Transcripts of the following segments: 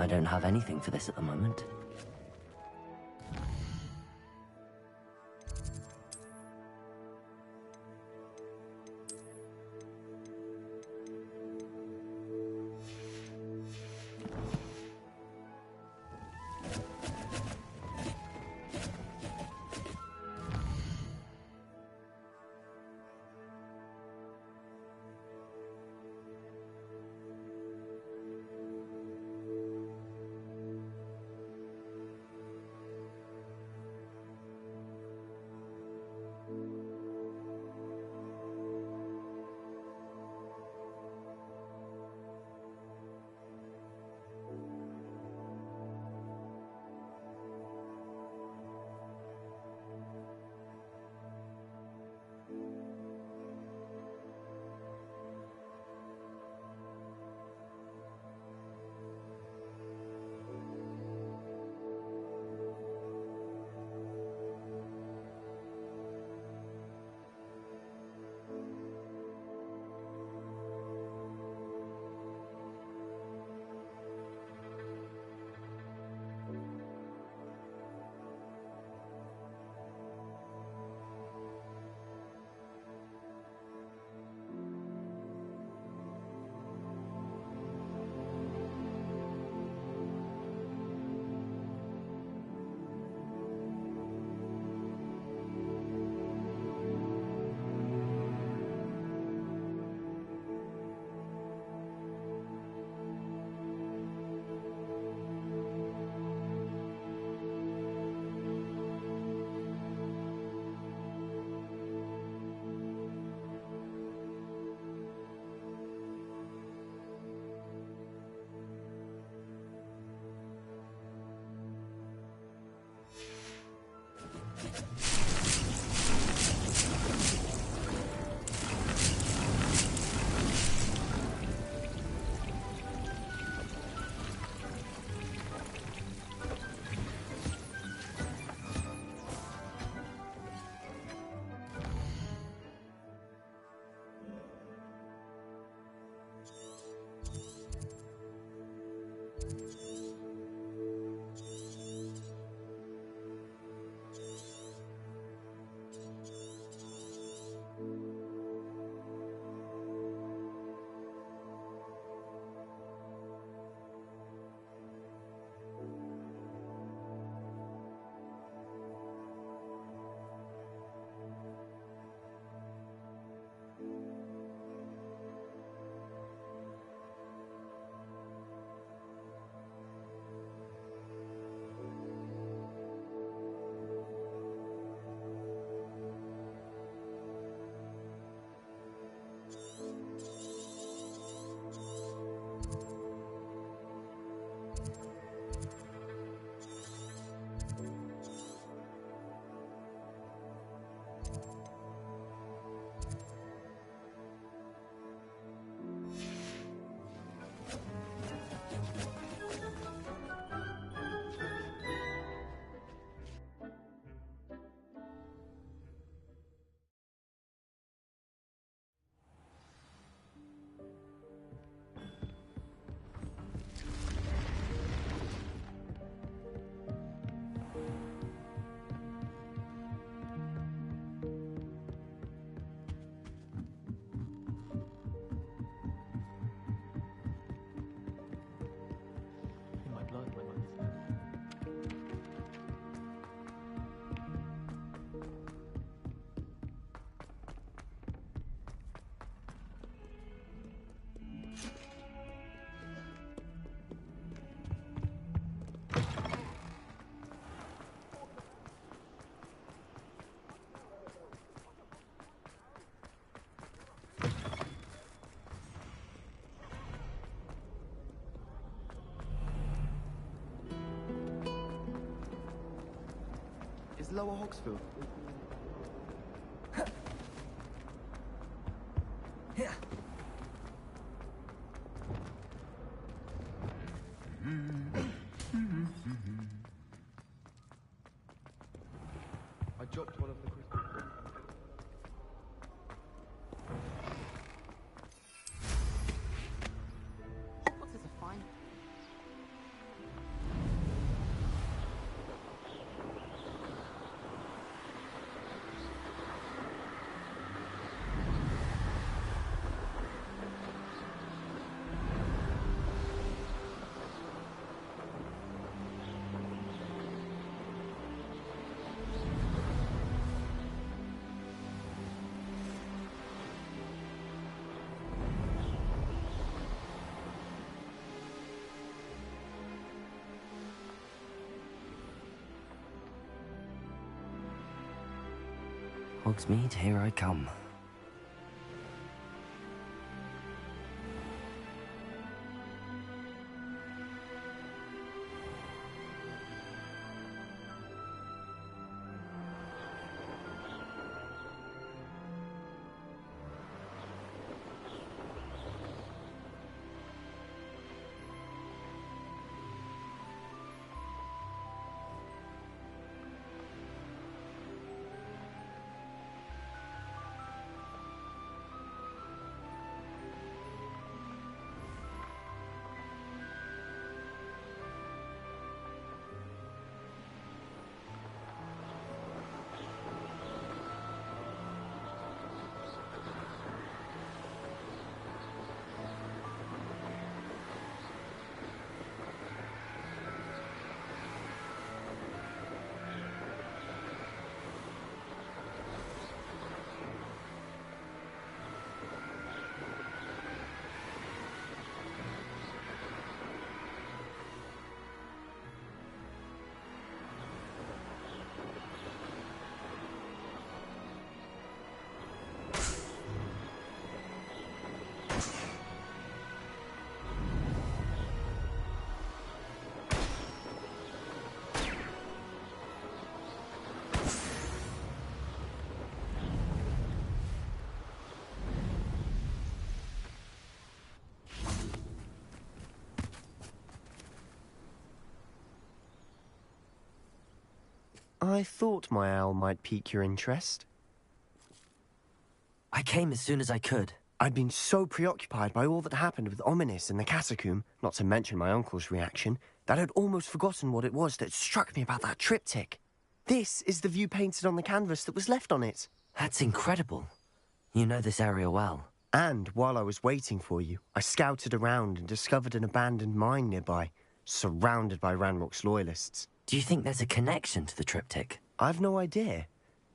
I don't have anything for this at the moment. It's Lower Hogsfield. Yeah. I dropped one of the crystals. Hogwarts is a fine. Hogsmeade, here I come. I thought my owl might pique your interest. I came as soon as I could. I'd been so preoccupied by all that happened with Ominis and the catacomb, not to mention my uncle's reaction, that I'd almost forgotten what it was that struck me about that triptych. This is the view painted on the canvas that was left on it. That's incredible. You know this area well. And while I was waiting for you, I scouted around and discovered an abandoned mine nearby, surrounded by Ranrock's loyalists. Do you think there's a connection to the triptych? I've no idea,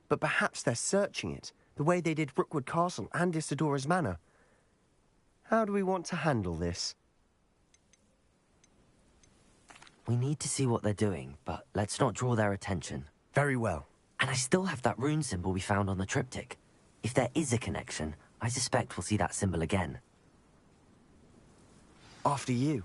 but perhaps they're searching it, the way they did Rookwood Castle and Isidora's Manor. How do we want to handle this? We need to see what they're doing, but let's not draw their attention. Very well. And I still have that rune symbol we found on the triptych. If there is a connection, I suspect we'll see that symbol again. After you.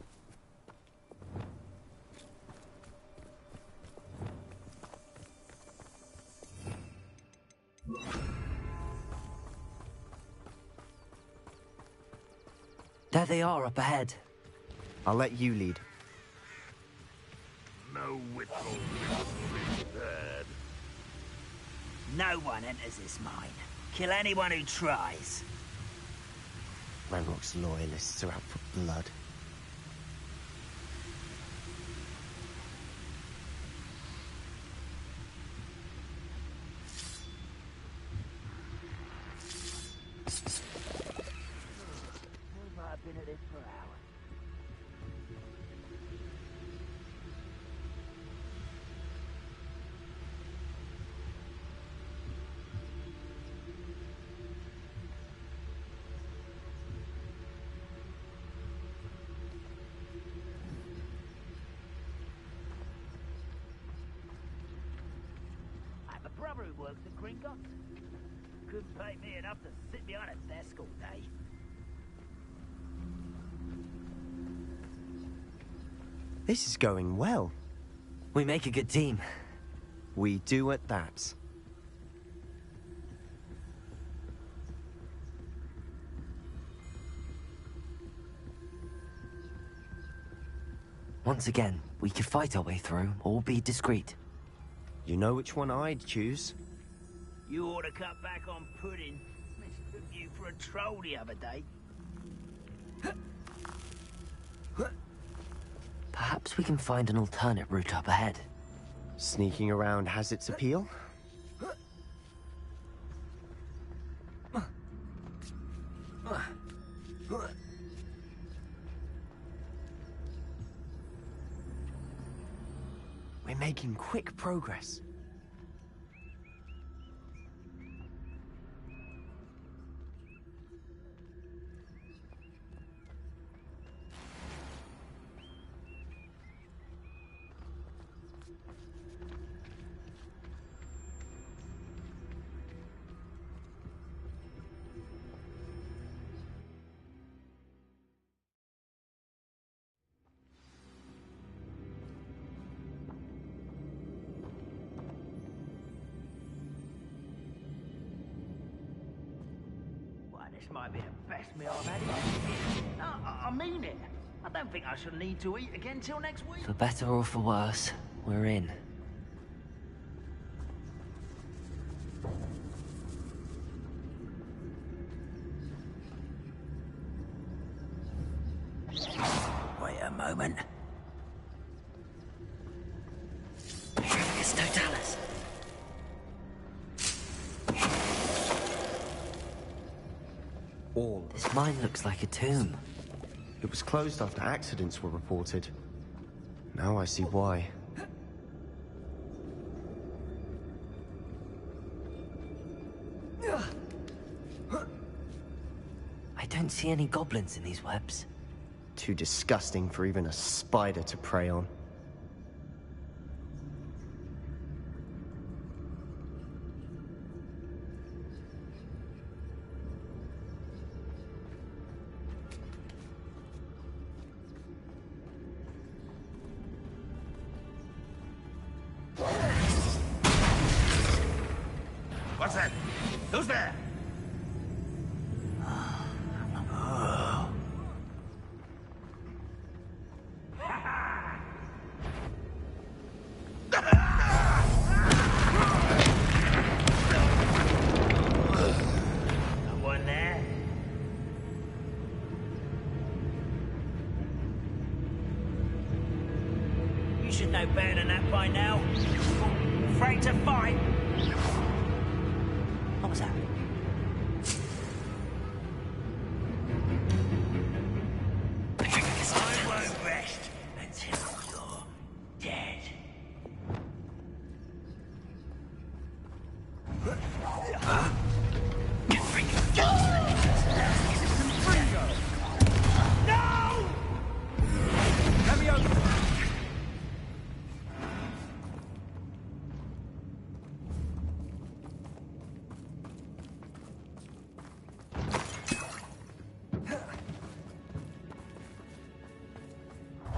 There they are up ahead. I'll let you lead. No withdrawal prepared. No one enters this mine. Kill anyone who tries. Ranrock's loyalists are out for blood. I've been at this for hours. I have a brother who works at Gringotts. Couldn't pay me enough to sit behind a desk all day. This is going well. We make a good team. We do at that. Once again, we could fight our way through, or be discreet. You know which one I'd choose? You ought to cut back on pudding. Mistook you for a troll the other day. Perhaps we can find an alternate route up ahead. Sneaking around has its appeal. We're making quick progress. This might be the best meal I've had. No, I mean it. I don't think I shall need to eat again till next week. For better or for worse, we're in. Wait a moment. It's Totalis. All. This mine looks like a tomb. It was closed after accidents were reported. Now I see why. I don't see any goblins in these webs. Too disgusting for even a spider to prey on. What's that? Who's there? No one there? You should know better than that by now. Afraid to fight? What was that? I won't rest until you're dead. No! Let me open.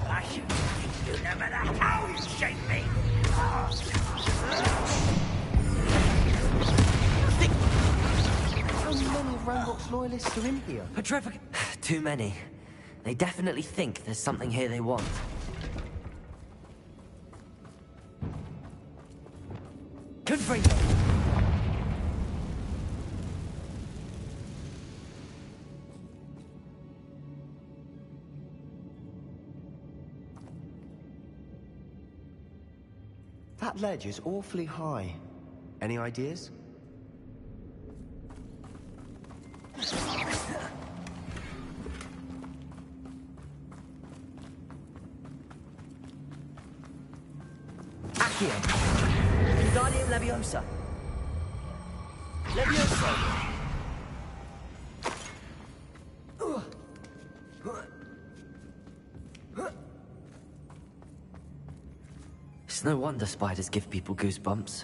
I should you no matter how you shake me. How many of Ranrock's loyalists are in here? Petrific. Too many. They definitely think there's something here they want. Confringo! That ledge is awfully high. Any ideas? Accio! Wingardium Leviosa! Leviosa! It's no wonder spiders give people goosebumps.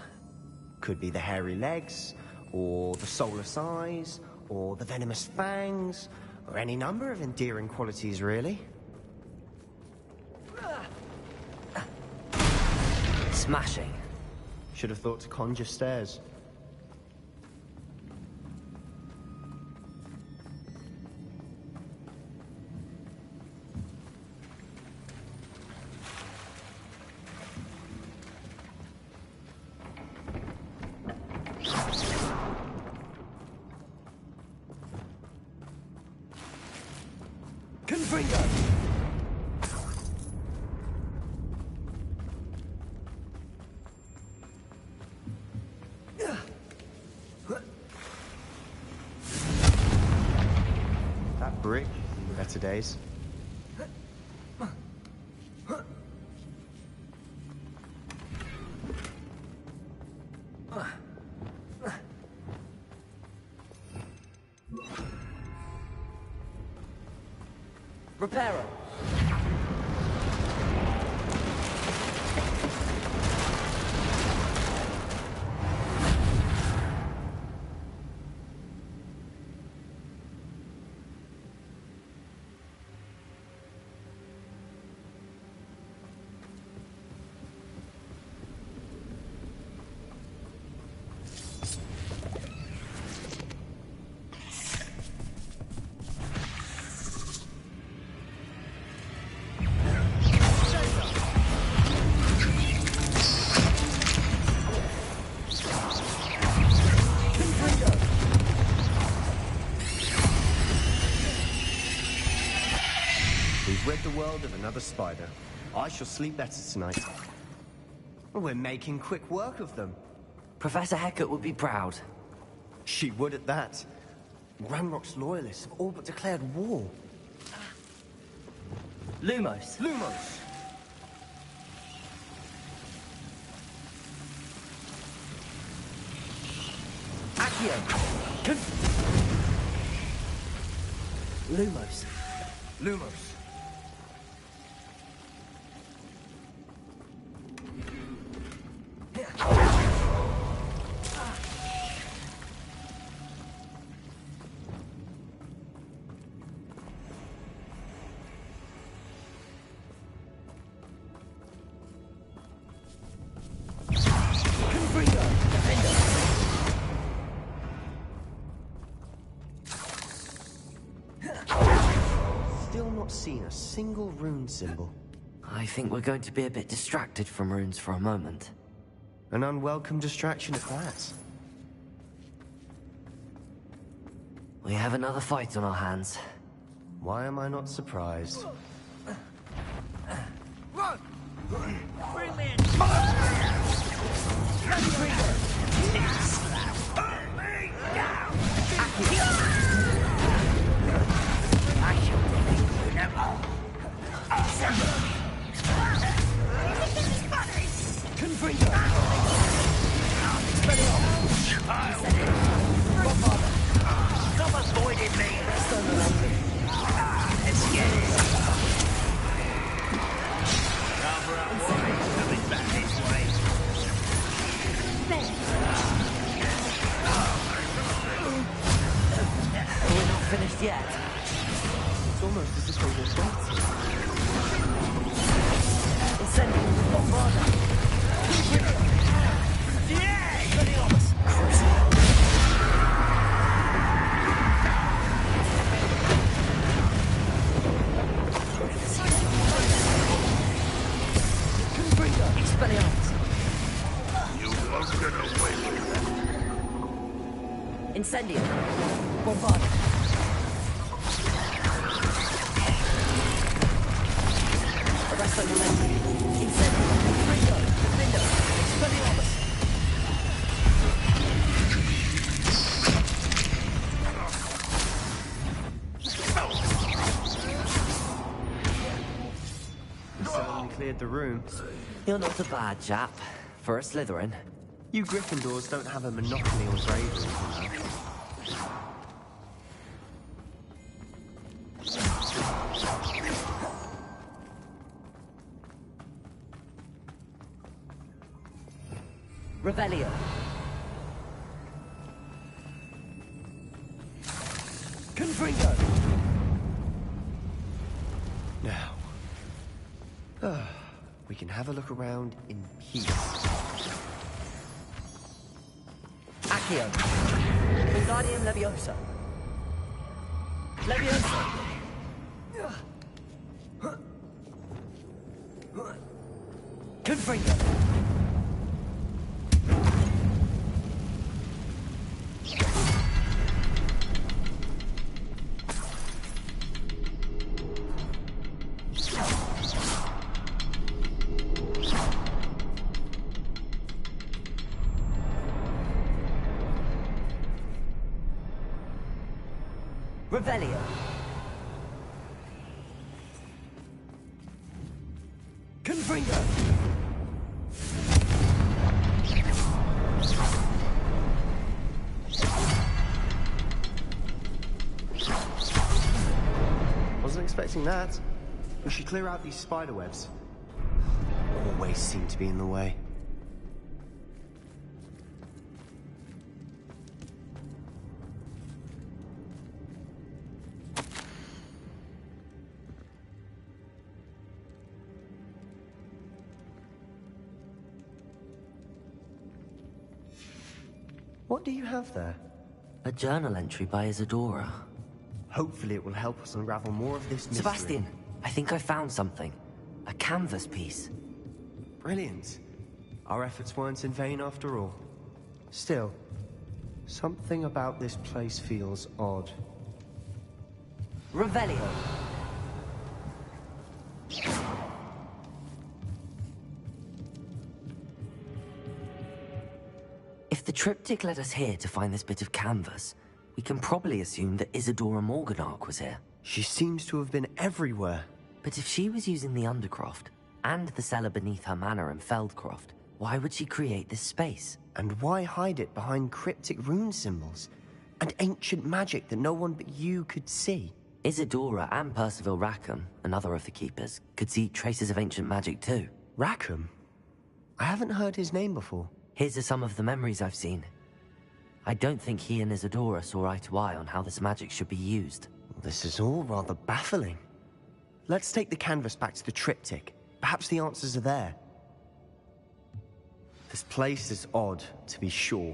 Could be the hairy legs, or the soulless eyes, or the venomous fangs, or any number of endearing qualities, really. Smashing. Should have thought to conjure stairs. That brick, better days. Reparo. We've rid the world of another spider. I shall sleep better tonight. We're making quick work of them. Professor Hecat would be proud. She would at that. Granrock's loyalists have all but declared war. Lumos. Lumos! Accio. Lumos. Lumos. Still not seen a single rune symbol. I think we're going to be a bit distracted from runes for a moment. An unwelcome distraction at that. We have another fight on our hands. Why am I not surprised? Bring me in. Stop avoiding me. Let's get it. Rather unworried coming back this way. We're not finished yet. It's almost as if they were waiting. Incendio. Bombarda. Yeah! Expelliarmus. Expelliarmus. You won't get away with that. Incendio. Bombarda. Arresto momenti. Incendio. Ringo. Defendo. Expelliarmus. We certainly cleared the room. You're not a bad chap. For a Slytherin. You Gryffindors don't have a monopoly on bravery, you know. Revelio. Confringo! Now, we can have a look around in peace. Accio. Wingardium Leviosa. Leviosa. Confringo. Revelio. Confringo. Wasn't expecting that. We should clear out these spider webs. Always seem to be in the way. What do you have there? A journal entry by Isadora. Hopefully it will help us unravel more of this mystery. Sebastian, I think I found something. A canvas piece. Brilliant. Our efforts weren't in vain after all. Still, something about this place feels odd. Revelio. If the triptych led us here to find this bit of canvas, we can probably assume that Isadora Morganach was here. She seems to have been everywhere. But if she was using the Undercroft, and the cellar beneath her manor in Feldcroft, why would she create this space? And why hide it behind cryptic rune symbols? And ancient magic that no one but you could see? Isadora and Percival Rackham, another of the Keepers, could see traces of ancient magic too. Rackham? I haven't heard his name before. His are some of the memories I've seen. I don't think he and Isadora saw eye to eye on how this magic should be used. This is all rather baffling. Let's take the canvas back to the triptych. Perhaps the answers are there. This place is odd, to be sure,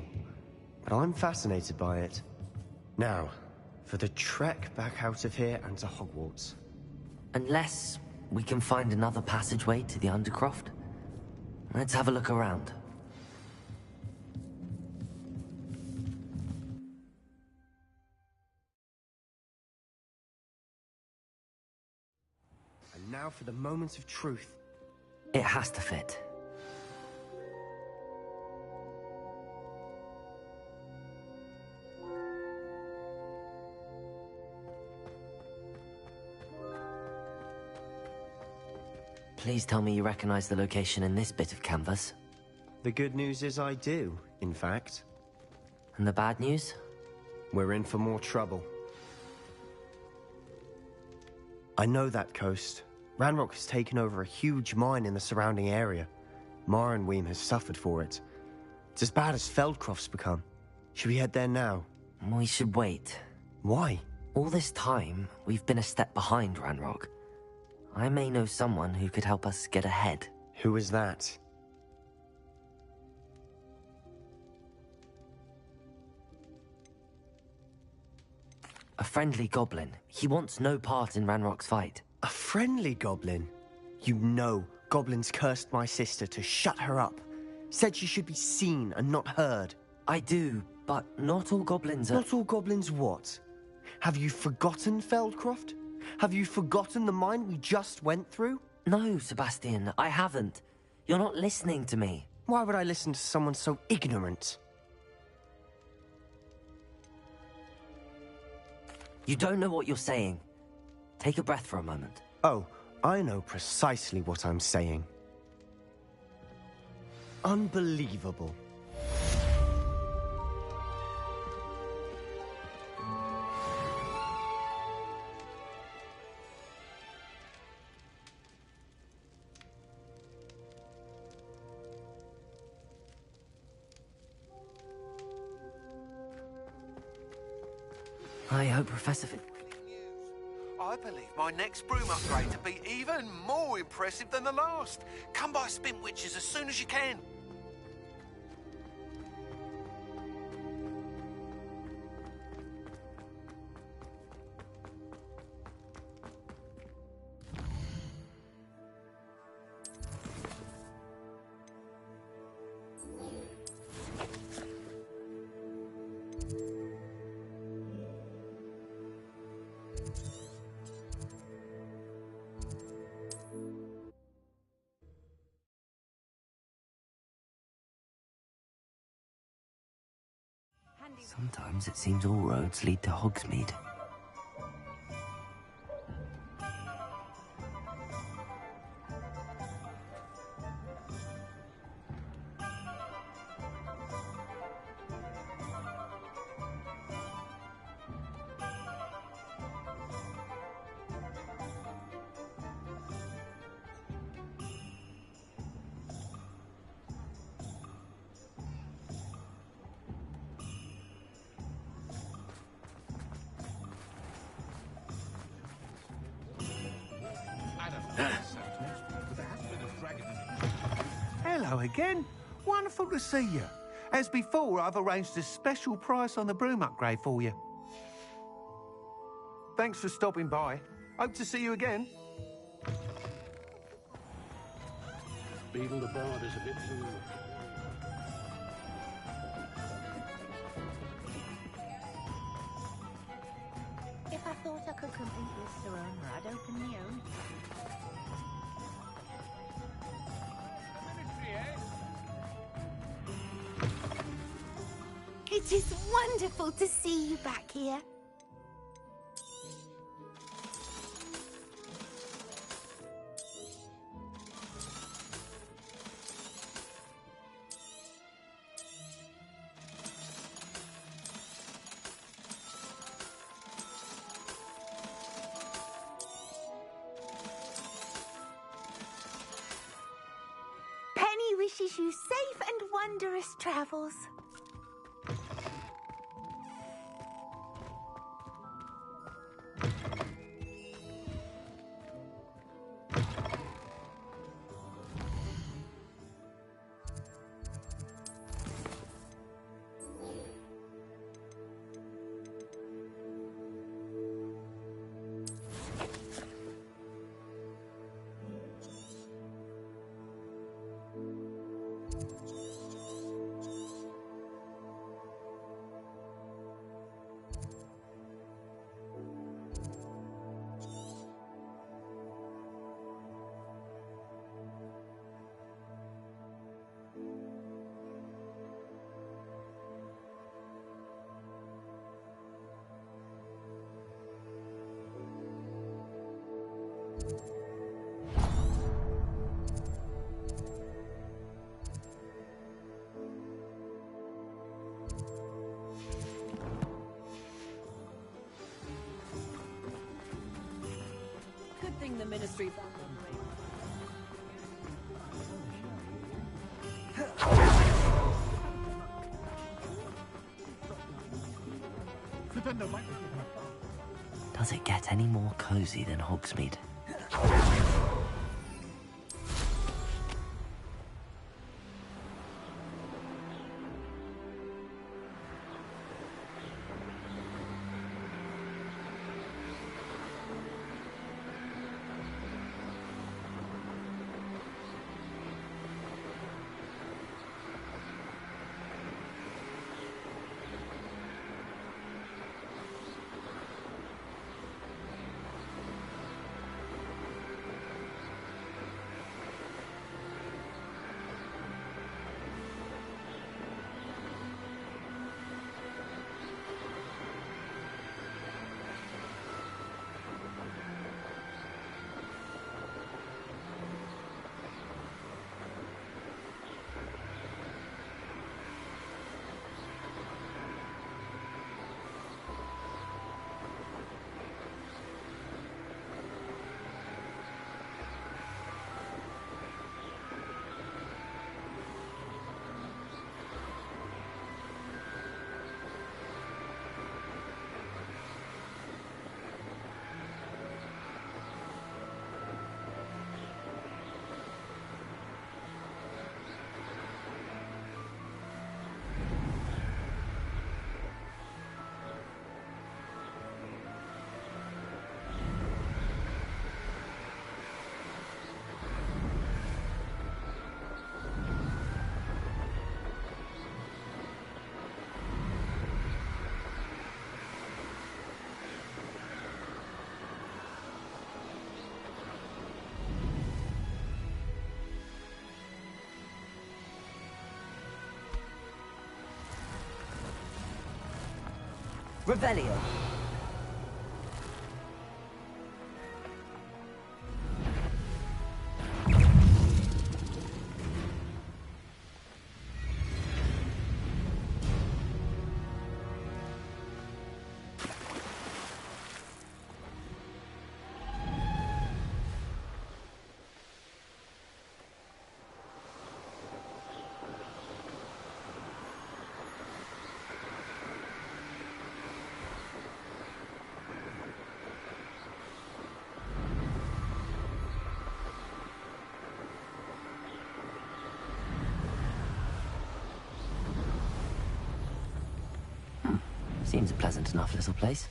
but I'm fascinated by it. Now, for the trek back out of here and to Hogwarts. Unless we can find another passageway to the Undercroft. Let's have a look around. And now for the moment of truth. It has to fit. Please tell me you recognize the location in this bit of canvas. The good news is I do, in fact. And the bad news? We're in for more trouble. I know that coast. Ranrock has taken over a huge mine in the surrounding area. Mornweem has suffered for it. It's as bad as Feldcroft's become. Should we head there now? We should wait. Why? All this time, we've been a step behind Ranrock. I may know someone who could help us get ahead. Who is that? A friendly goblin. He wants no part in Ranrock's fight. A friendly goblin? You know, goblins cursed my sister to shut her up. Said she should be seen and not heard. I do, but not all goblins are... Not all goblins what? Have you forgotten Feldcroft? Have you forgotten the mine we just went through? No, Sebastian, I haven't. You're not listening to me. Why would I listen to someone so ignorant? You don't know what you're saying. Take a breath for a moment. Oh, I know precisely what I'm saying. Unbelievable. I hope Professor... I believe my next broom upgrade to be even more impressive than the last. Come by Spin Witches as soon as you can. Sometimes it seems all roads lead to Hogsmeade. Hello again. Wonderful to see you. As before, I've arranged a special price on the broom upgrade for you. Thanks for stopping by. Hope to see you again. Beetle the Bard is a bit too... If I thought I could compete with Sir Owner, I'd open my own. It is wonderful to see you back here. Penny wishes you safe and wondrous travels. Good thing the Ministry found them. Does it get any more cozy than Hogsmeade? Revelio. Seems a pleasant enough little place.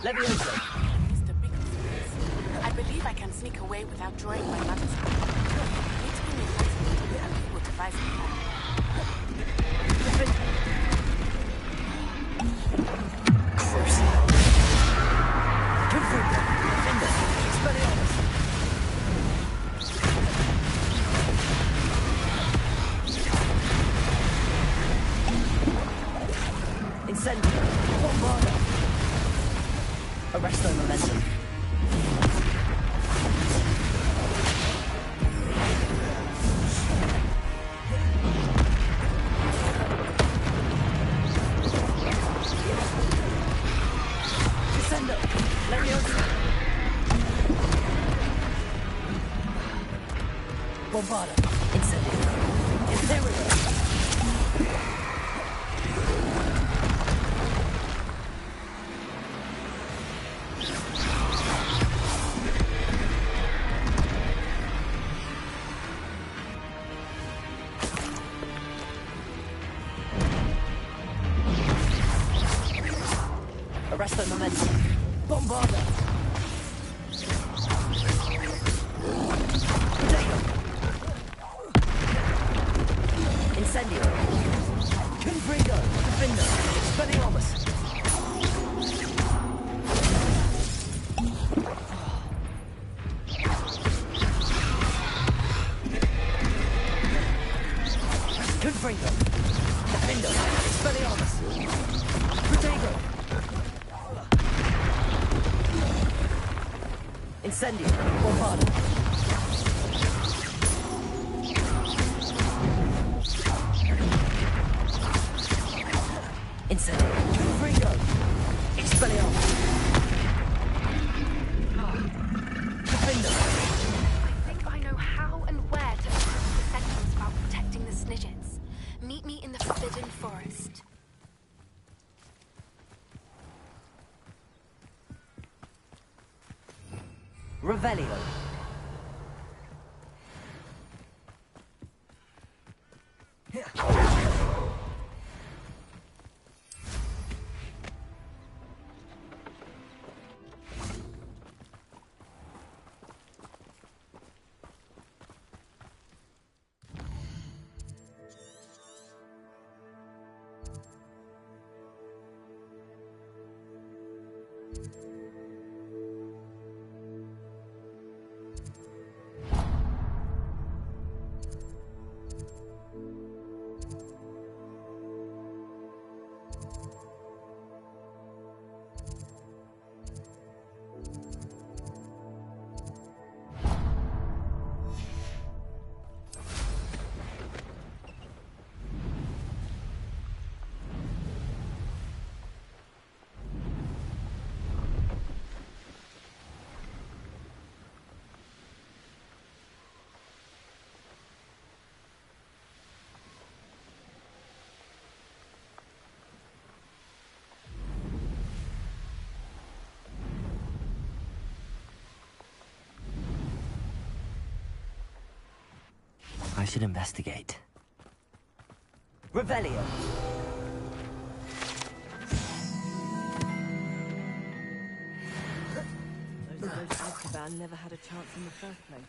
Leviosa. I believe I can sneak away without drawing my mother's eye. Need to give me flexibility and he will devise a plan. Incendio. Bombarda. Arresto momentum. Bombarda. Incendio. Incendio. Arresto momentum. Bombarda. Incendio. Confringo. Defender. Expelliarmus. Confringo. Defender. Expelliarmus. Protego. Incendio. Bombarda. Incendio. Confringo. Expelliarmus. Defender. I think I know how and where to improve the sentence about protecting the Snidgets. Meet me in the Forbidden Forest. Revelio. I should investigate. Revelio. van never had a chance in the first place.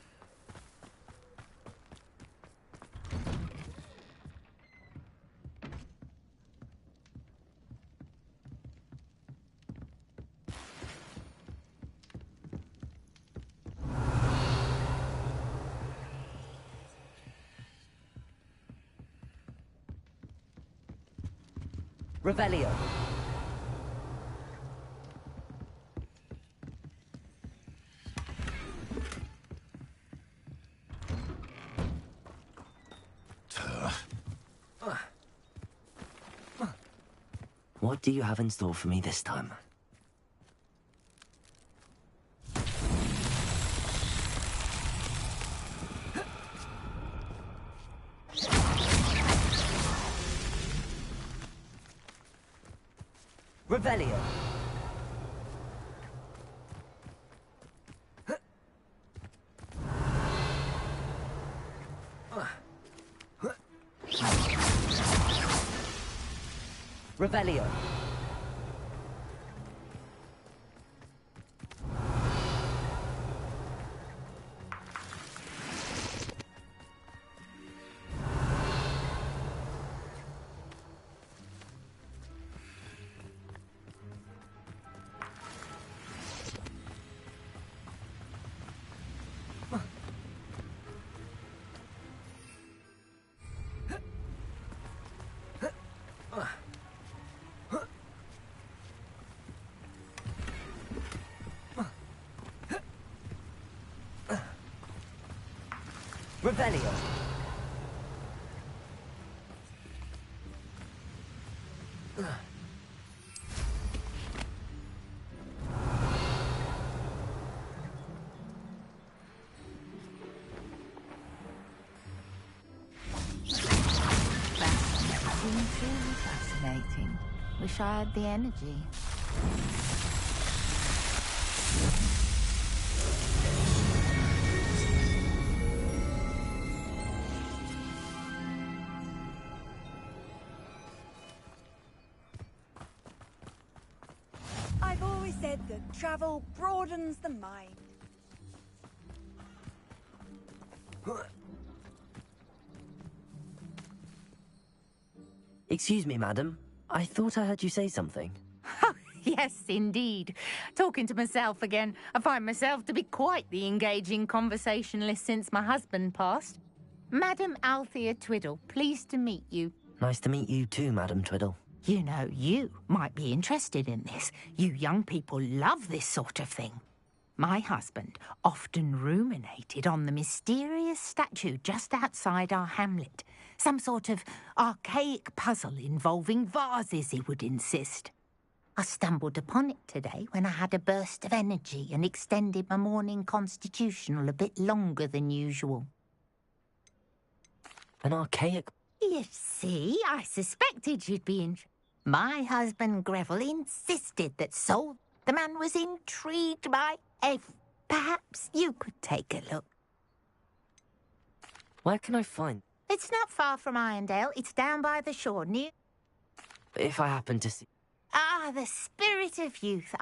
Revelio. What do you have in store for me this time? Revelio. Revelio. Revelio. Sincerely fascinating. Wish I had the energy. I've always said that travel broadens the mind. Excuse me, madam. I thought I heard you say something. Yes, indeed. Talking to myself again. I find myself to be quite the engaging conversationalist since my husband passed. Madam Althea Twiddle, pleased to meet you. Nice to meet you too, Madam Twiddle. You know, you might be interested in this. You young people love this sort of thing. My husband often ruminated on the mysterious statue just outside our hamlet. Some sort of archaic puzzle involving vases, he would insist. I stumbled upon it today when I had a burst of energy and extended my morning constitutional a bit longer than usual. An archaic... You see, I suspected you'd be interested. My husband Greville insisted that the man was intrigued by perhaps you could take a look. Where can I find... It's not far from Irondale. It's down by the shore, near... If I happen to see... Ah, the spirit of youth.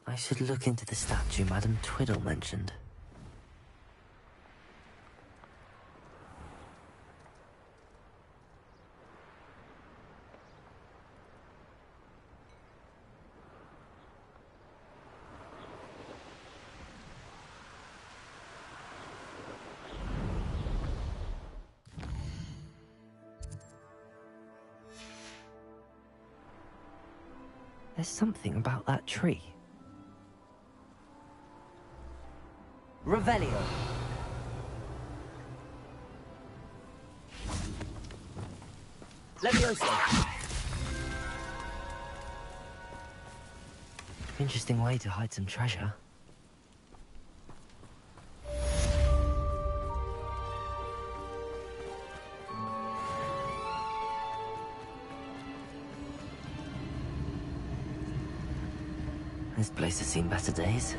I should look into the statue Madam Twiddle mentioned. There's something about that tree. Revelio. Levioso. Interesting way to hide some treasure. This place has seen better days.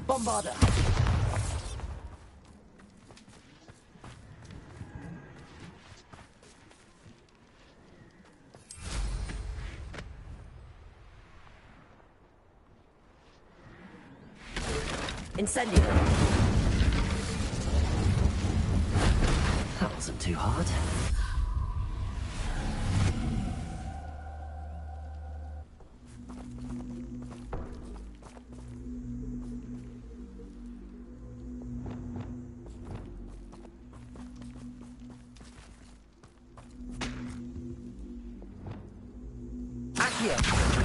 Bombarder. Incendio. That wasn't too hard. Accio.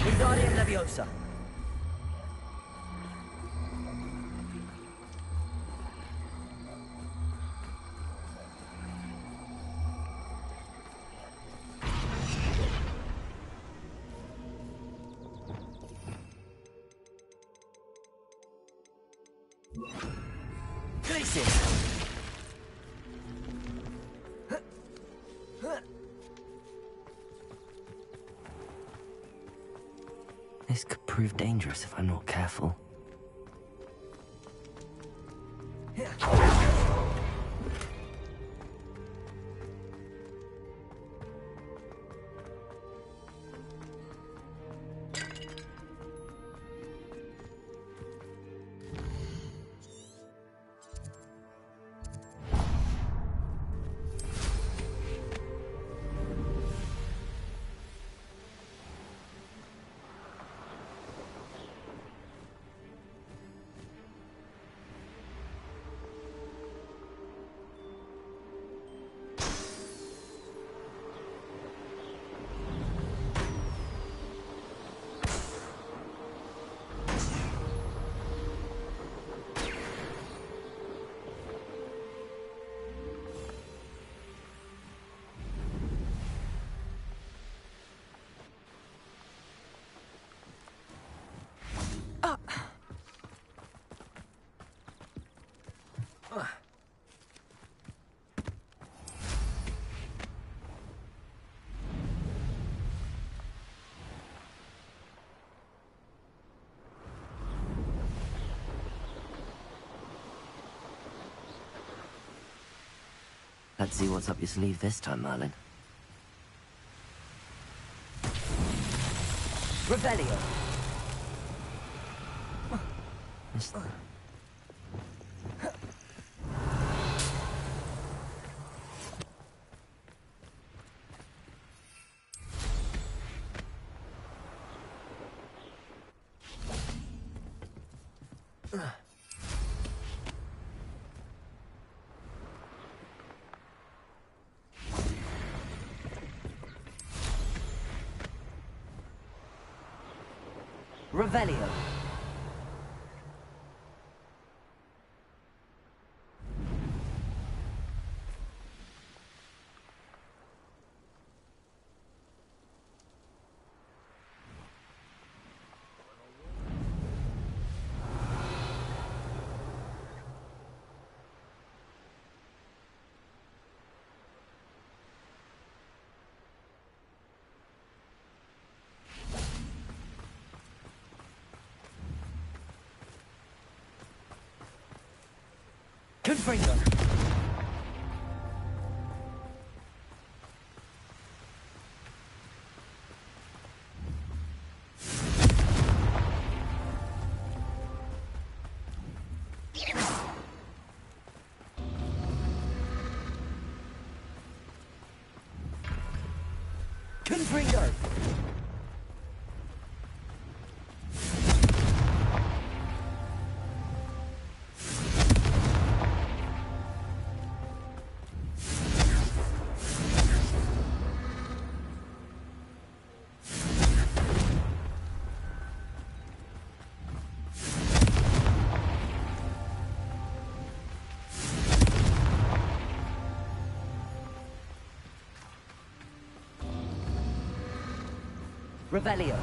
Wingardium Leviosa. This could prove dangerous if I'm not careful. Let's see what's up your sleeve this time, Merlin. Revelio. Revelio. Confringo. Confringo. Revelio.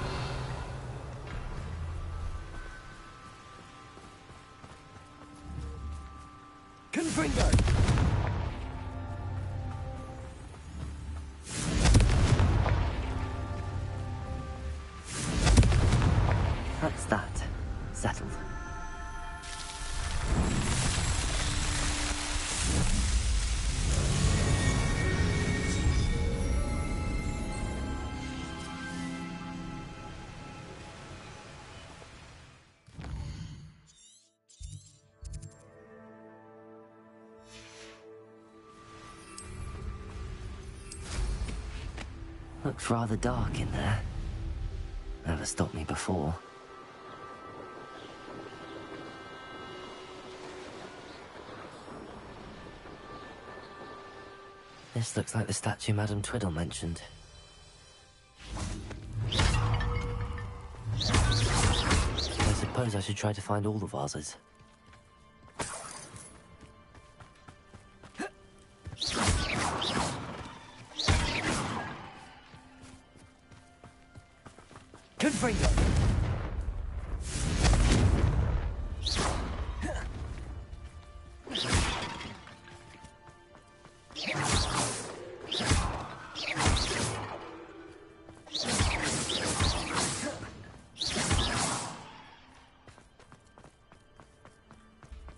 Confringo. That's that. Settled. Looks rather dark in there. Never stopped me before. This looks like the statue Madame Twiddle mentioned. I suppose I should try to find all the vases. Confringo!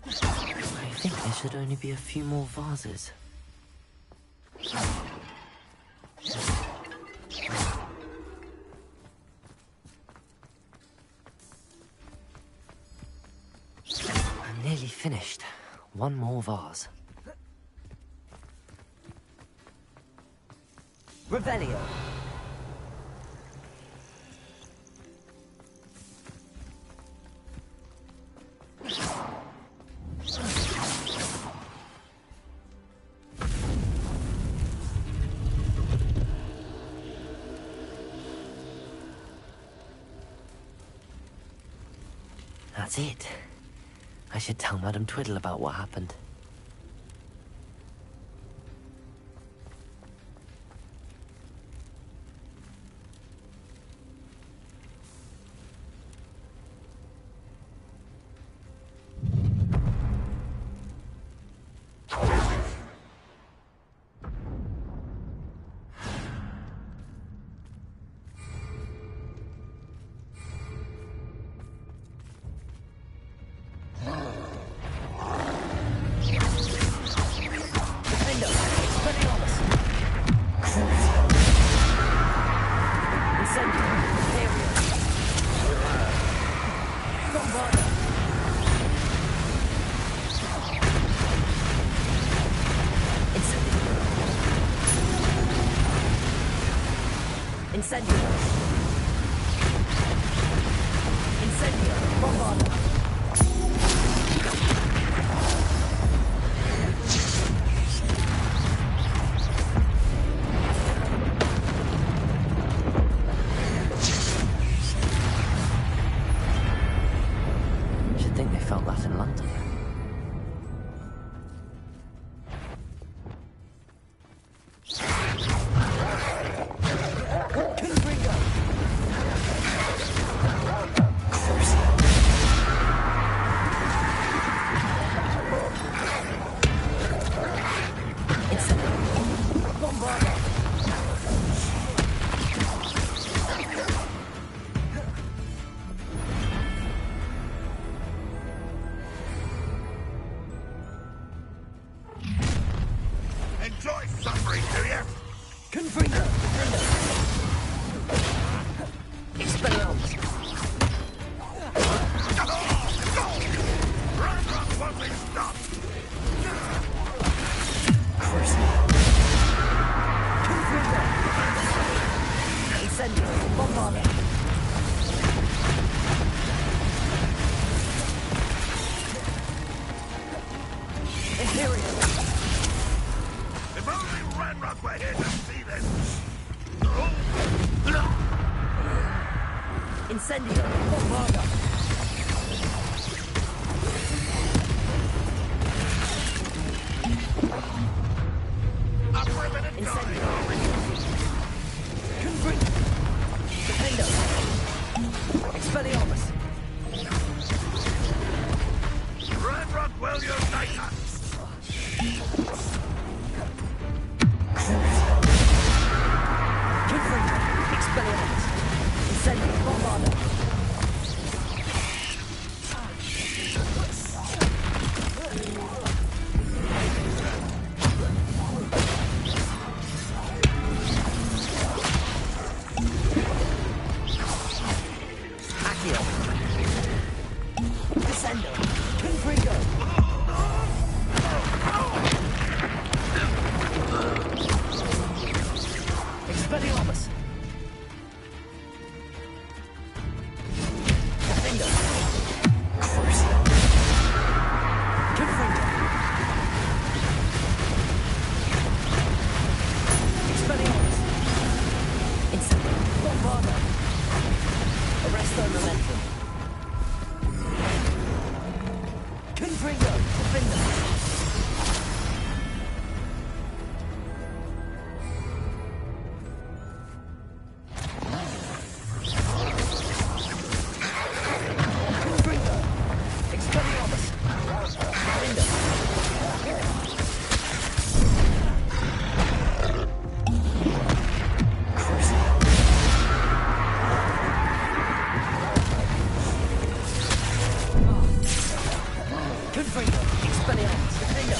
I think there should only be a few more vases. I'm nearly finished. One more vase. Revelio. That's it. I should tell Madame Twiddle about what happened. Incendio! Incendio! Bombarda! Should think they felt that in London. Enjoy suffering, do you? Confringo! Expelliarmus! Run, won't be stopped! Confringo! Incendio! Bombarda! Imperial! If only Ranrock were here to see this! Incendio! Bombarda! A permanent Incendio! guide! Confringo! Defendo! Well, you're later. Expelliarmus. Incendio. Bombarda. Accio. Descendo. Confringo. Expelliarmus. Defendo. Crucio. Confringo. Expelliarmus. Incendio. Bombarda. Arresto momentum. Confringo. Defendo. Confringo. Expelliarmus. Defendo. Crucio. Confringo. Expelliarmus. Defendo.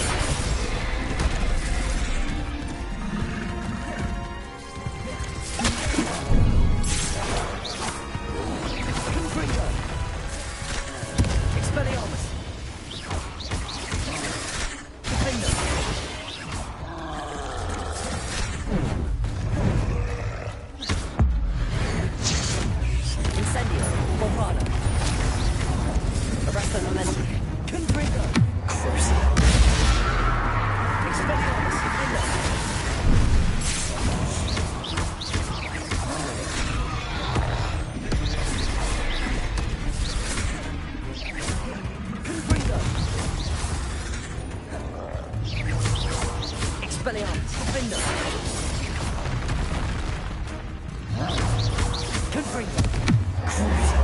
Confringo. Expelliarmus. Defendo. Incendio. Bombarda. Arresto momentum. Confringo. Crucio. Expelliarmus. Defendo. Confringo. Expelliarmus. Defendo. Confringo. Crucio.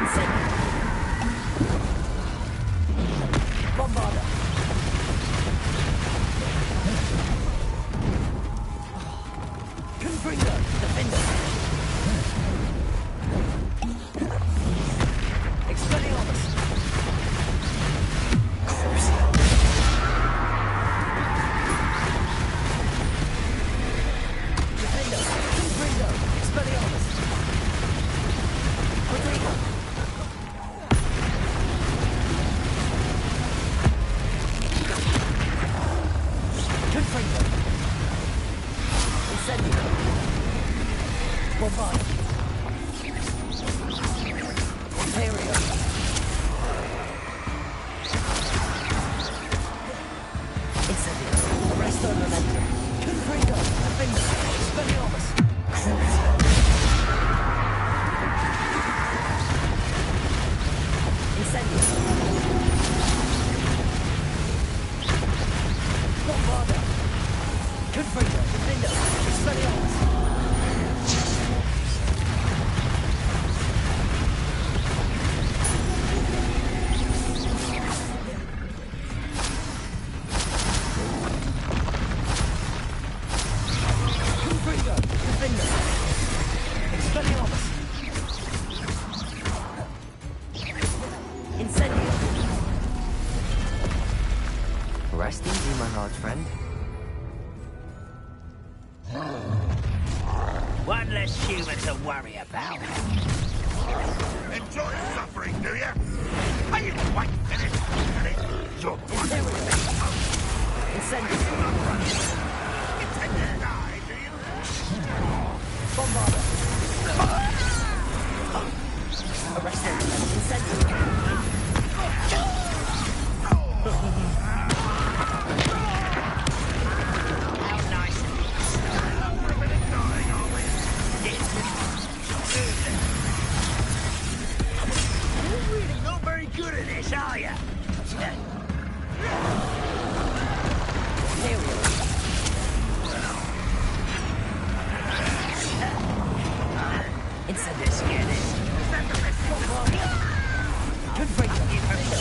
Incendio. Bombarda. Confringo. Defendo. Expelliarmus. Crucio. Defendo. Confringo. Expelliarmus. Rodrigo. Confringo. Incendio. Bombarda. Ontario. Incendio. Arresto momentum. Confringo. Defendo. Expelliarmus. Crucio. Incendio. Bombarda. Confringo. Defendo. Expelliarmus. Confringo. Defendo. Expelliarmus. Incendio. Rest easy, my large friend. One less human to worry about. Enjoy suffering, do you? Are you quite finished? You're Incendio. intend to die, do you? Bombarda. Arresto. Incendio. How nice of you. We're a minute dying, are we? You're really not very good at this, are you? Ontario. Incendio. Let's get it. Confringo.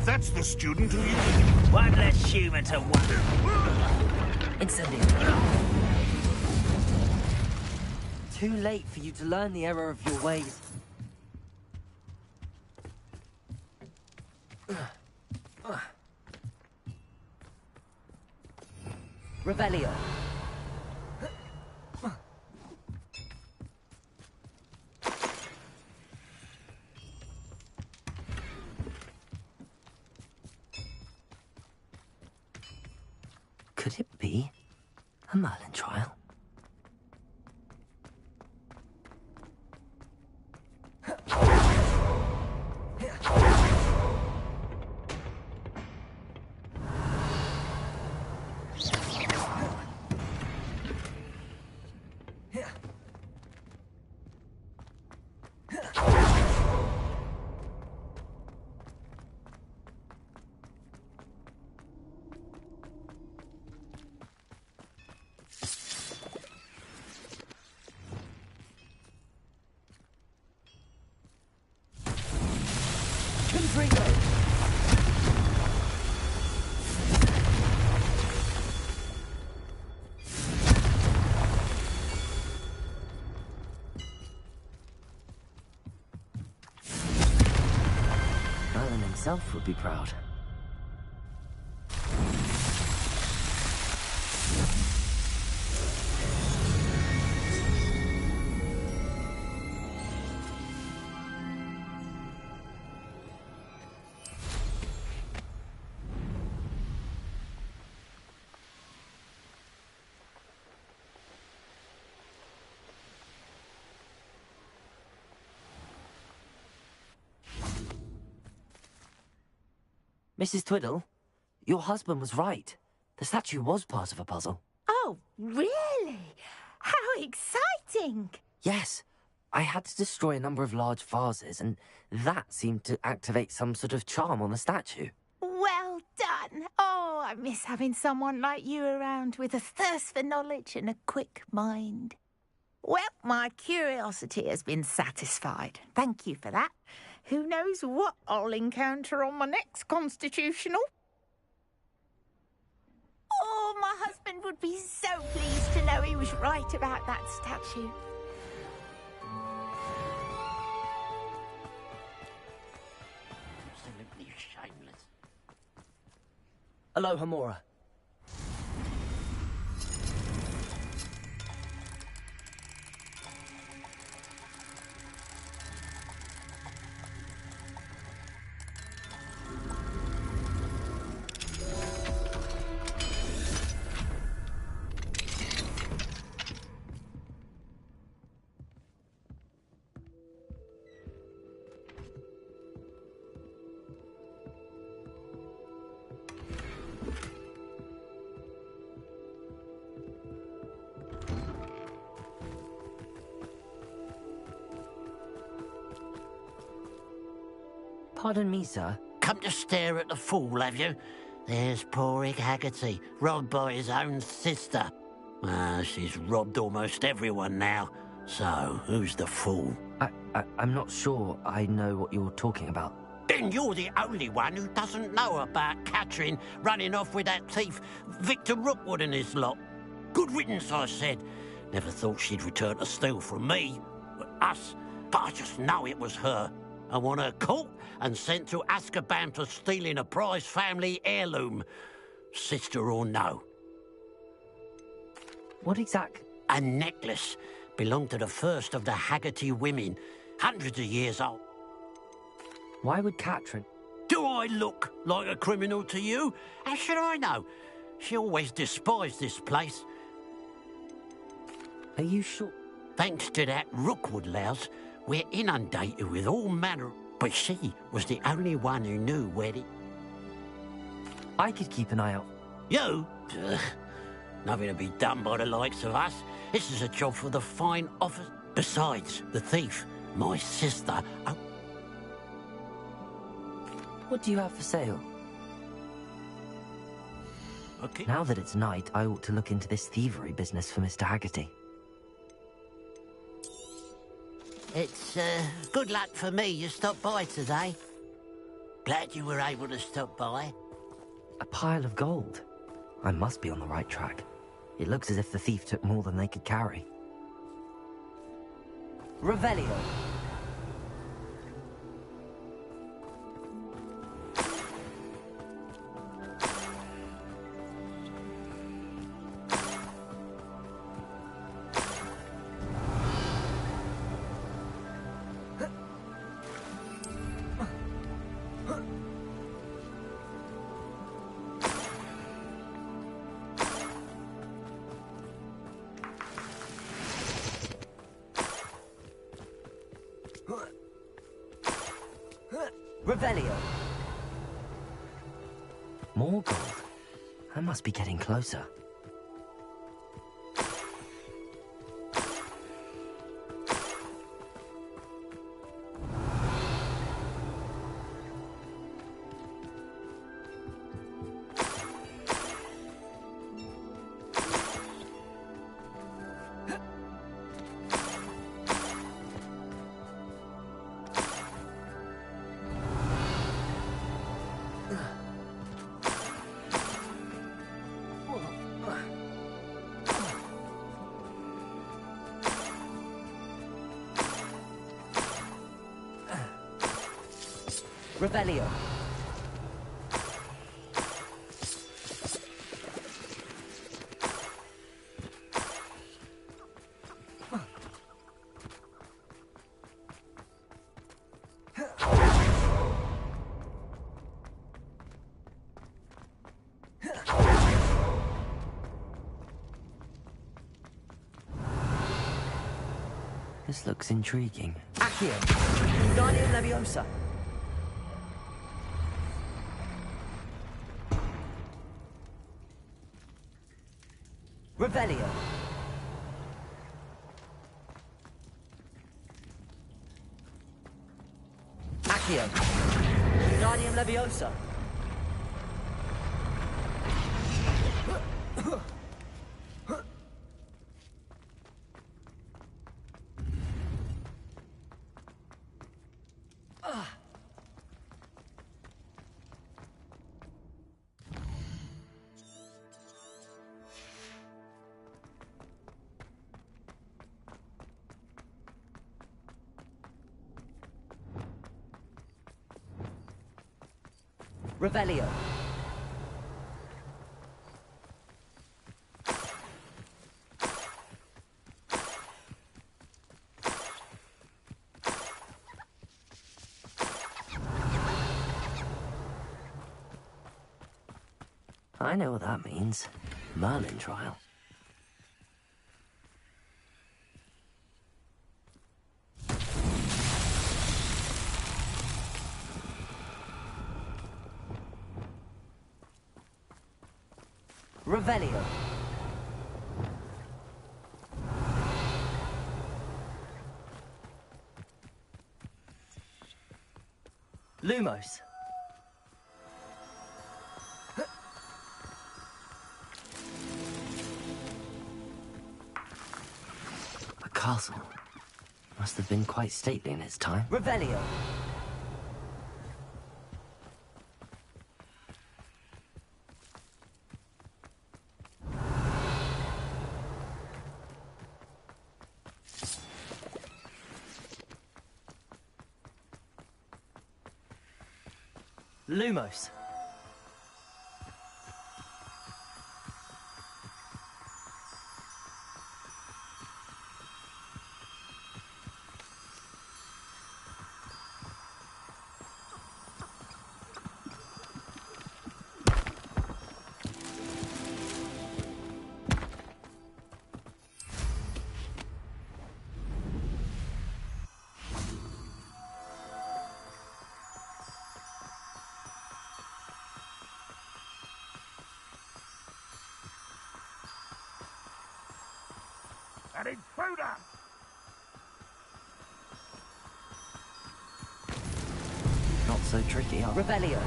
That's the student who you... One less human to wonder. Incendio. Too late for you to learn the error of your ways. Revelio. Could it be a Merlin trial? Merlin himself would be proud. Mrs. Twiddle, your husband was right. The statue was part of a puzzle. Oh, really? How exciting! Yes, I had to destroy a number of large vases, and that seemed to activate some sort of charm on the statue. Well done. Oh, I miss having someone like you around with a thirst for knowledge and a quick mind. Well, my curiosity has been satisfied. Thank you for that. Who knows what I'll encounter on my next constitutional? Oh, my husband would be so pleased to know he was right about that statue. Absolutely shameless. Aloha, Mora. Pardon me, sir. Come to stare at the fool, have you? There's poor Ig Haggerty, robbed by his own sister. She's robbed almost everyone now. So, who's the fool? I'm not sure I know what you're talking about. Then you're the only one who doesn't know about Catherine running off with that thief, Victor Rookwood and his lot. Good riddance, I said. Never thought she'd return to steal from me, us, but I just know it was her. I want her caught and sent to Azkaban for stealing a prize family heirloom. Sister or no. What exact? A necklace. Belonged to the first of the Haggerty women. Hundreds of years old. Why would Catherine... Do I look like a criminal to you? How should I know? She always despised this place. Are you sure? Thanks to that Rookwood louse, we're inundated with all manner... But she was the only one who knew where it... I could keep an eye out. You? Nothing to be done by the likes of us. This is a job for the fine office. Besides, the thief, my sister... Oh. What do you have for sale? Okay. Now that it's night, I ought to look into this thievery business for Mr. Haggerty. It's, good luck for me you stopped by today. Glad you were able to stop by. A pile of gold. I must be on the right track. It looks as if the thief took more than they could carry. Revelio. Revelio. More gold. I must be getting closer. Revelio. This looks intriguing. Accio. Guardian Leviosa. Revelio. Accio. Guardian Leviosa. Revelio. I know what that means. Merlin trial. Revelio. Lumos. A castle. Must have been quite stately in its time. Revelio. Lumos. An intruder! Not so tricky, huh? Revelio.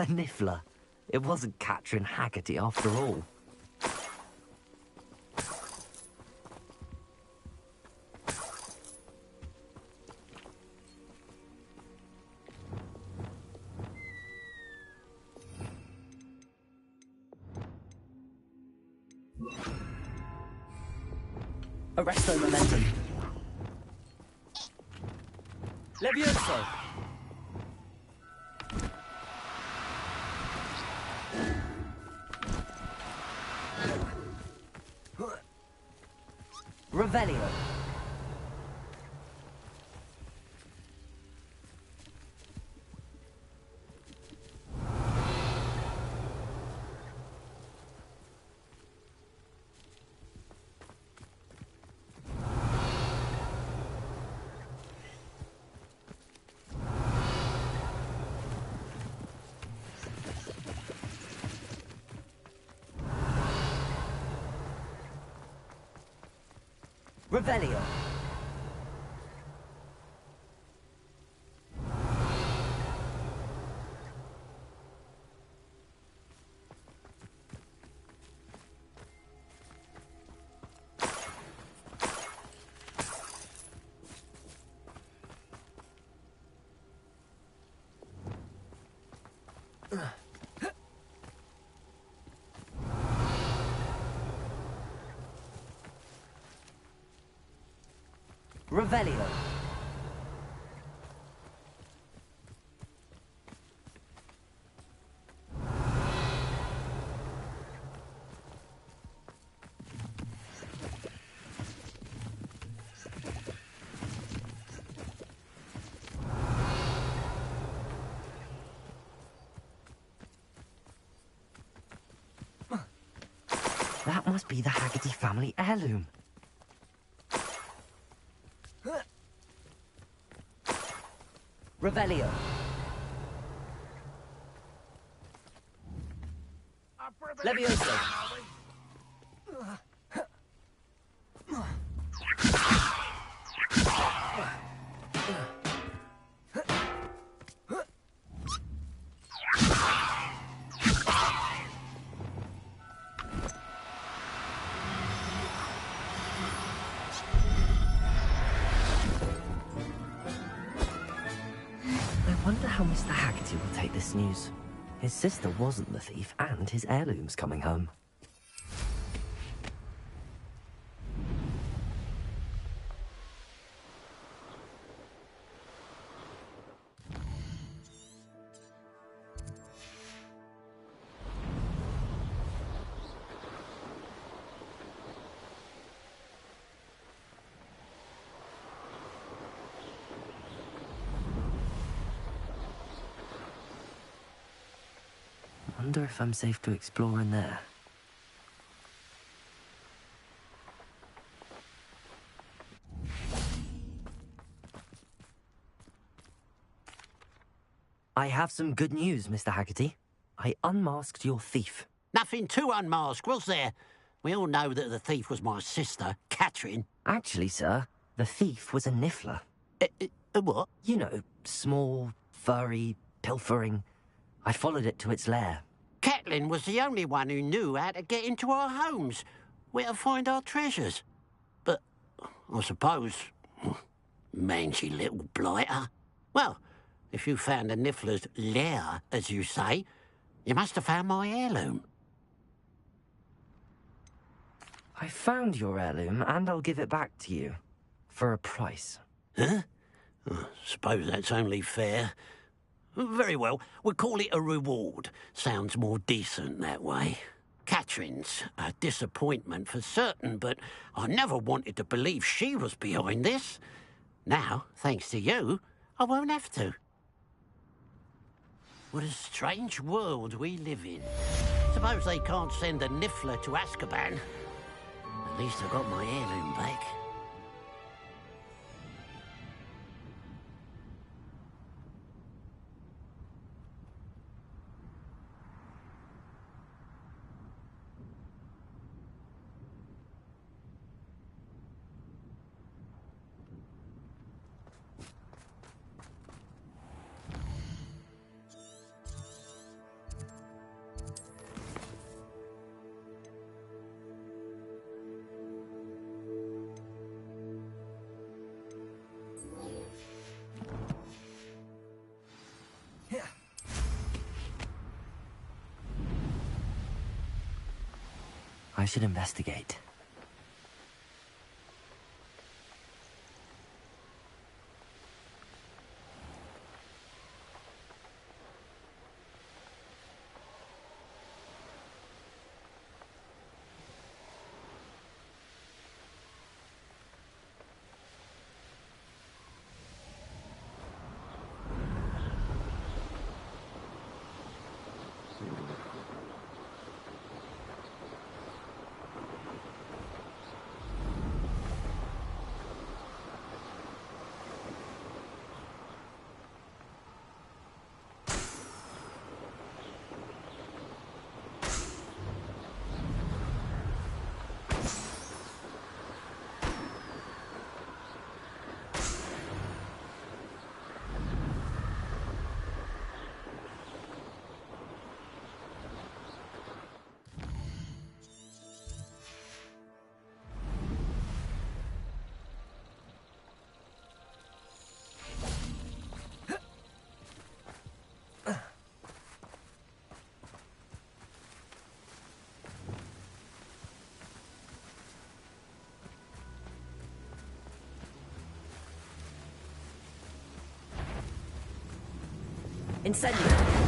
A niffler. It wasn't Catherine Haggerty after all. Arresto momentum. Levioso. Revelio. Revelio. Revelio. That must be the Haggerty family heirloom. Revelio. Levioso. I wonder how Mr. Haggerty will take this news. His sister wasn't the thief, and his heirloom's coming home. Wonder if I'm safe to explore in there. I have some good news, Mr. Haggerty. I unmasked your thief. Nothing to unmask, was there? We all know that the thief was my sister, Catherine. Actually, sir, the thief was a niffler. A what? You know, small, furry, pilfering. I followed it to its lair. Catelyn was the only one who knew how to get into our homes, where to find our treasures. But I suppose, mangy little blighter. Well, if you found the niffler's lair, as you say, you must have found my heirloom. I found your heirloom, and I'll give it back to you. For a price. Huh? I suppose that's only fair. Very well, we'll call it a reward. Sounds more decent that way. Catherine's a disappointment for certain, but I never wanted to believe she was behind this. Now, thanks to you, I won't have to. What a strange world we live in. Suppose they can't send a niffler to Azkaban. At least I got my heirloom back. I should investigate. Incendio.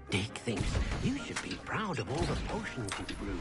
Dick thinks you should be proud of all the potions he's brewed.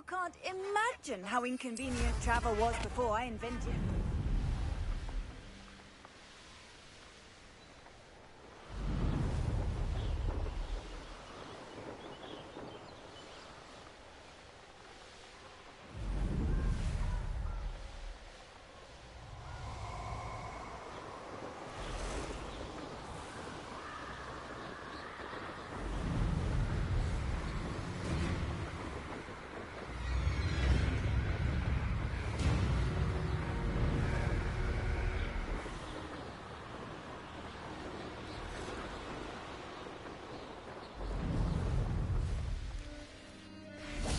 You can't imagine how inconvenient travel was before I invented.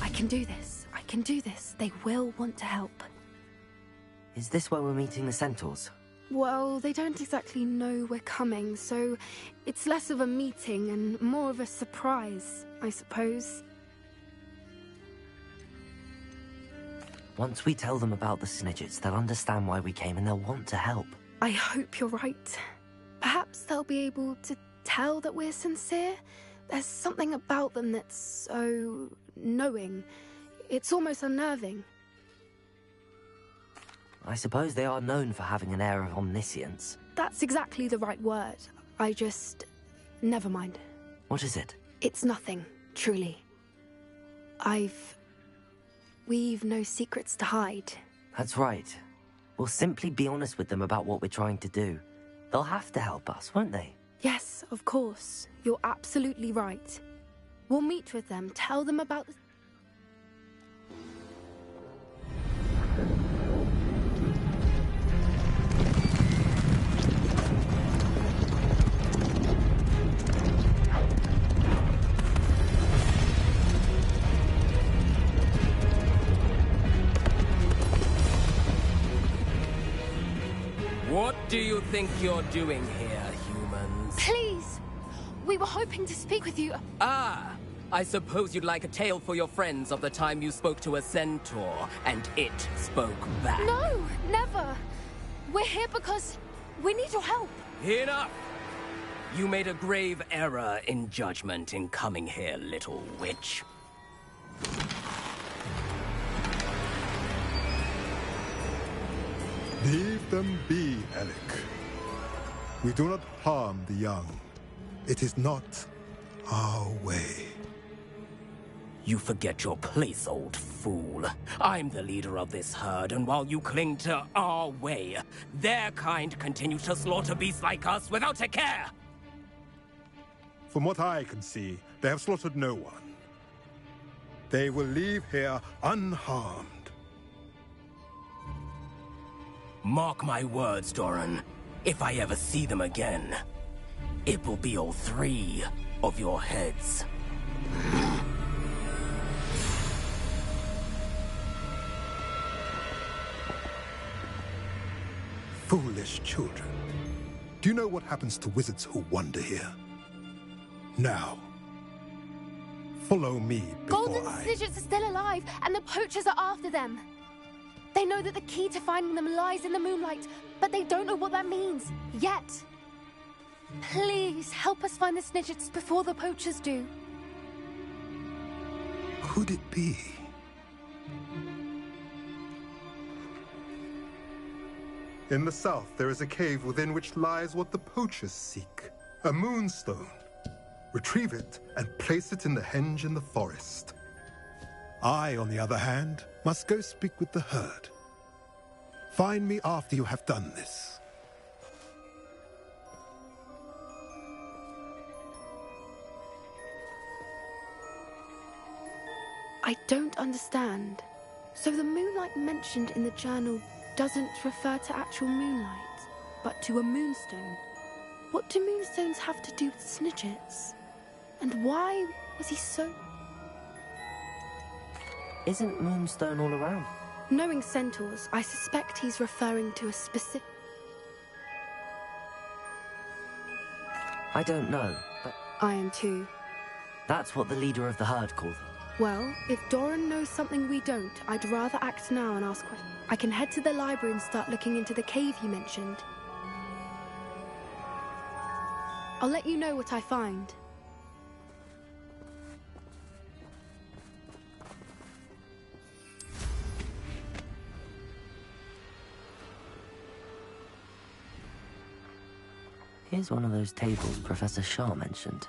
I can do this. I can do this. They will want to help. Is this where we're meeting the centaurs? Well, they don't exactly know we're coming, so it's less of a meeting and more of a surprise, I suppose. Once we tell them about the Snidgets, they'll understand why we came and they'll want to help. I hope you're right. Perhaps they'll be able to tell that we're sincere. There's something about them that's so knowing. It's almost unnerving. I suppose they are known for having an air of omniscience. That's exactly the right word. Never mind. What is it? It's nothing, truly. We've no secrets to hide. That's right. We'll simply be honest with them about what we're trying to do. They'll have to help us, won't they? Yes, of course. You're absolutely right. We'll meet with them, tell them about the... What do you think you're doing here, humans? Please! We were hoping to speak with you. Ah! I suppose you'd like a tale for your friends of the time you spoke to a centaur, and it spoke back. No, never! We're here because we need your help. Enough! You made a grave error in judgment in coming here, little witch. Leave them be, Alec. We do not harm the young. It is not our way. You forget your place, old fool. I'm the leader of this herd, and while you cling to our way, their kind continue to slaughter beasts like us without a care! From what I can see, they have slaughtered no one. They will leave here unharmed. Mark my words, Doran. If I ever see them again, it will be all 3 of your heads. Foolish children. Do you know what happens to wizards who wander here? Now, follow me before Golden Snidgets are still alive, and the poachers are after them. They know that the key to finding them lies in the moonlight, but they don't know what that means, yet. Please, help us find the Snidgets before the poachers do. Could it be? In the south, there is a cave within which lies what the poachers seek. A moonstone. Retrieve it and place it in the henge in the forest. I, on the other hand, must go speak with the herd. Find me after you have done this. I don't understand. So the moonlight mentioned in the journal doesn't refer to actual moonlight, but to a moonstone. What do moonstones have to do with Snidgets? And why was he so... Isn't Moonstone all around? Knowing centaurs, I suspect he's referring to a specific... I don't know, but... I am too. That's what the leader of the herd called them. Well, if Doran knows something we don't, I'd rather act now and ask questions. I can head to the library and start looking into the cave you mentioned. I'll let you know what I find. Here's one of those tables Professor Shah mentioned.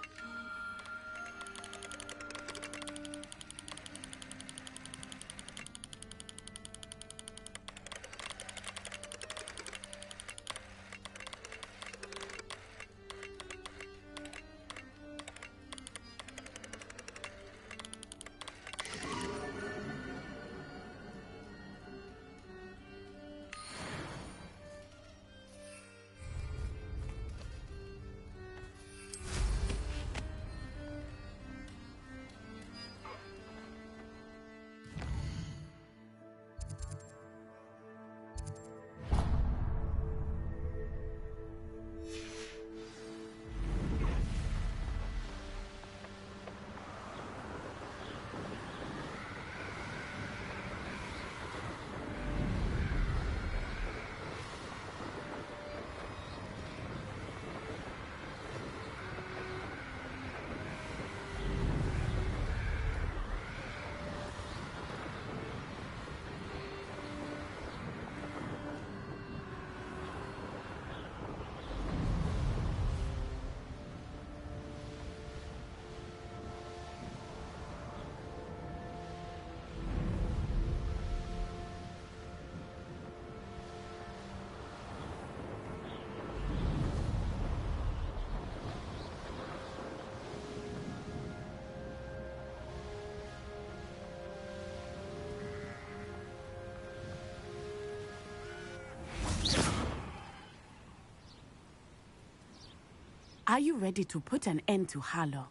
Are you ready to put an end to Harlow?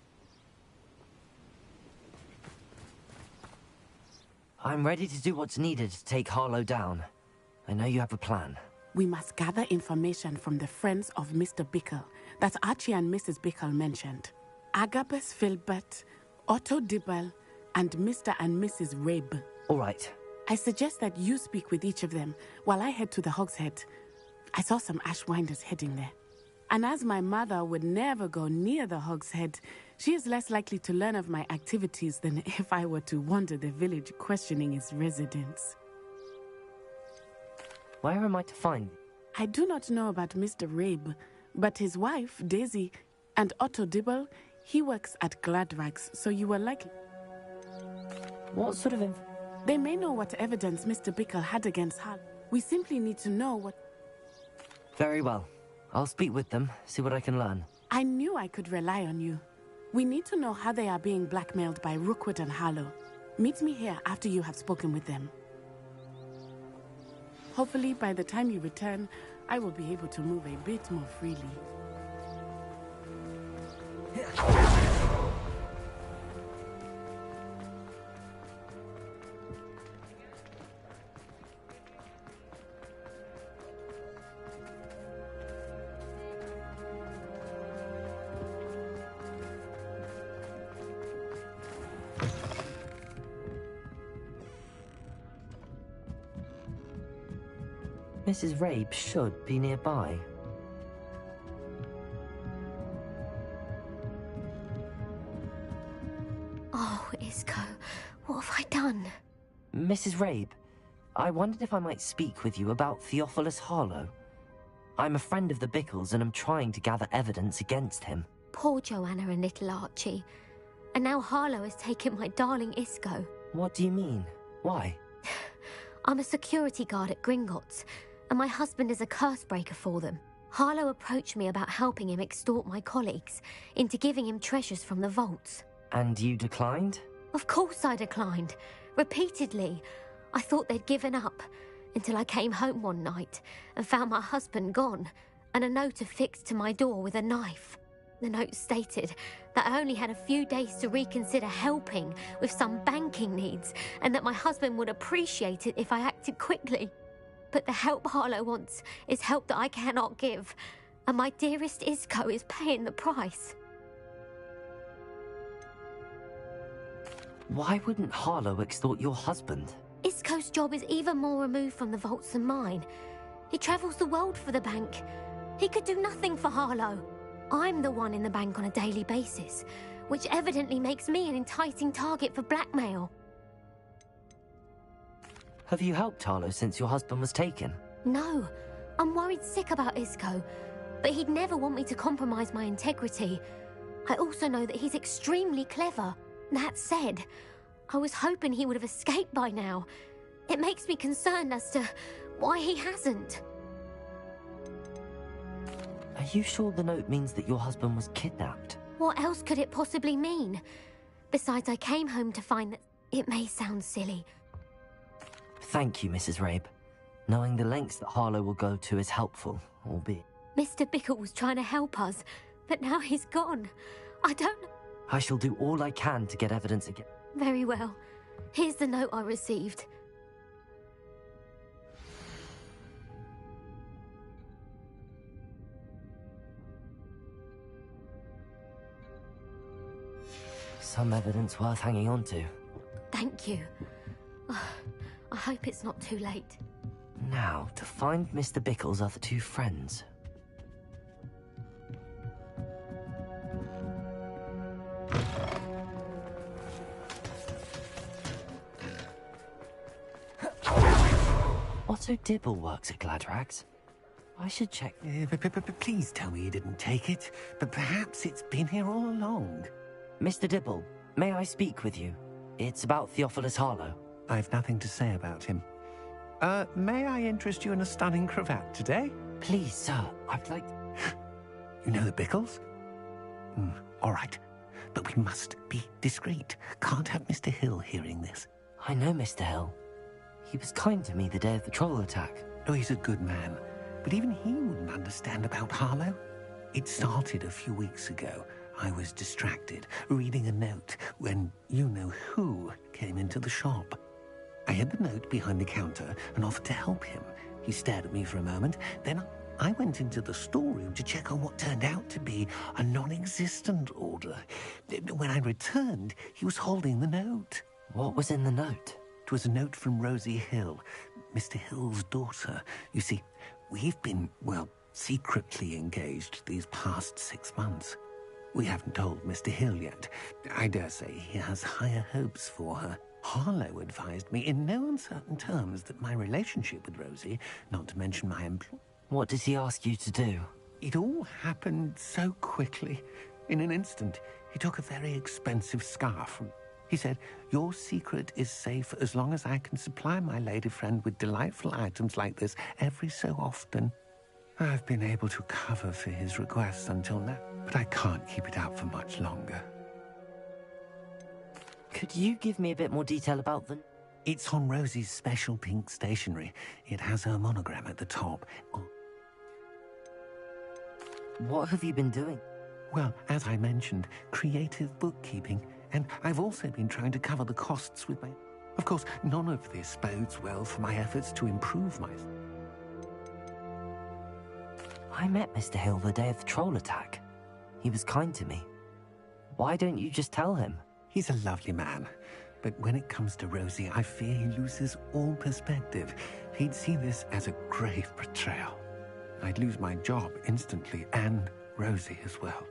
I'm ready to do what's needed to take Harlow down. I know you have a plan. We must gather information from the friends of Mr. Bickle that Archie and Mrs. Bickle mentioned. Agabus Filbert, Otto Dibble, and Mr. and Mrs. Rabe. All right. I suggest that you speak with each of them while I head to the Hogshead. I saw some Ashwinders heading there. And as my mother would never go near the Hogshead, she is less likely to learn of my activities than if I were to wander the village questioning its residents. Where am I to find? I do not know about Mr. Rabe, but his wife, Daisy, and Otto Dibble, he works at Gladrags, so you are likely... What sort of They may know what evidence Mr. Bickle had against Hal. We simply need to know what... Very well. I'll speak with them, see what I can learn. I knew I could rely on you. We need to know how they are being blackmailed by Rookwood and Harlow. Meet me here after you have spoken with them. Hopefully, by the time you return, I will be able to move a bit more freely. Mrs. Rabe should be nearby. Oh, Isco, what have I done? Mrs. Rabe, I wondered if I might speak with you about Theophilus Harlow. I'm a friend of the Bickles and I'm trying to gather evidence against him. Poor Joanna and little Archie. And now Harlow has taken my darling Isco. What do you mean? Why? I'm a security guard at Gringotts, and my husband is a curse breaker for them. Harlow approached me about helping him extort my colleagues into giving him treasures from the vaults. And you declined? Of course I declined. Repeatedly. I thought they'd given up, until I came home one night and found my husband gone, and a note affixed to my door with a knife. The note stated that I only had a few days to reconsider helping with some banking needs, and that my husband would appreciate it if I acted quickly. But the help Harlow wants is help that I cannot give, and my dearest Isco is paying the price. Why wouldn't Harlow extort your husband? Isco's job is even more removed from the vaults than mine. He travels the world for the bank. He could do nothing for Harlow. I'm the one in the bank on a daily basis, which evidently makes me an enticing target for blackmail. Have you helped Harlow since your husband was taken? No, I'm worried sick about Isco. but he'd never want me to compromise my integrity. I also know that he's extremely clever. That said, I was hoping he would have escaped by now. It makes me concerned as to why he hasn't. Are you sure the note means that your husband was kidnapped? What else could it possibly mean? Besides, I came home to find that it may sound silly. Thank you, Mrs. Rabe. Knowing the lengths that Harlow will go to is helpful, albeit... Mr. Bickle was trying to help us, but now he's gone. I don't... I shall do all I can to get evidence again. Very well. Here's the note I received. Some evidence worth hanging on to. Thank you. I hope it's not too late. Now, to find Mr. Bickle's other two friends. Otto Dibble works at Gladrags. I should check. Please tell me you didn't take it. But perhaps it's been here all along. Mr. Dibble, may I speak with you? It's about Theophilus Harlow. I've nothing to say about him. May I interest you in a stunning cravat today? Please, sir, I'd like... You know the Bickles? All right. But we must be discreet. Can't have Mr. Hill hearing this. I know Mr. Hill. He was kind to me the day of the troll attack. Oh, he's a good man. But even he wouldn't understand about Harlow. It started a few weeks ago. I was distracted, reading a note, when you-know-who came into the shop. I hid the note behind the counter and offered to help him. He stared at me for a moment. Then I went into the storeroom to check on what turned out to be a non-existent order. When I returned, he was holding the note. What was in the note? It was a note from Rosie Hill, Mr. Hill's daughter. You see, we've been, well, secretly engaged these past 6 months. We haven't told Mr. Hill yet. I dare say he has higher hopes for her. Harlow advised me in no uncertain terms that my relationship with Rosie, not to mention my employment... What does he ask you to do? It all happened so quickly. In an instant, he took a very expensive scarf. He said, "Your secret is safe as long as I can supply my lady friend with delightful items like this every so often." I've been able to cover for his requests until now, but I can't keep it out for much longer. Could you give me a bit more detail about them? It's on Rosie's special pink stationery. It has her monogram at the top. What have you been doing? Well, as I mentioned, creative bookkeeping. And I've also been trying to cover the costs with my... Of course, none of this bodes well for my efforts to improve my... I met Mr. Hill the day of the troll attack. He was kind to me. Why don't you just tell him? He's a lovely man. But when it comes to Rosie, I fear he loses all perspective. He'd see this as a grave betrayal. I'd lose my job instantly, and Rosie as well.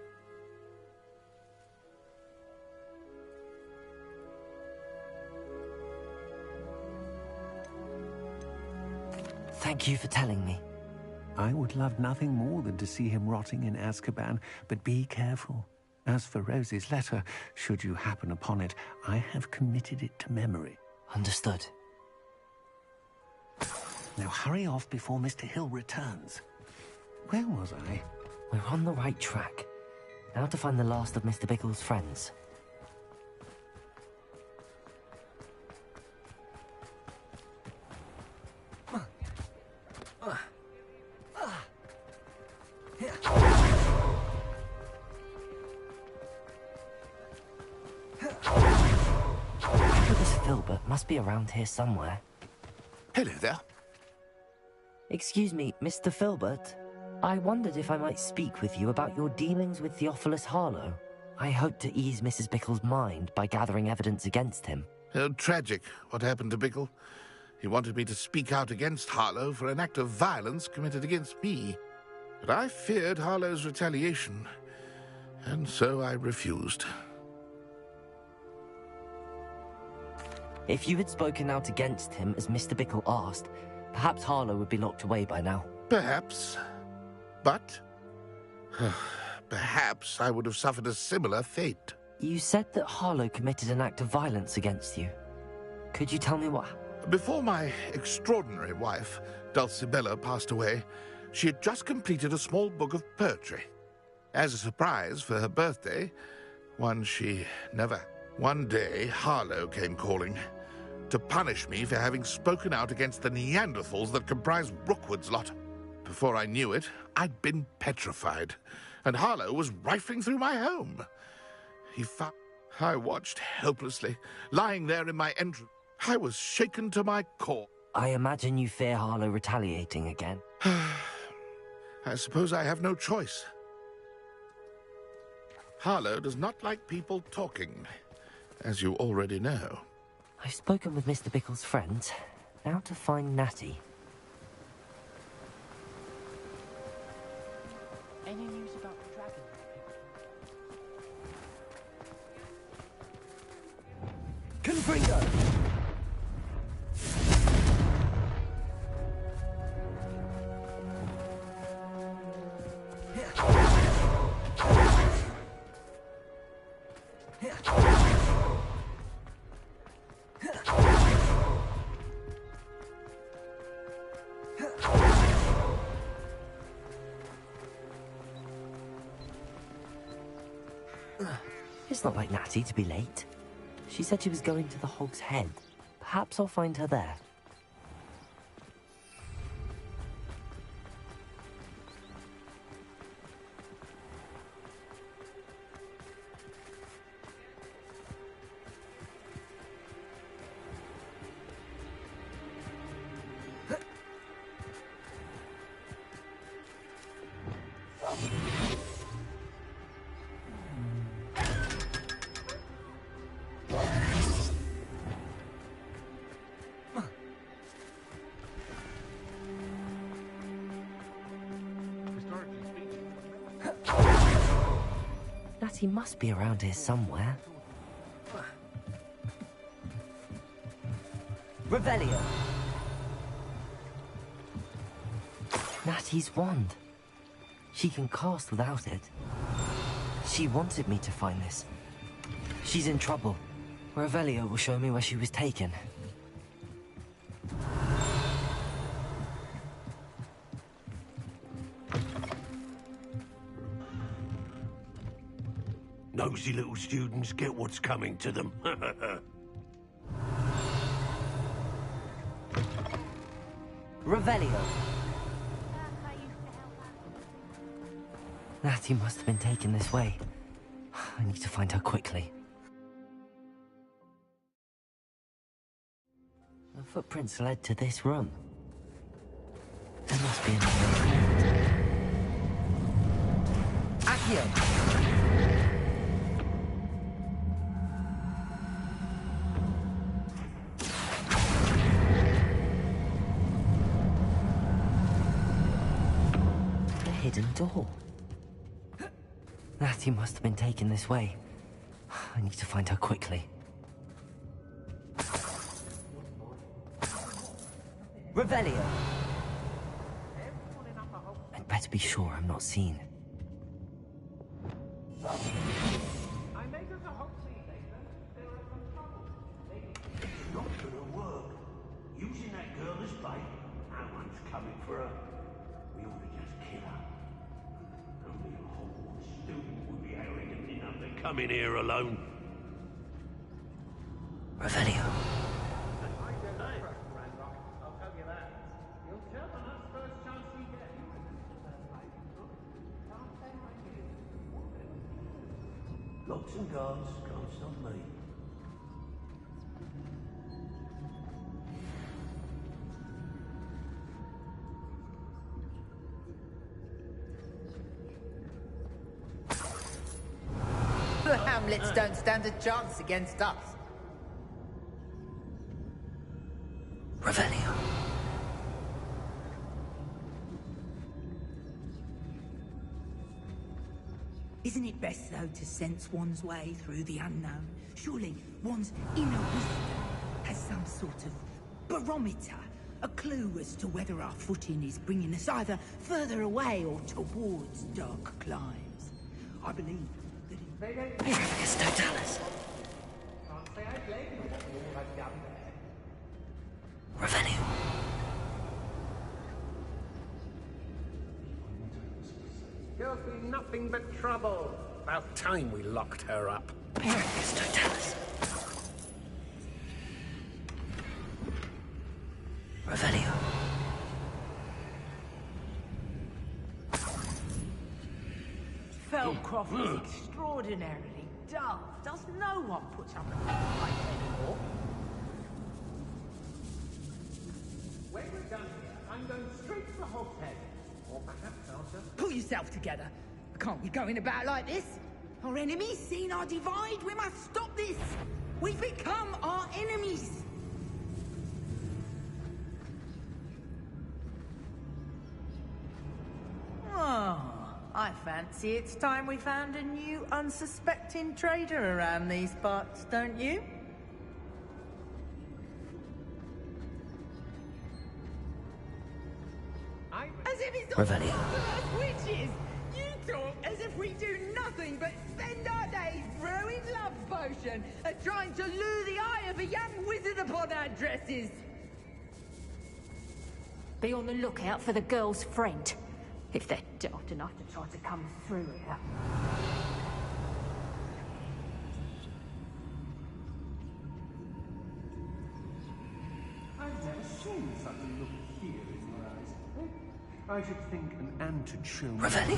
Thank you for telling me. I would love nothing more than to see him rotting in Azkaban, but be careful. As for Rosie's letter, should you happen upon it, I have committed it to memory. Understood. Now hurry off before Mr. Hill returns. Where was I? We're on the right track. Now to find the last of Mr. Bickle's friends. Filbert must be around here somewhere. Hello there. Excuse me, Mr. Filbert. I wondered if I might speak with you about your dealings with Theophilus Harlow. I hope to ease Mrs. Bickle's mind by gathering evidence against him. Oh, tragic what happened to Bickle. He wanted me to speak out against Harlow for an act of violence committed against me. But I feared Harlow's retaliation, and so I refused. If you had spoken out against him as Mr. Bickle asked, perhaps Harlow would be locked away by now. Perhaps. But Perhaps I would have suffered a similar fate. You said that Harlow committed an act of violence against you. Could you tell me what? Before my extraordinary wife, Dulcibella, passed away, she had just completed a small book of poetry. As a surprise for her birthday, one she never... One day, Harlow came calling to punish me for having spoken out against the Neanderthals that comprised Rookwood's lot. Before I knew it, I'd been petrified, and Harlow was rifling through my home. I watched helplessly, lying there in my entrance. I was shaken to my core. I imagine you fear Harlow retaliating again. I suppose I have no choice. Harlow does not like people talking, as you already know. I've spoken with Mr. Bickle's friends. Now to find Natty. Any news about the dragon? Confringo! It's not like Natty to be late. She said she was going to the Hog's Head. Perhaps I'll find her there. Natty must be around here somewhere. Revelio! Natty's wand. She can cast without it. She wanted me to find this. She's in trouble. Revelio will show me where she was taken. Nosy little students get what's coming to them. Revelio! Natty must have been taken this way. I need to find her quickly. The footprints led to this room. There must be another way. Accio! Hidden door. Natty must have been taken this way. I need to find her quickly. Revelio! I'd better be sure I'm not seen. Not gonna work. Using that girl as bait. No one's coming for her. We ought to just kill her. Only a Hogwarts student would be arrogant enough to come in here alone. Revelio. Locks and guards can't stop me. The Hamlets don't stand a chance against us. Revelio. Isn't it best, though, to sense one's way through the unknown? Surely one's inner wisdom has some sort of barometer, A clue as to whether our footing is bringing us either further away or towards dark climes. I believe that Miracus Totalis. Can't say I blame you for all I've done there. Revenue. Girl's been nothing but trouble. About time we locked her up. Miracus Totalis. Revenue. Felcroft is extraordinarily dull. Does no one put up a fight anymore? When we're done here, I'm going straight to the Hogshead. Or perhaps after. Pull yourself together. I can't be going about like this. Our enemies seen our divide. We must stop this. We've become our enemies. Oh, I fancy it's time we found a new unsuspecting trader around these parts, don't you? As if it's all Revenue. because of us witches. You talk as if we do nothing but spend our days brewing love potion and trying to lure the eye of a young wizard upon our dresses. Be on the lookout for the girl's friend, if they're daft enough to try to come through here. I've never seen such a look of fear in your eyes. I should think an ant had shown. Revenue.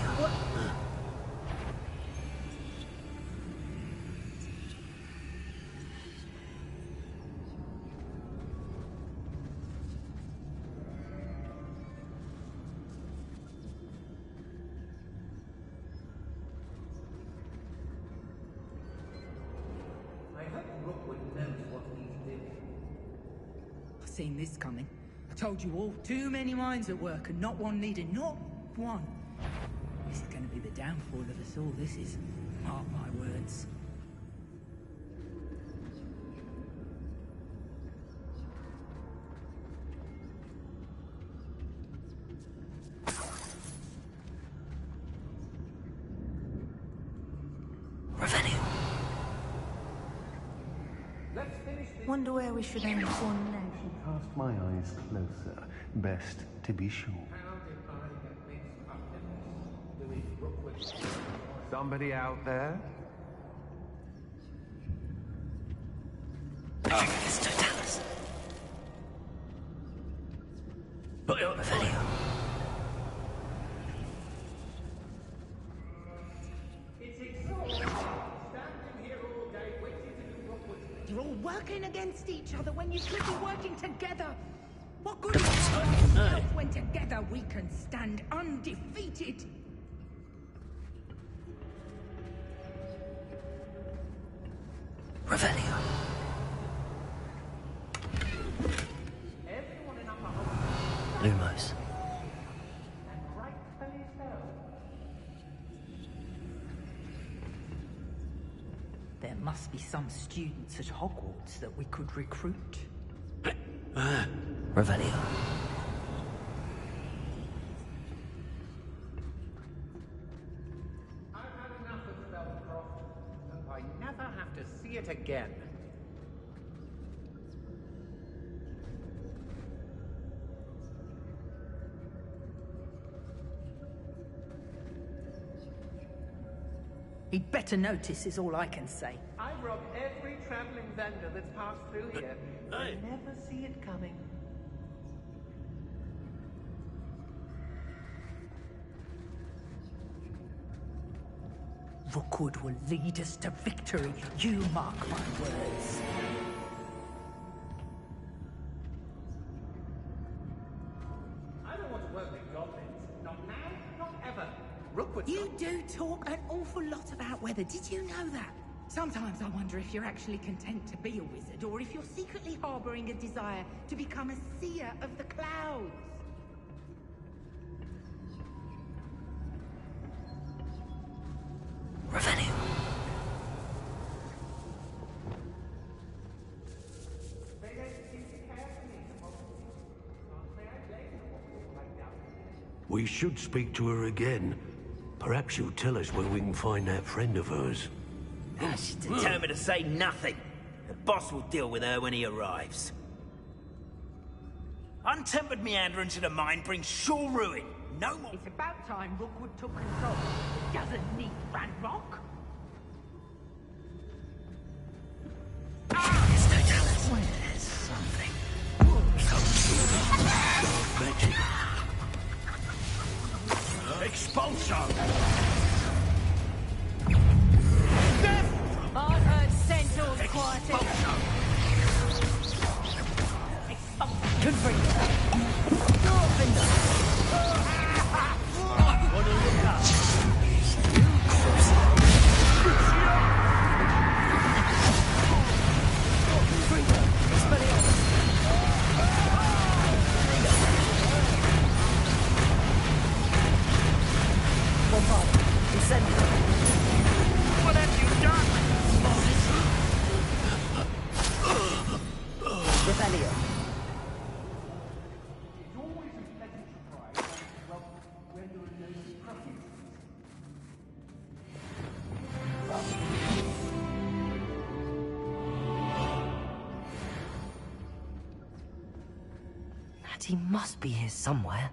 I hope Rookwood knows what he's doing. I've seen this coming. I told you all, too many minds at work and not one leader, not one. This is going to be the downfall of us all, this is. Mark my words. Revenue. Let's finish this. Wonder where we should aim for next. Cast my eyes closer. Best to be sure. How did I get mixed up in this? Doing Rookwood. Somebody out there? Miracus Totalis. Revenue. It's exhausting. Standing here all day waiting to do Rookwood. You're all working against each other when you should be working together. What good is it when together we can stand undefeated? Revenue. Everyone in Upper Hogshead. Lumos. And rightfully so. There must be some students at Hogwarts that we could recruit. Revenue. I've had enough of Felcroft. Hope I never have to see it again. He'd better notice is all I can say. I rob every travelling vendor that's passed through here. I never see it coming. Rookwood will lead us to victory. You mark my words. I don't want to work with goblins. Not now, not ever. Rookwood's You do talk an awful lot about weather. Did you know that? Sometimes I wonder if you're actually content to be a wizard, or if you're secretly harboring a desire to become a seer of the clouds. Revenue. They don't seem to care for me. We should speak to her again. Perhaps she'll tell us where we can find that friend of hers. She's determined to say nothing. The boss will deal with her when he arrives. Untempered meanderance of the mind brings sure ruin. No more. It's about time Rookwood took control. It doesn't need Ranrock. Where's something? Some sort of magic. Expulso! I've heard centaurs quieted. Confringo. Doorfinder. Wanna look up? Confringo. Expelliarmus. Bombard. Incendio. What have you done? Revelio. He must be here somewhere.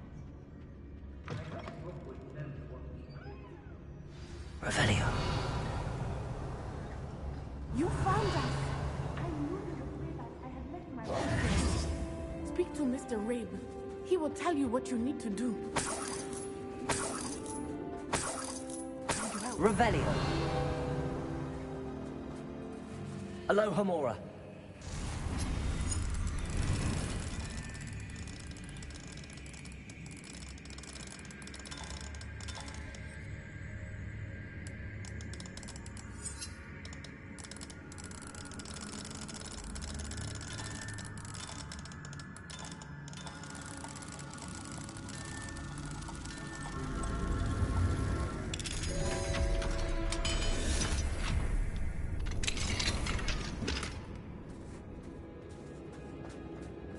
Revelio. You found us. I knew you would say that I had left my husband. Speak to Mr. Rabe. He will tell you what you need to do. Revelio. Alohomora.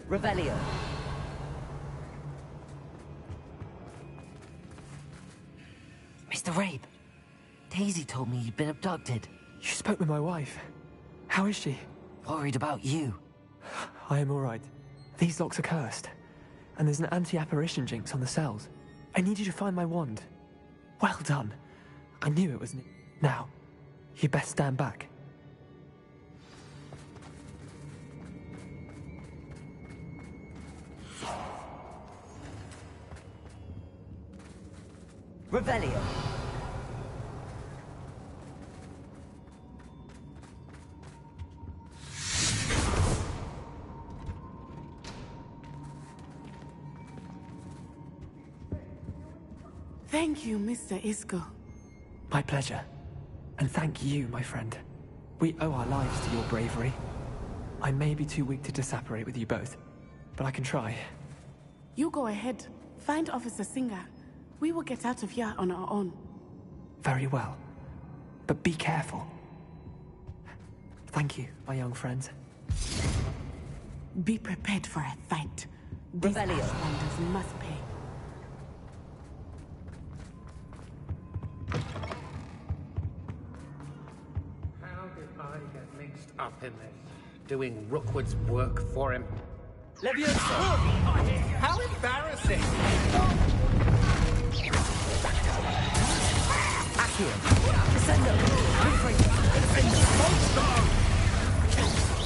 Revelio. Mr. Rabe, Daisy told me you'd been abducted. You spoke with my wife. How is she? Worried about you. I am all right. These locks are cursed, and there's an anti-apparition jinx on the cells. I need you to find my wand. Well done. I knew it was... Now, you best stand back. Revelio. Thank you, Mr. Isco. My pleasure. And thank you, my friend. We owe our lives to your bravery. I may be too weak to disapparate with you both, but I can try. You go ahead. Find Officer Singer. We will get out of here on our own. Very well. But be careful. Thank you, my young friends. Be prepared for a fight. These Ashlanders must pay. How did I get mixed up in this? Doing Rookwood's work for him? Leviosa! How embarrassing! Accio! Descendo! Confringo! Incendio!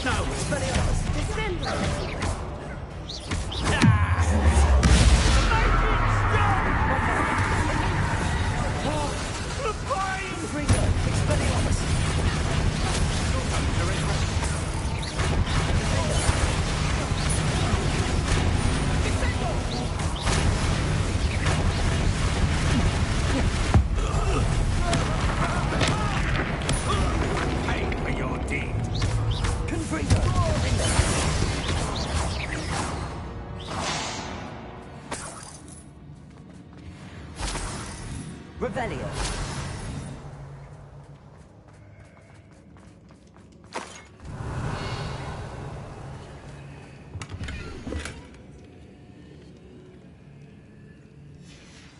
No! Expelliarmus! Descendo! Confringo! Expelliarmus! Pay for your deeds! Confringo! Revelio.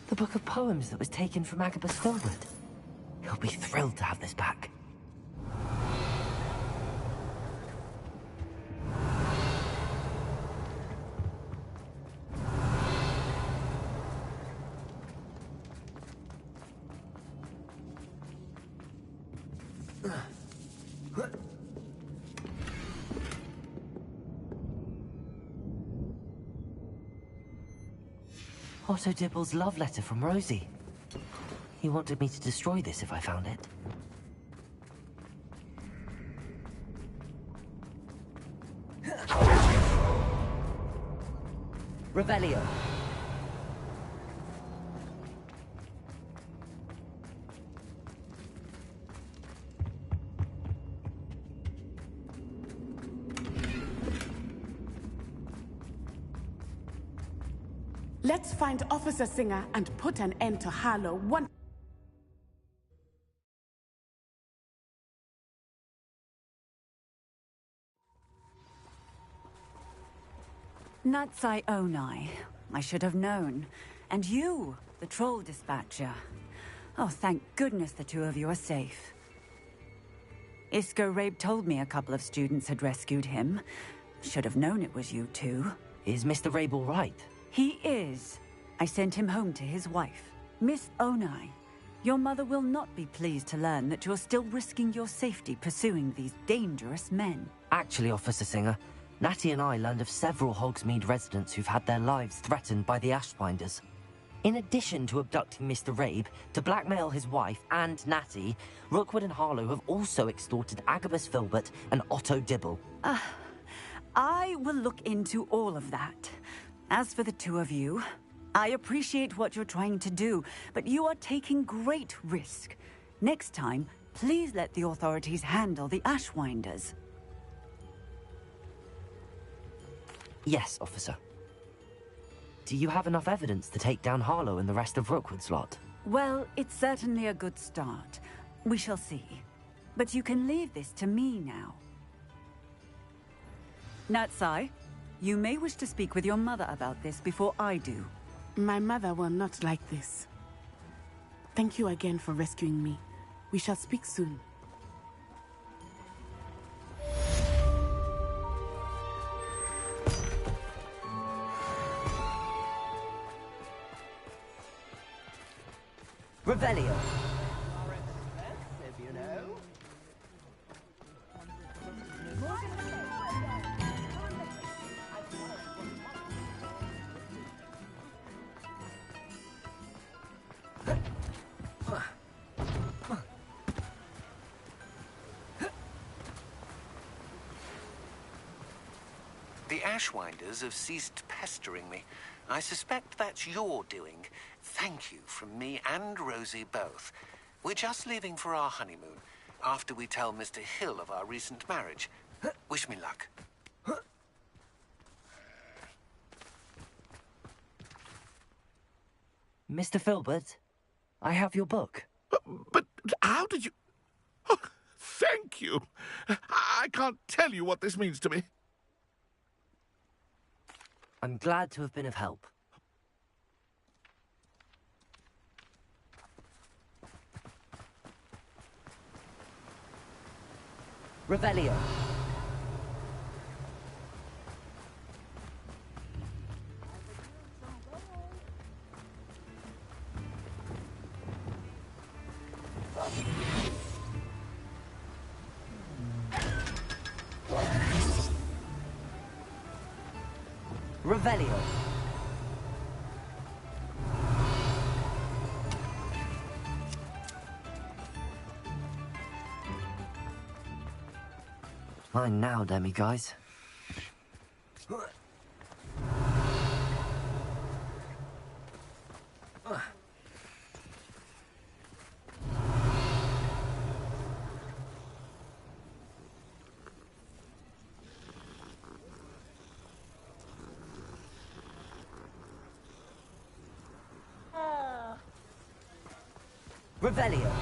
The book of poems that was taken from Agabus Filbert. He'll be thrilled to have this back. Otto Dibble's love letter from Rosie. He wanted me to destroy this if I found it. Revelio. Let's find Officer Singer and put an end to Harlow one. Natsai Onai. I should have known. And you, the troll dispatcher. Oh, thank goodness the two of you are safe. Isco Rabe told me a couple of students had rescued him. Should have known it was you two. Is Mr. Rabe all right? He is. I sent him home to his wife. Miss Onai, your mother will not be pleased to learn that you're still risking your safety pursuing these dangerous men. Actually, Officer Singer, Natty and I learned of several Hogsmeade residents who've had their lives threatened by the Ashwinders. In addition to abducting Mr. Rabe to blackmail his wife and Natty, Rookwood and Harlow have also extorted Agabus Filbert and Otto Dibble. I will look into all of that. As for the two of you, I appreciate what you're trying to do, but you are taking great risk. Next time, please let the authorities handle the Ashwinders. Yes, officer. Do you have enough evidence to take down Harlow and the rest of Rookwood's lot? Well, it's certainly a good start. We shall see. But you can leave this to me now. Natsai, you may wish to speak with your mother about this before I do. My mother will not like this. Thank you again for rescuing me. We shall speak soon. Revelio. The Ashwinders have ceased pestering me. I suspect that's your doing. Thank you from me and Rosie both. We're just leaving for our honeymoon, after we tell Mr. Hill of our recent marriage. Wish me luck. Mr. Filbert, I have your book. But how did you... Oh, thank you. I can't tell you what this means to me. I'm glad to have been of help. Revelio. Revelio. Fine now, demi-guys. Revelio.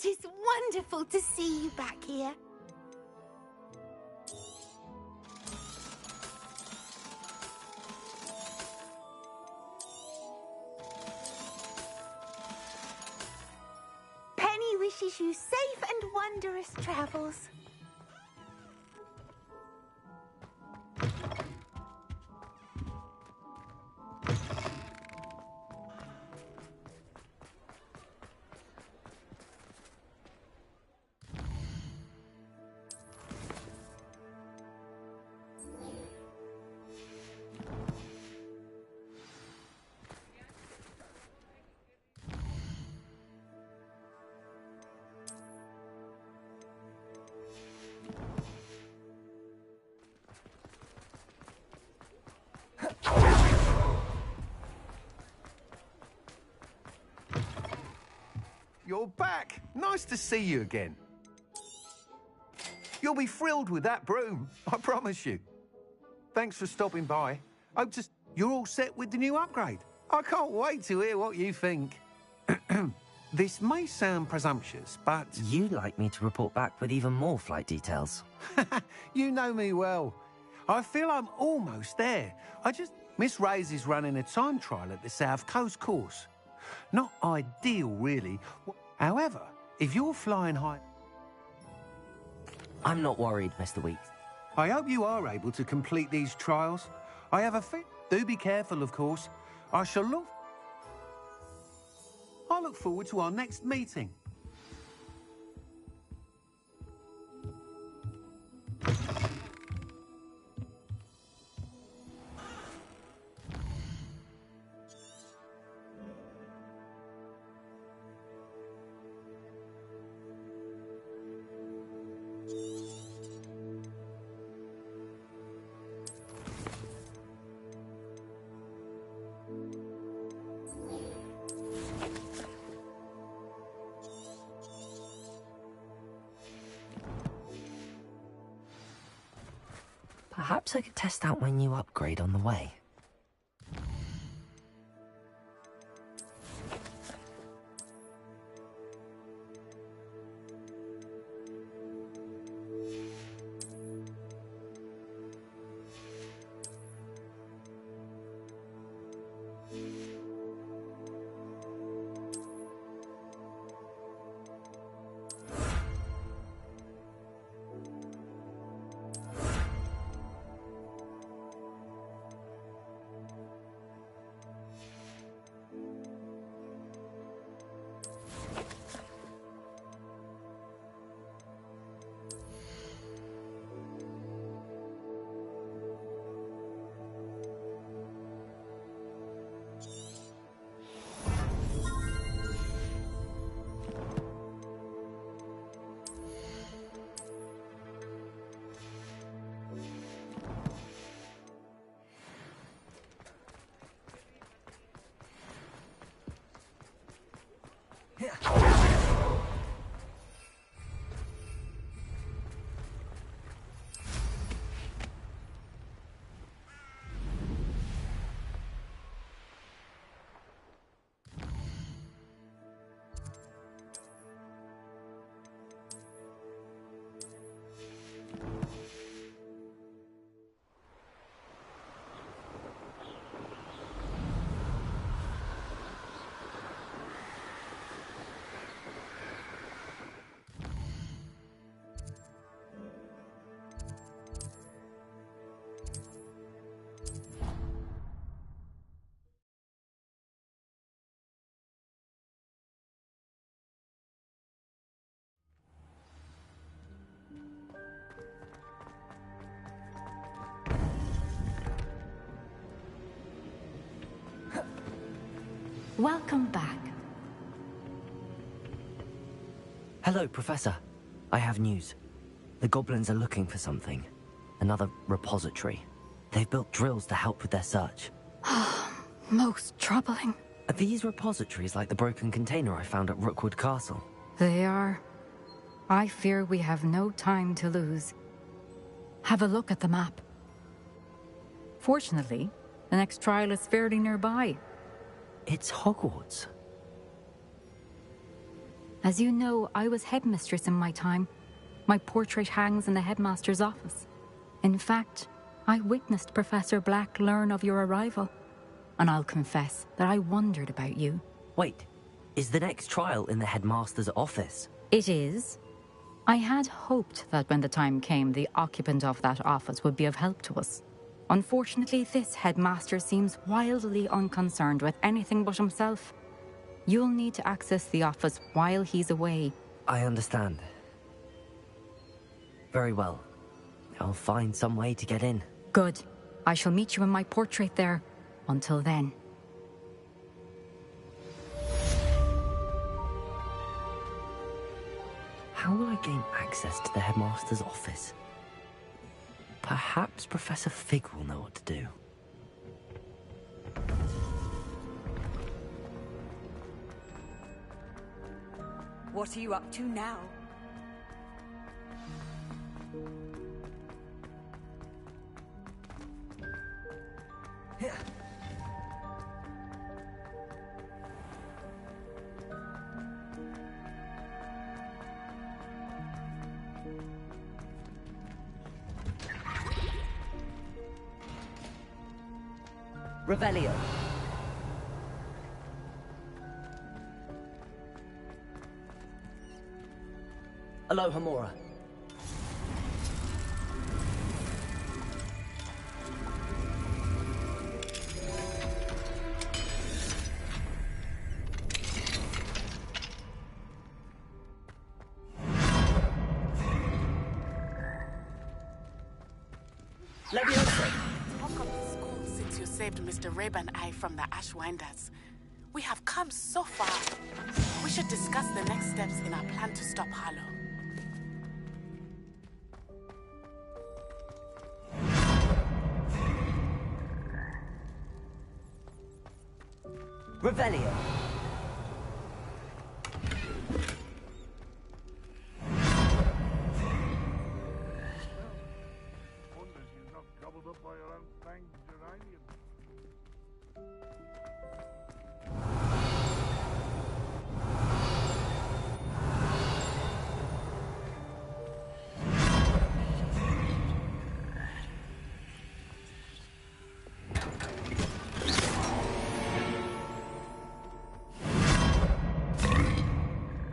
It is wonderful to see you back here. Penny wishes you safe and wondrous travels. You're back. Nice to see you again. You'll be thrilled with that broom, I promise you. Thanks for stopping by. You're all set with the new upgrade. I can't wait to hear what you think. This may sound presumptuous, but... You'd like me to report back with even more flight details. You know me well. I feel I'm almost there. Miss Ray's is running a time trial at the South Coast course. Not ideal, really. However, if you're flying high... I'm not worried, Mr. Weeks. I hope you are able to complete these trials. I have a feeling... Do be careful, of course. I look forward to our next meeting. Perhaps I could test out my new upgrade on the way. Welcome back. Hello, Professor. I have news. The goblins are looking for something. Another repository. They've built drills to help with their search. Most troubling. Are these repositories like the broken container I found at Rookwood Castle? They are. I fear we have no time to lose. Have a look at the map. Fortunately, the next trial is fairly nearby. It's Hogwarts. As you know, I was headmistress in my time. My portrait hangs in the headmaster's office. In fact, I witnessed Professor Black learn of your arrival. And I'll confess that I wondered about you. Wait, is the next trial in the headmaster's office? It is. I had hoped that when the time came, the occupant of that office would be of help to us. Unfortunately, this headmaster seems wildly unconcerned with anything but himself. You'll need to access the office while he's away. I understand. Very well. I'll find some way to get in. Good. I shall meet you in my portrait there. Until then. How will I gain access to the headmaster's office? Perhaps Professor Fig will know what to do. What are you up to now? Revelio. Aloha Mora. Welcome to school since you saved Mr. Rabe and I from the Ashwinders. We have come so far. We should discuss the next steps in our plan to stop Harlow. Revelio.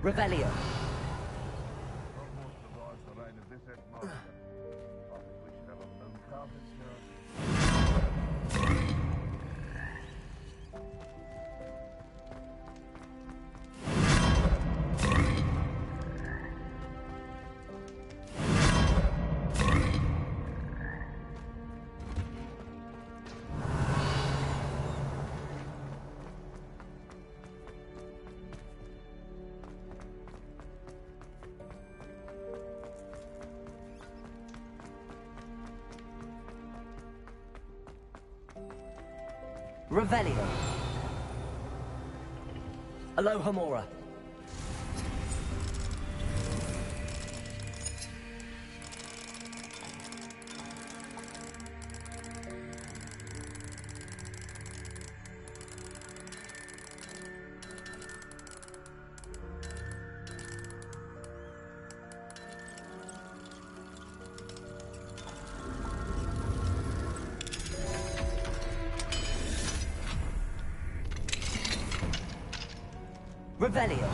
Revelio. Revelio. Aloha Mora. Revelio.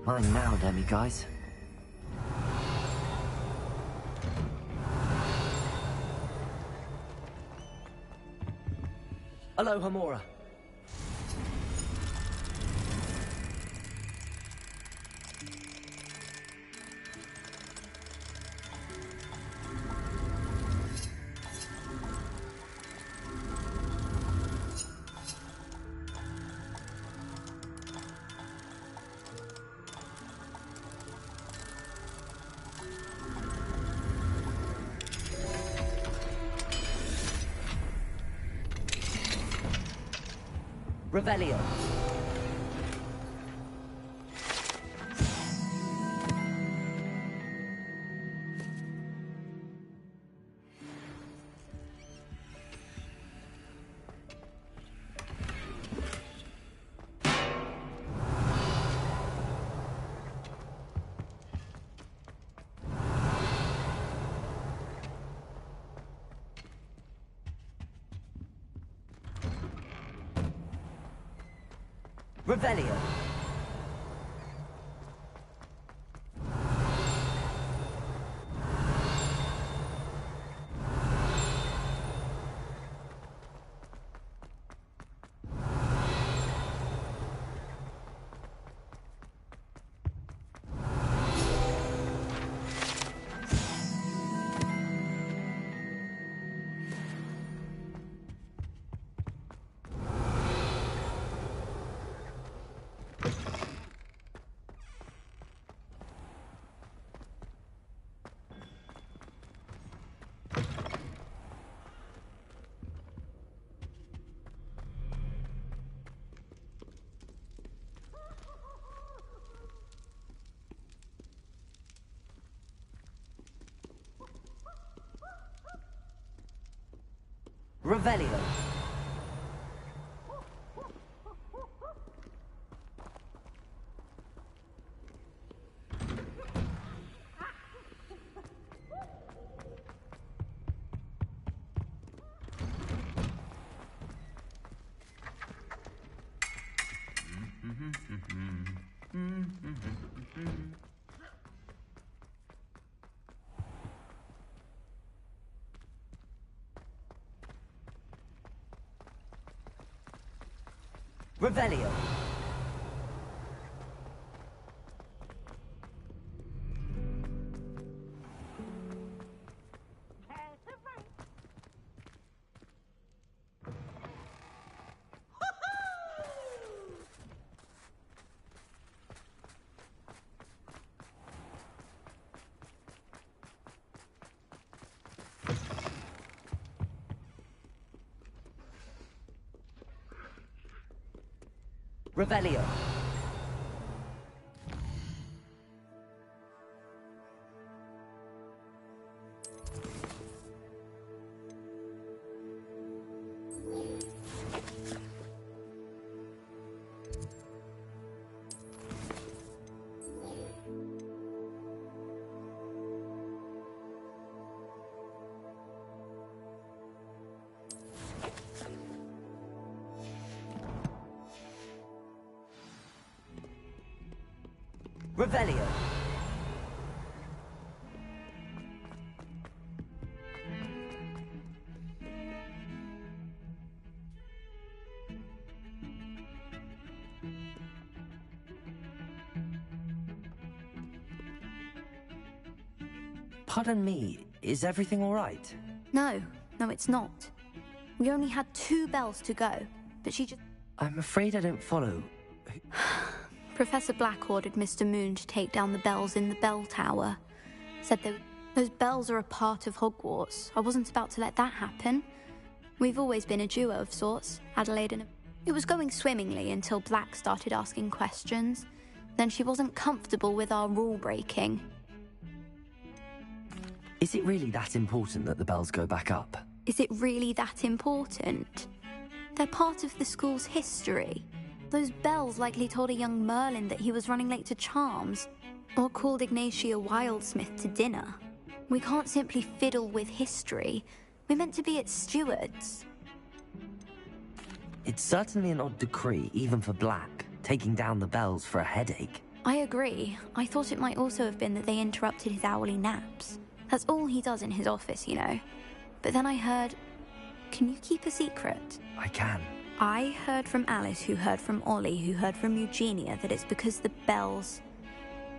Mine now, demi-guys. Aloha Mora. Revelio. Revelio. Revelio. Revelio. Revelio. Revelio. Pardon me, is everything all right? No, it's not. We only had 2 bells to go, but she just... I'm afraid I don't follow. Professor Black ordered Mr. Moon to take down the bells in the bell tower. Said those bells are a part of Hogwarts. I wasn't about to let that happen. We've always been a duo of sorts, Adelaide and... It was going swimmingly until Black started asking questions. Then she wasn't comfortable with our rule breaking. Is it really that important that the bells go back up? Is it really that important? They're part of the school's history. Those bells likely told a young Merlin that he was running late to Charms, or called Ignatia Wildsmith to dinner. We can't simply fiddle with history. We're meant to be its stewards. It's certainly an odd decree, even for Black, taking down the bells for a headache. I agree. I thought it might also have been that they interrupted his hourly naps. That's all he does in his office, you know. But then I heard... Can you keep a secret? I can. I heard from Alice, who heard from Ollie, who heard from Eugenia, that it's because the bells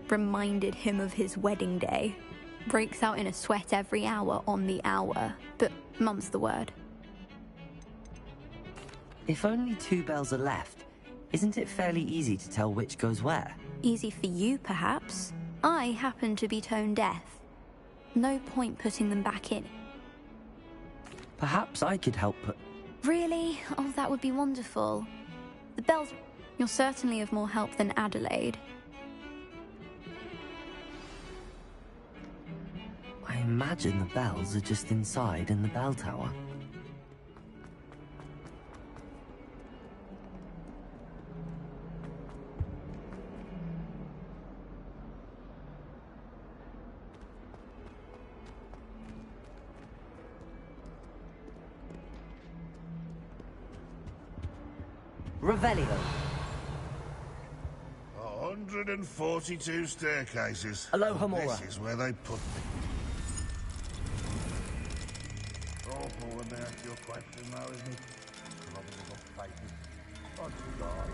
reminded him of his wedding day. Breaks out in a sweat every hour on the hour, but mum's the word. If only 2 bells are left, isn't it fairly easy to tell which goes where? Easy for you, perhaps. I happen to be tone deaf. No point putting them back in. Perhaps I could help put... Really? Oh, that would be wonderful. bells... You're certainly of more help than Adelaide. I imagine the bells are just inside in the bell tower. Revelio. 142 staircases. Aloha Mora. This is where they put me. Awful when they ask you a question now, isn't it? Lovely little faces. Oh, God.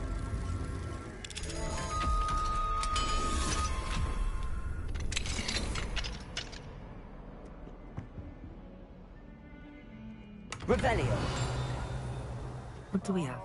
Revelio. What do we have?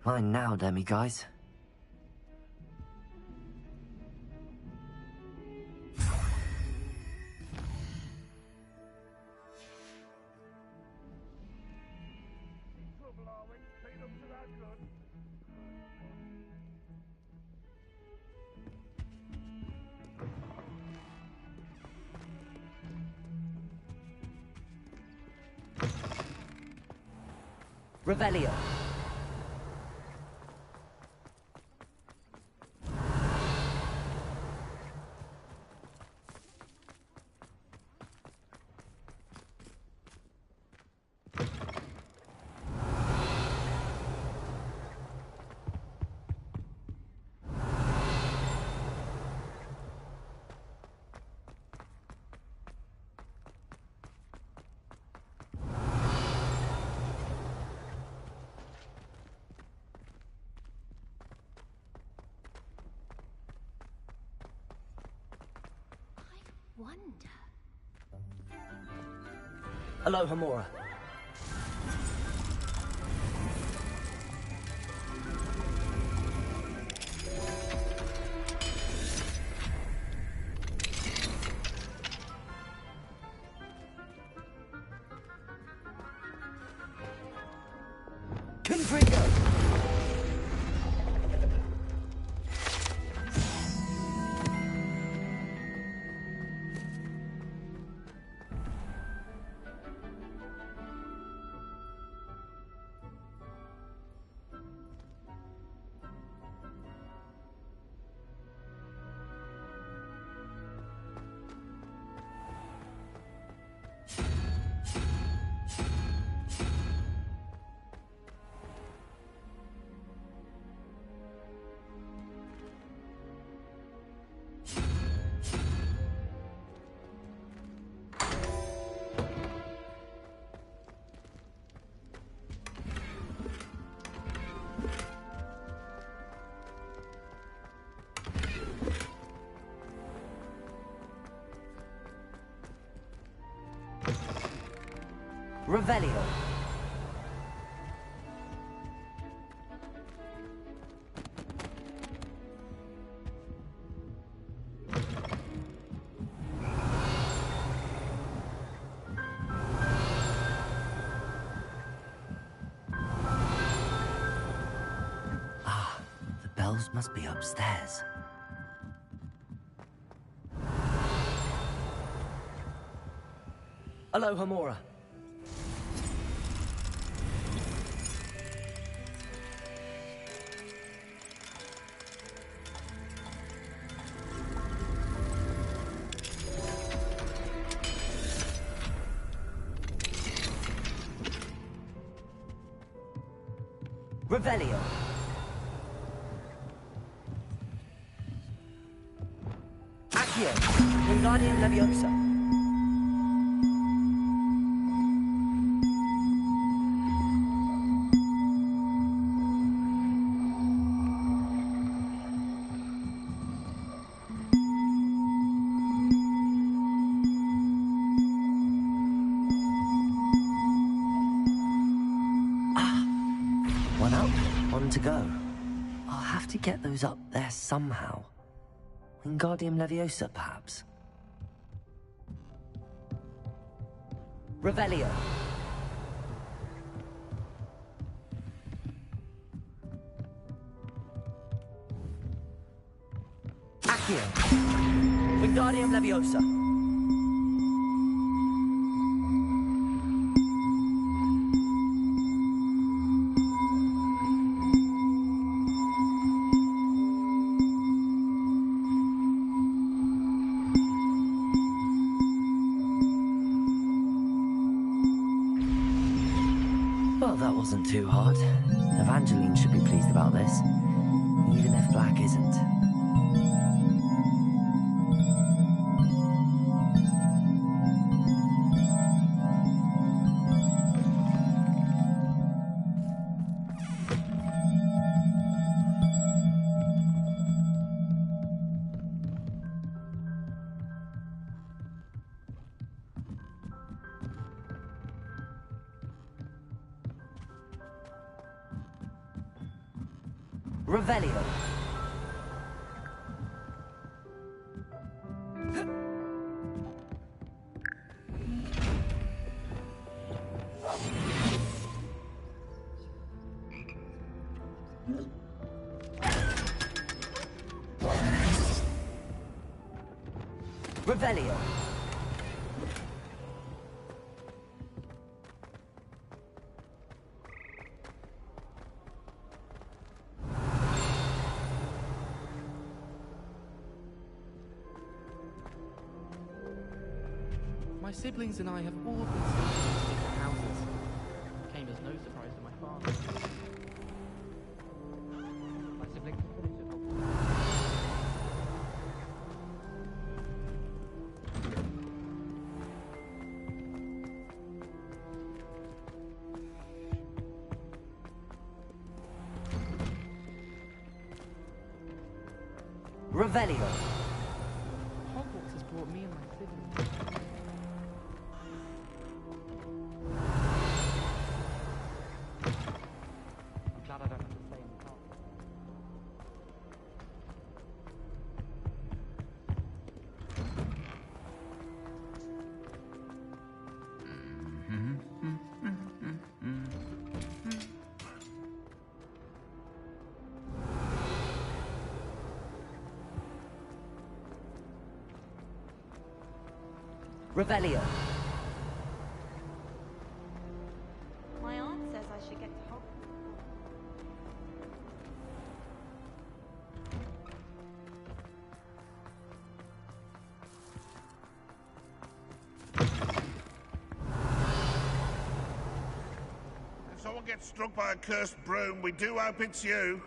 Mine now, Demi, guys. Revelio. Wonder. Aloha Mora. Confringo. Revelio. Ah, the bells must be upstairs. Aloha Mora. Revelio. Accio. Wingardium Leviosa. get those up there somehow. Wingardium Leviosa, perhaps? Revelio. Accio. Wingardium Leviosa. Well, that wasn't too hard. Evangeline should be pleased about this, even if Black isn't. Revelio. Revelio. My siblings and I have all been sent to different houses. Came as no surprise to my father. My siblings finished at Revelio. Hogwarts has brought me and my siblings. I'm glad I don't have to stay in the car. Revelio. My aunt says I should get to Hogwarts. If someone gets struck by a cursed broom, we do hope it's you.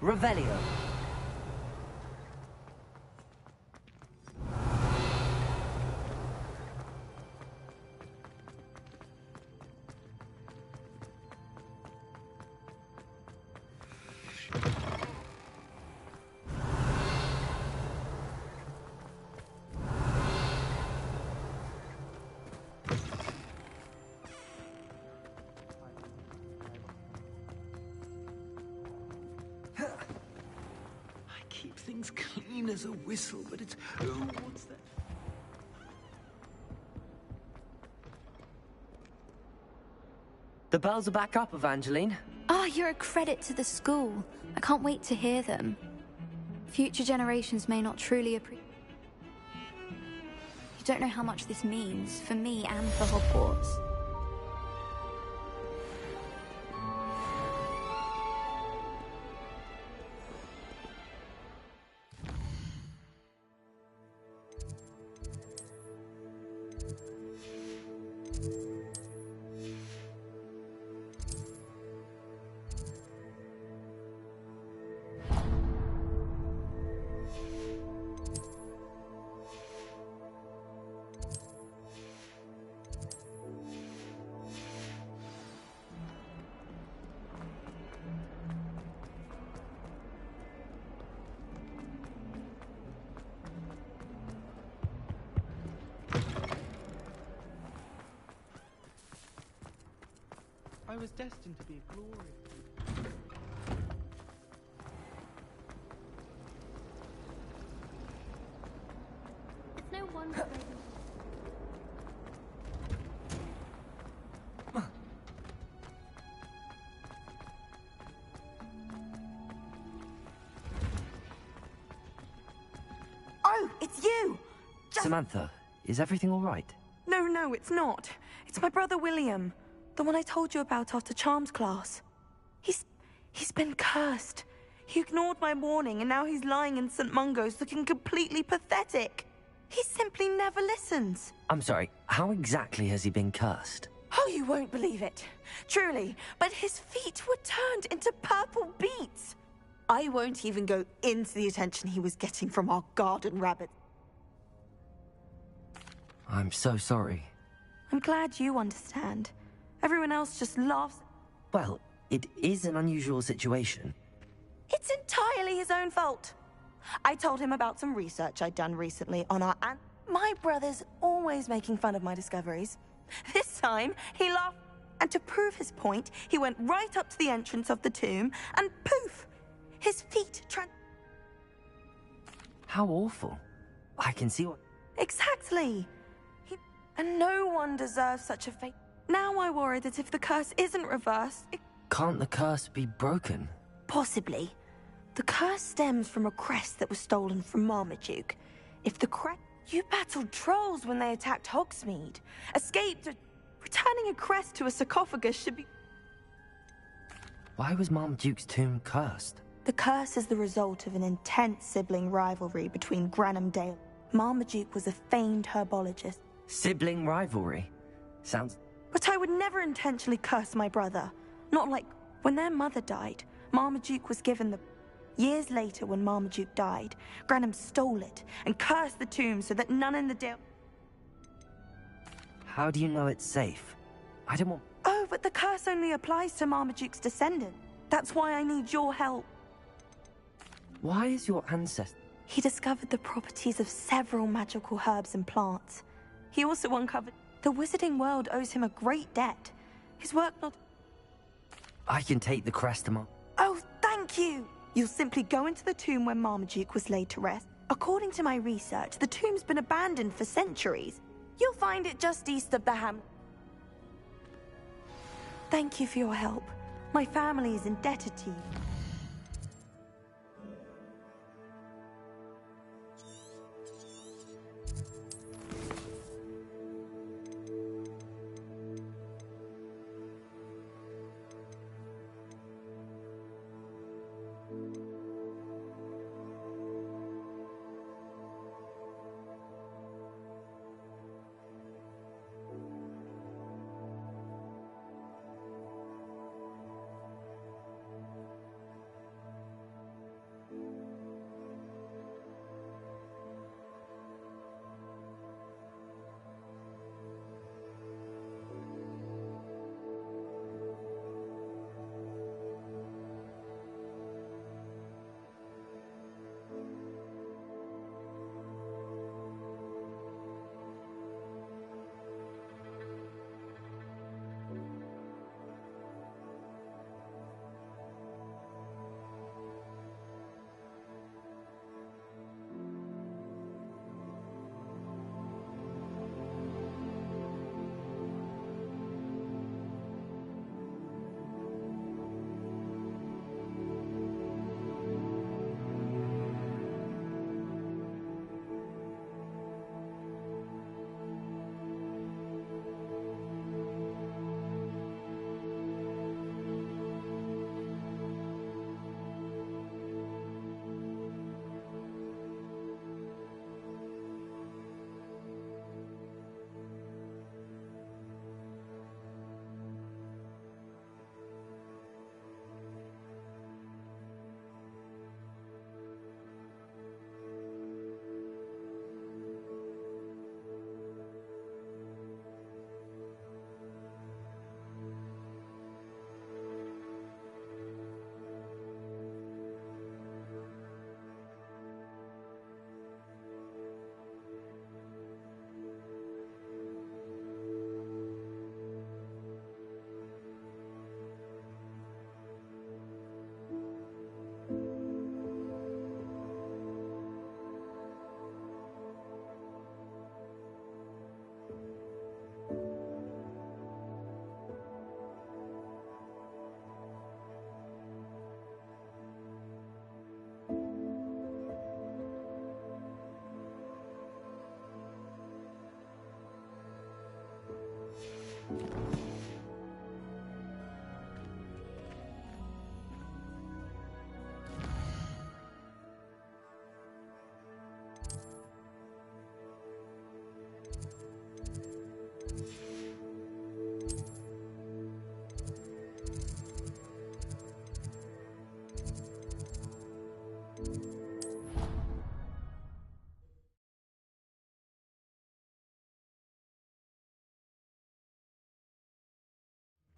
Revelio. Keep things clean as a whistle, but it's... Oh, what's that? The bells are back up, Evangeline. Oh, you're a credit to the school. I can't wait to hear them. Future generations may not truly appreciate... You don't know how much this means, for me and for Hogwarts. was destined to be a glory. It's no wonder they... Oh, it's you! Samantha, is everything all right? No, it's not. It's my brother William. The one I told you about after Charms class. He's been cursed. He ignored my warning and now he's lying in St. Mungo's looking completely pathetic. He simply never listens. I'm sorry, how exactly has he been cursed? Oh, you won't believe it. Truly, but his feet were turned into purple beets. I won't even go into the attention he was getting from our garden rabbits. I'm so sorry. I'm glad you understand. Everyone else just laughs. Well, it is an unusual situation. It's entirely his own fault. I told him about some research I'd done recently on our my brother's always making fun of my discoveries. This time, he laughed, and to prove his point, he went right up to the entrance of the tomb, and poof! His feet How awful. I can see what... Exactly! And no one deserves such a fate. Now I worry that if the curse isn't reversed... Can't the curse be broken? Possibly. The curse stems from a crest that was stolen from Marmaduke. If the crest... You battled trolls when they attacked Hogsmeade. Escaped... Returning a crest to a sarcophagus should be... Why was Marmaduke's tomb cursed? The curse is the result of an intense sibling rivalry between Granham Dale. Marmaduke was a famed herbologist. Sibling rivalry? Sounds... But I would never intentionally curse my brother. Not like when their mother died, Marmaduke was given the... Years later, when Marmaduke died, Granham stole it and cursed the tomb so that none in the Dale... How do you know it's safe? I don't want... Oh, but the curse only applies to Marmaduke's descendant. That's why I need your help. Why is your ancestor... He discovered the properties of several magical herbs and plants. He also uncovered... The wizarding world owes him a great debt. His work not... I can take the crest to Oh, thank you! You'll simply go into the tomb where Marmaduke was laid to rest. According to my research, the tomb's been abandoned for centuries. You'll find it just east of the hamlet. Thank you for your help. My family is indebted to you.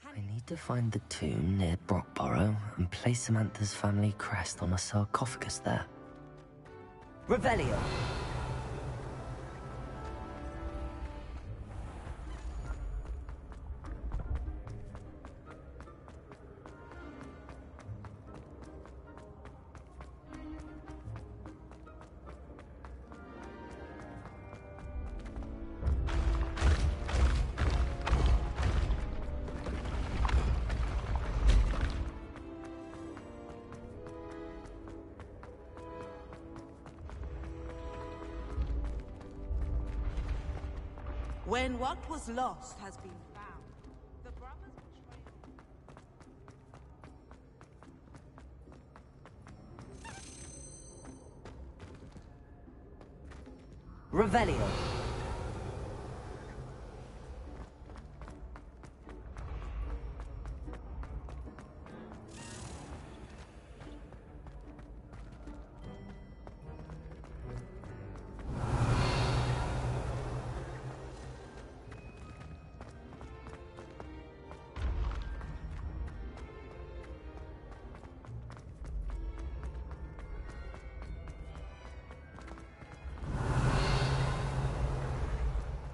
I need to find the tomb near Brockborough and place Samantha's family crest on a sarcophagus there. Revelio! When what was lost has been found, the brothers betrayed. Revelio!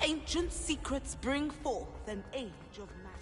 Ancient secrets bring forth an age of magic.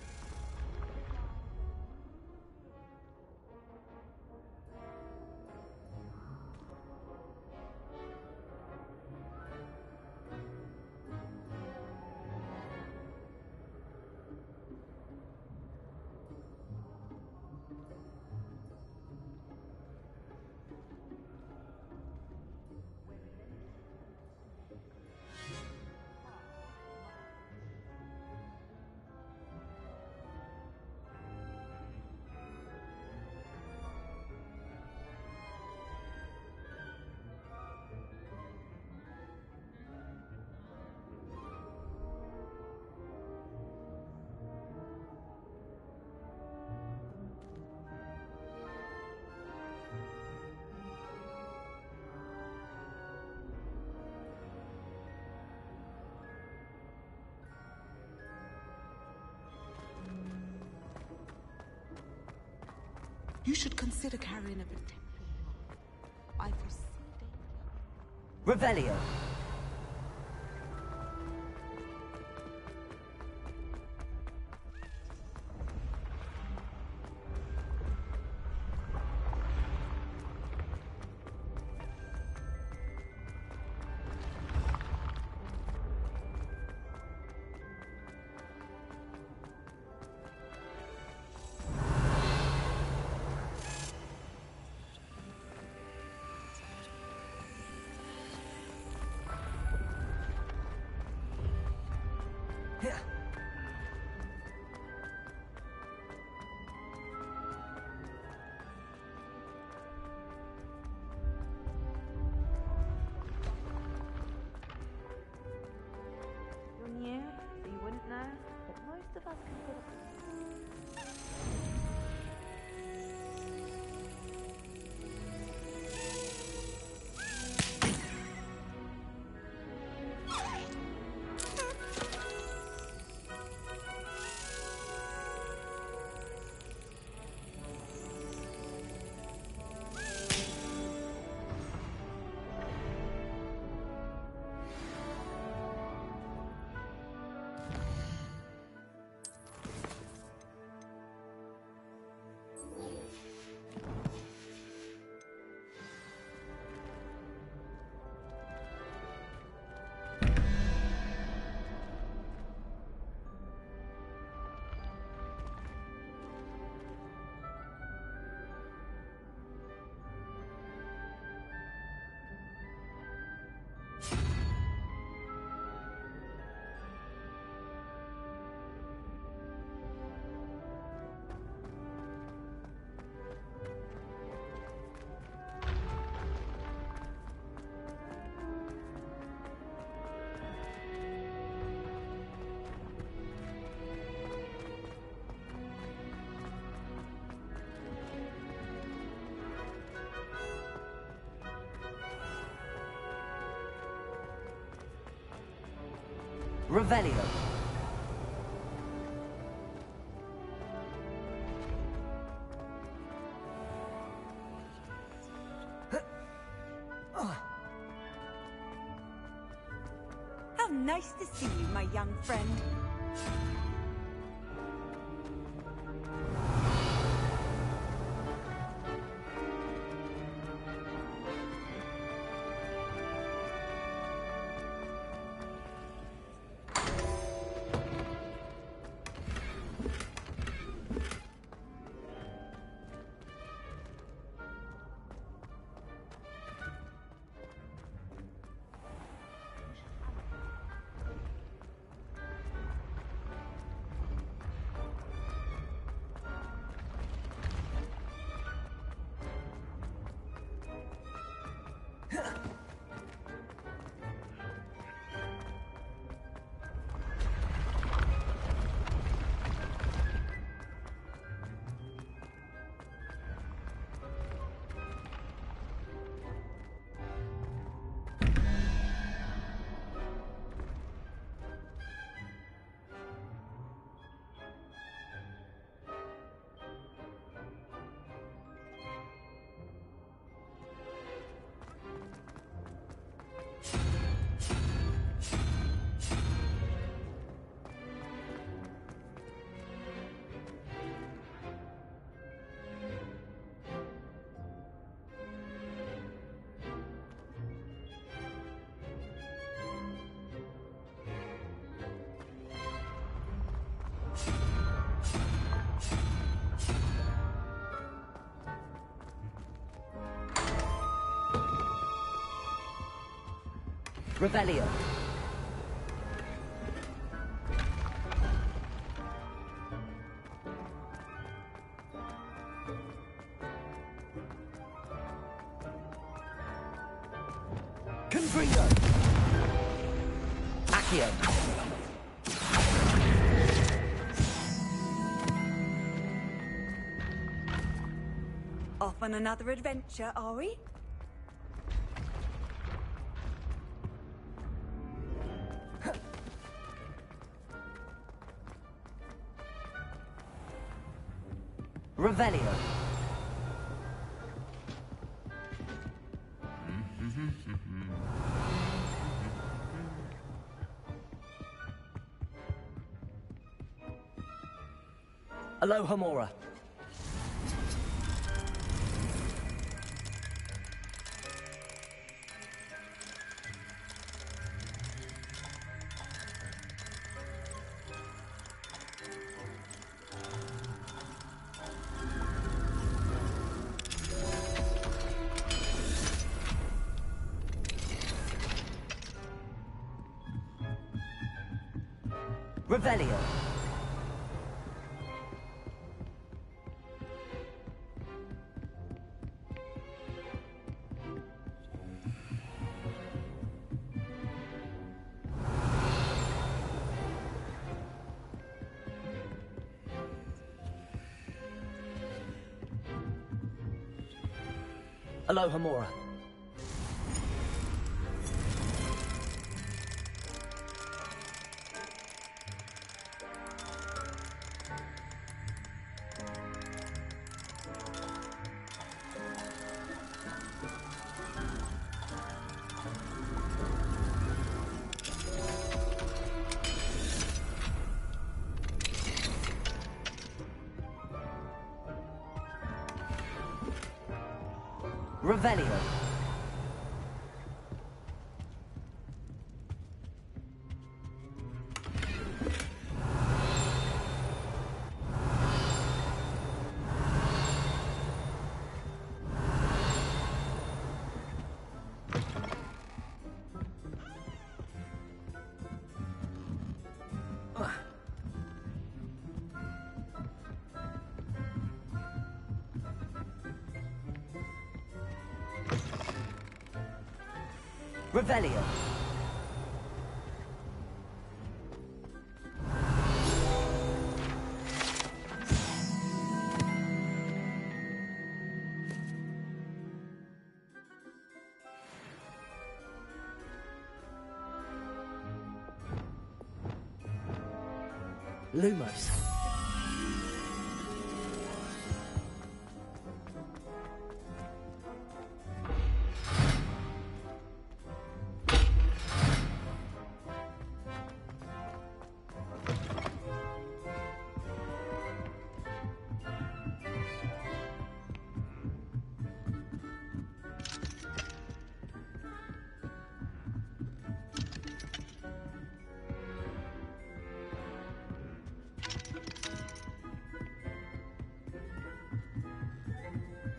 You should consider carrying a protection. I foresee danger. Revelio! You're new, so you wouldn't know, but most of us consider. Revelio. How nice to see you, my young friend. Revelio. Confringo. Accio. Off on another adventure, are we? Revelio. Aloha Mora. Revelio. Aloha Mora. Revelio. Revelio. Lumos.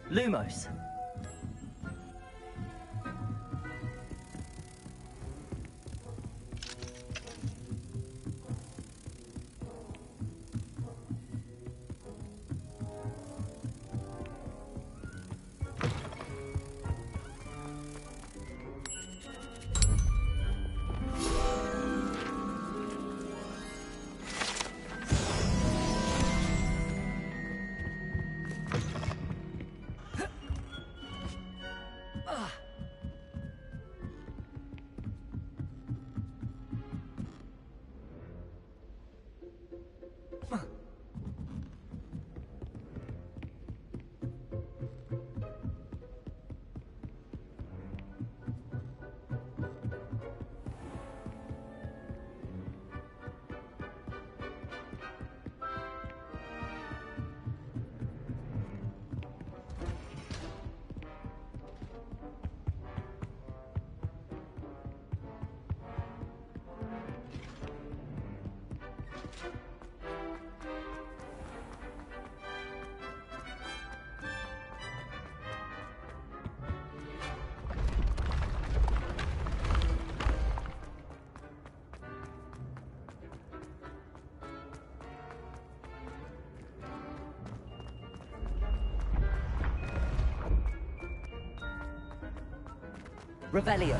Lumos. Revelio.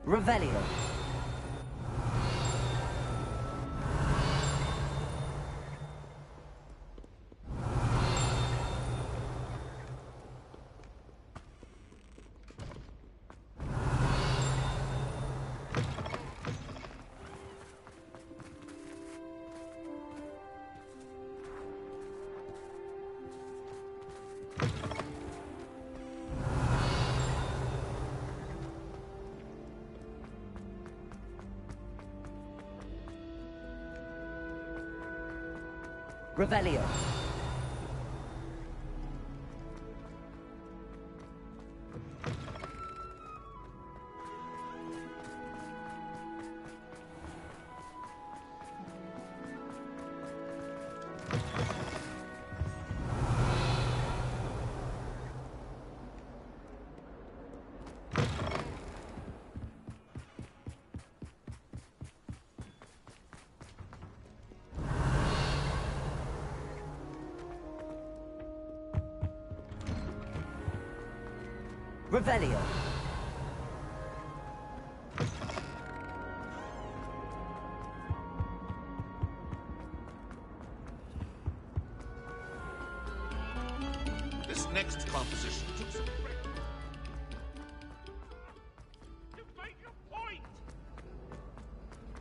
Revelio. Revelio. Revelio. This next composition took some To make a point!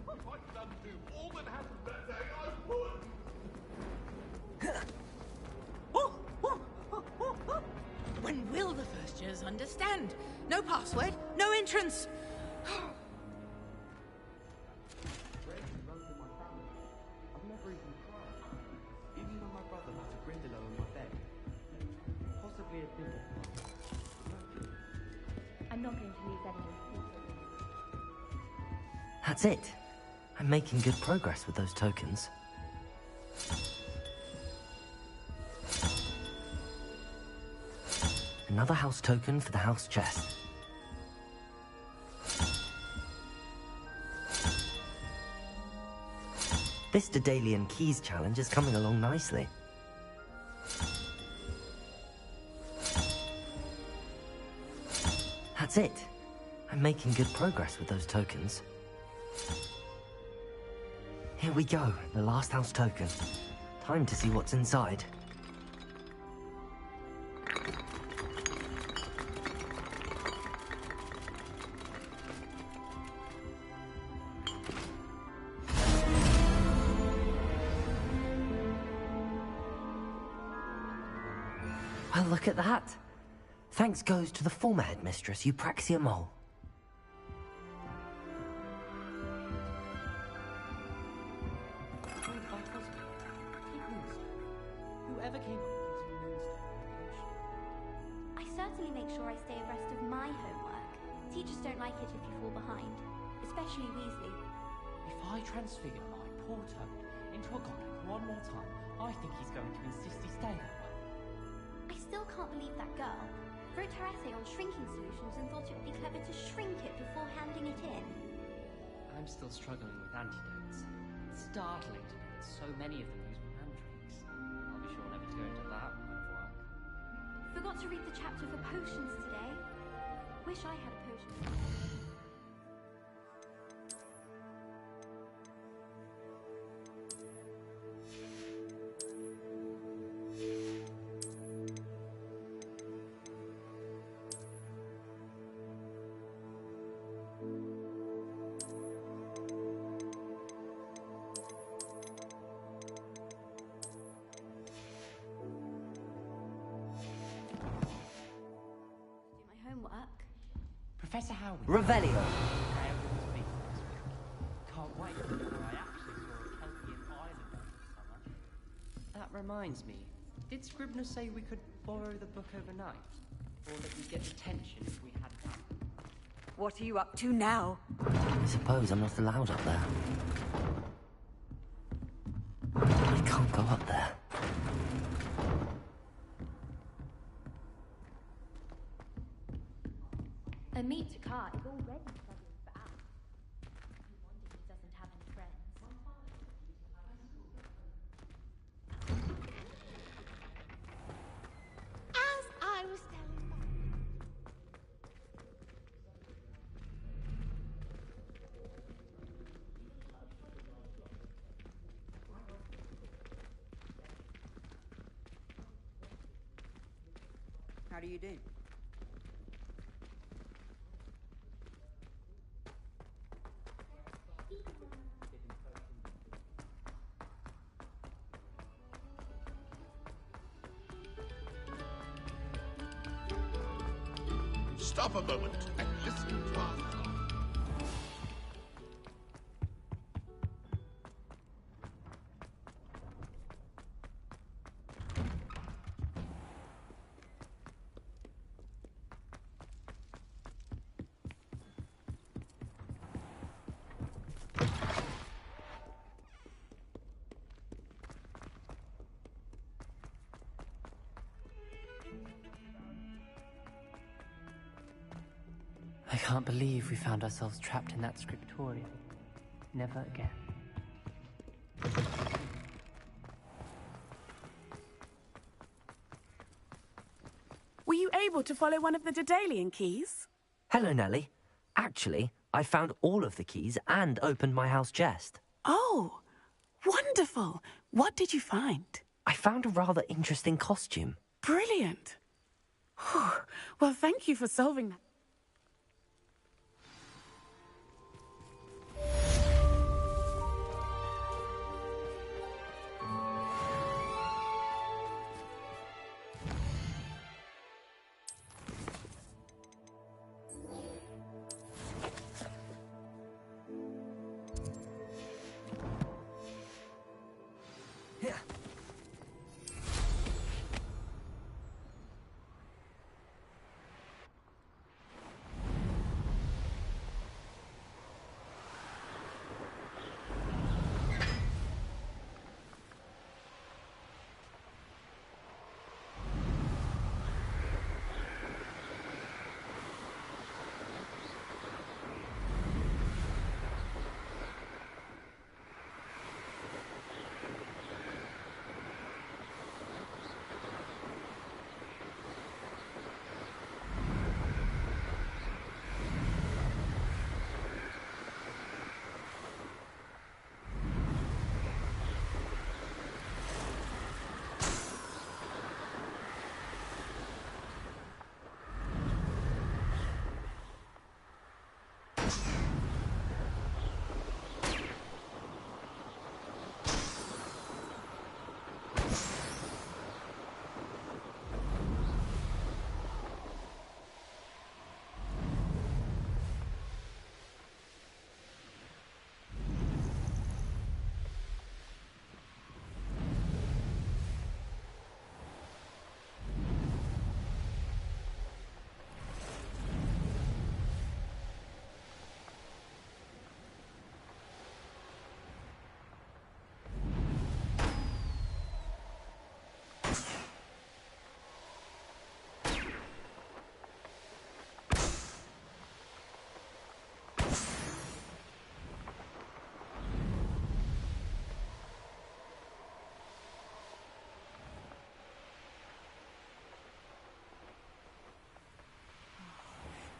I've done to all that happened that day, I would! When will the first years understand? No password, no entrance. I'm not going to lose anyone. That's it. I'm making good progress with those tokens. Another house token for the house chest. This Daedalian Keys challenge is coming along nicely. That's it. I'm making good progress with those tokens. Here we go, the last house token. Time to see what's inside. Well, look at that. Thanks goes to the former headmistress, Eupraxia Mole. Whoever came up with these moonstone. I certainly make sure I stay abreast of my homework. Teachers don't like it if you fall behind, especially Weasley. If I transfigure my poor Toad into a goblin one more time, I think he's going to insist he stay that way. I still can't believe that girl wrote her essay on shrinking solutions and thought it would be clever to shrink it before handing it in. I'm still struggling with antidotes. It's startling to know that so many of them use mandrakes. I'll be sure never to go into that line of work. Forgot to read the chapter for potions today. Wish I had a potion. Professor Howard. Revelio. Can't wait. I actually saw a Kelpian island over the summer. That reminds me. Did Scribner say we could borrow the book overnight? Or that we'd get detention if we had that? What are you up to now? I suppose I'm not allowed up there. I can't go up there. A meet to car is already struggling for Al. No wonder he doesn't have any friends. As I was telling How do you do? Stop a moment and listen to our song. I can't believe we found ourselves trapped in that scriptorium. Never again. Were you able to follow one of the Daedalian keys? Hello, Nellie. Actually, I found all of the keys and opened my house chest. Oh, wonderful. What did you find? I found a rather interesting costume. Brilliant. Well, thank you for solving that.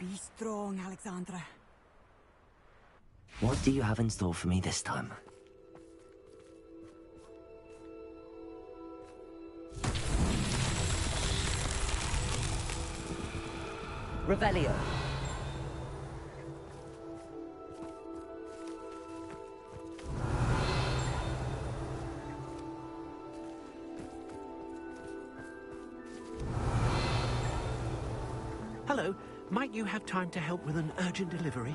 Be strong, Alexandra. What do you have in store for me this time? Revelio. Hello. Might you have time to help with an urgent delivery?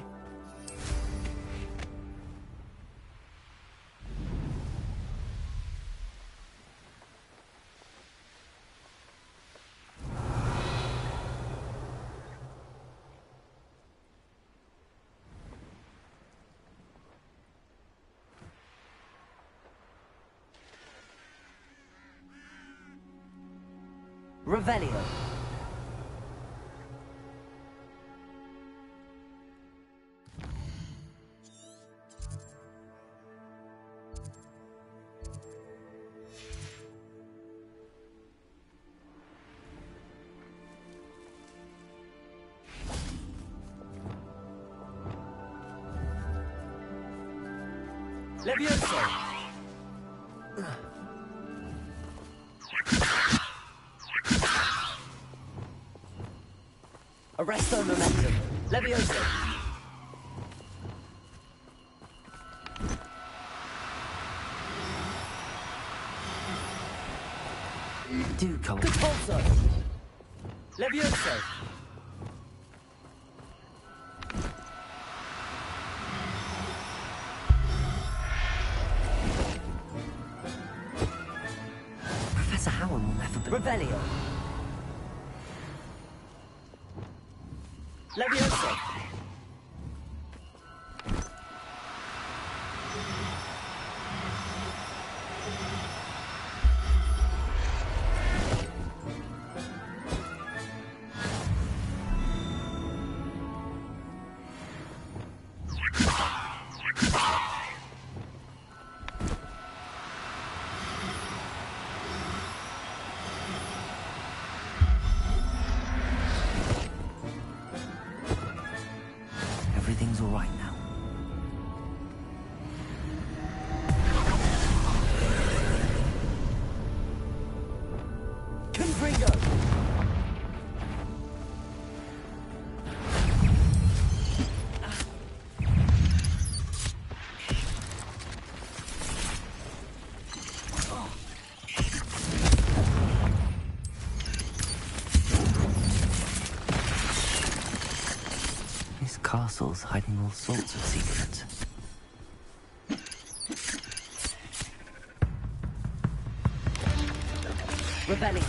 Revelio. Levioso! Arresto momentum. Levioso! Do come on. Compulso! Levioso! Professor Howard will never be... Revelio! Levioso! Everything's all right now. Confringo! This castle's hiding all sorts of secrets. Rebellion!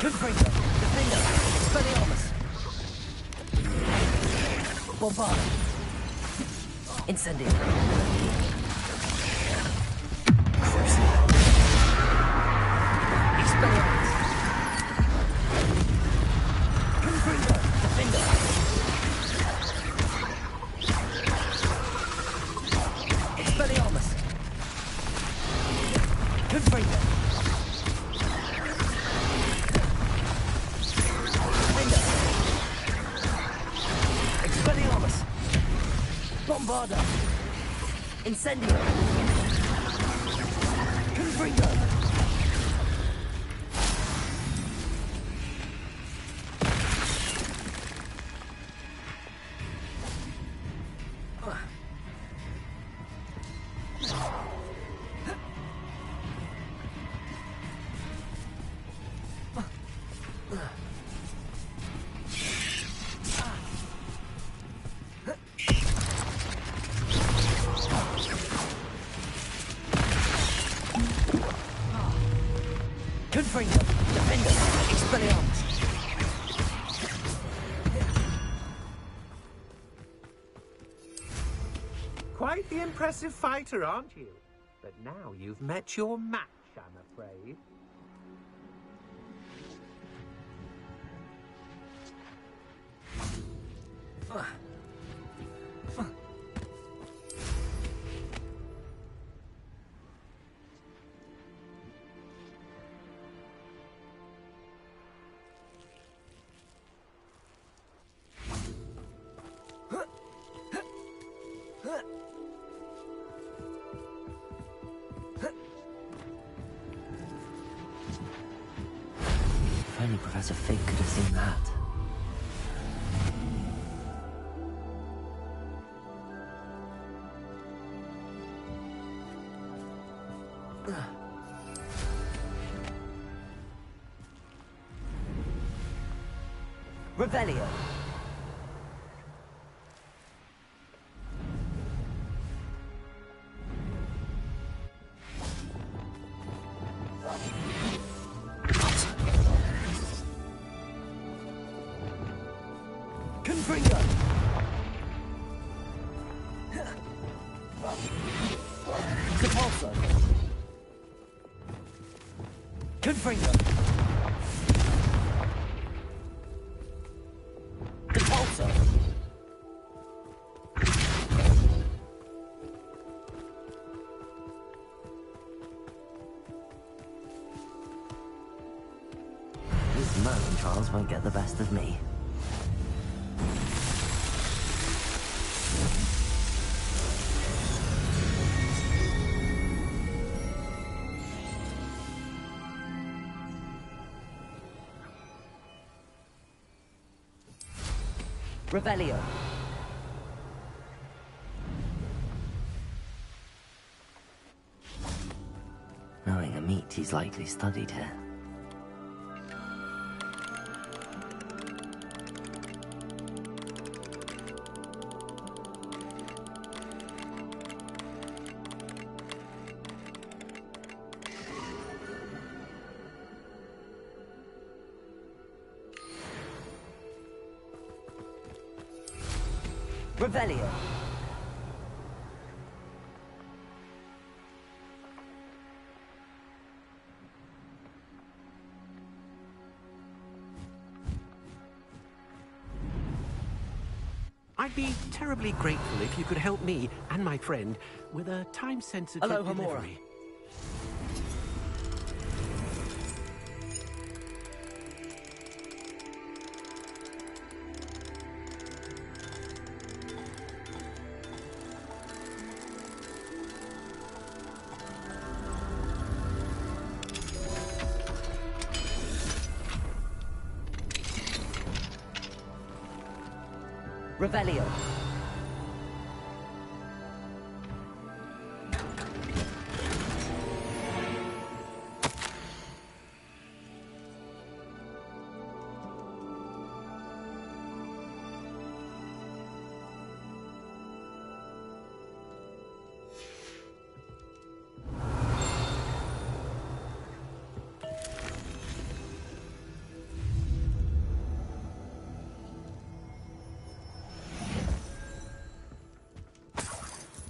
Confringo! Defendo! Expelliarmus! Bombardo! Incendio! Expelliarmus! Confringo! Defendo! Expelliarmus! Confringo! Expelliarmus! Bombardo! Incendio! Confringo! Confringo! Defendo! Expelliarmus! quite the impressive fighter, aren't you? But now you've met your match, I'm afraid. If only Professor Fig could have seen that. Revelio. Confringo. Capulso. Confringo. Capulso. These mountain trials won't get the best of me. Revelio. Knowing a meat, he's likely studied here. Revelio. I'd be terribly grateful if you could help me and my friend with a time-sensitive Hello, Hamura. delivery. Revelio.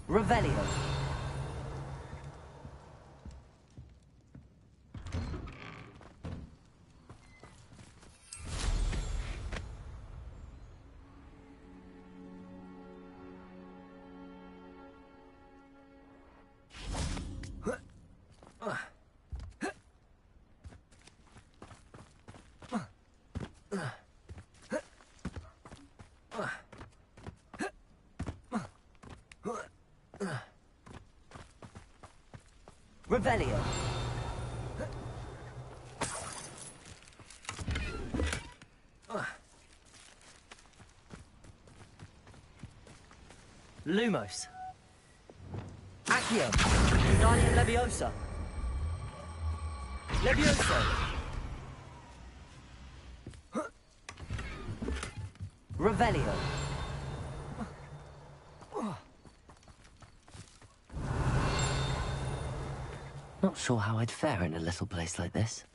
Revelio. Revelio. Lumos. Accio. Guardian Leviosa. Levioso. Revelio. Not sure how I'd fare in a little place like this.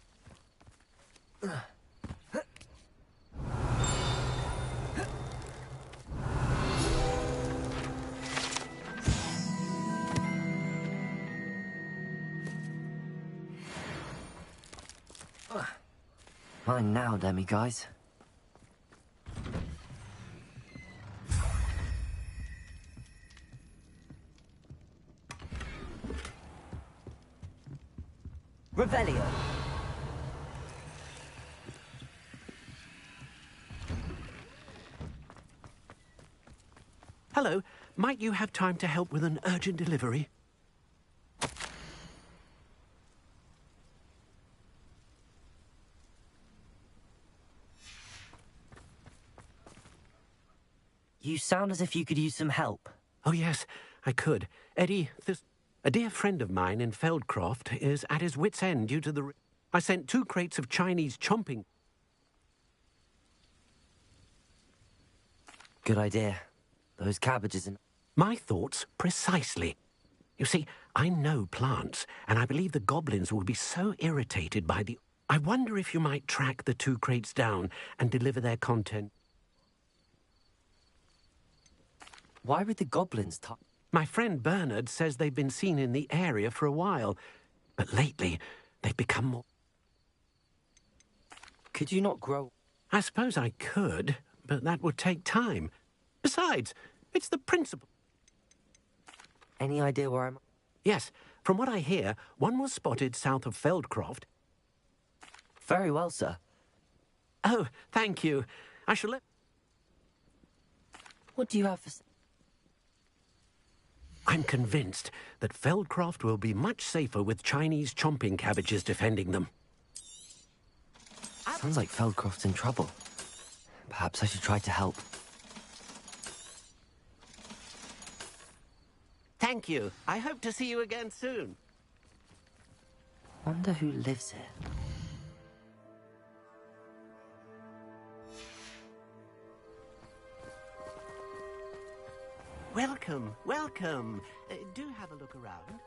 Mine now, demi-guys. Revelio. Hello. Might you have time to help with an urgent delivery? You sound as if you could use some help. Oh, yes, I could. Eddie, a dear friend of mine in Feldcroft is at his wit's end due to the... I sent 2 crates of Chinese chomping. Good idea. Those cabbages and... My thoughts, precisely. You see, I know plants, and I believe the goblins will be so irritated by the... I wonder if you might track the 2 crates down and deliver their content. Why would the goblins My friend Bernard says they've been seen in the area for a while, but lately they've become more... Could you not grow... I suppose I could, but that would take time. Besides, it's the principle. Any idea where I'm... Yes, from what I hear, one was spotted south of Feldcroft. Very well, sir. Oh, thank you. I shall let... What do you have for... I'm convinced that Feldcroft will be much safer with Chinese chomping cabbages defending them. Sounds like Feldcroft's in trouble. Perhaps I should try to help. Thank you. I hope to see you again soon. Wonder who lives here. Welcome, welcome. Do have a look around.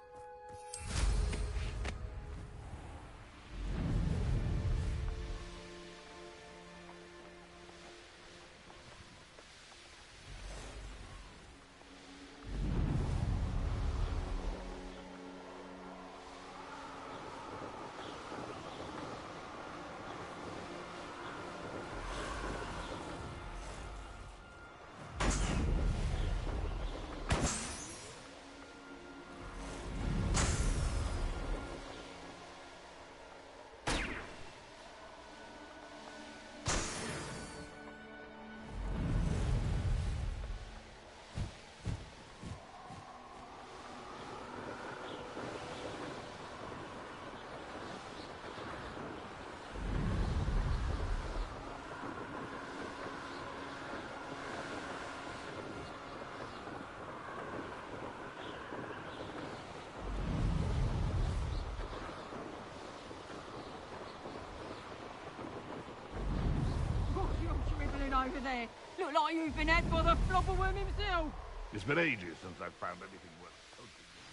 Over there. Look like you've been had by the flopperworm himself. It's been ages since I've found anything worth.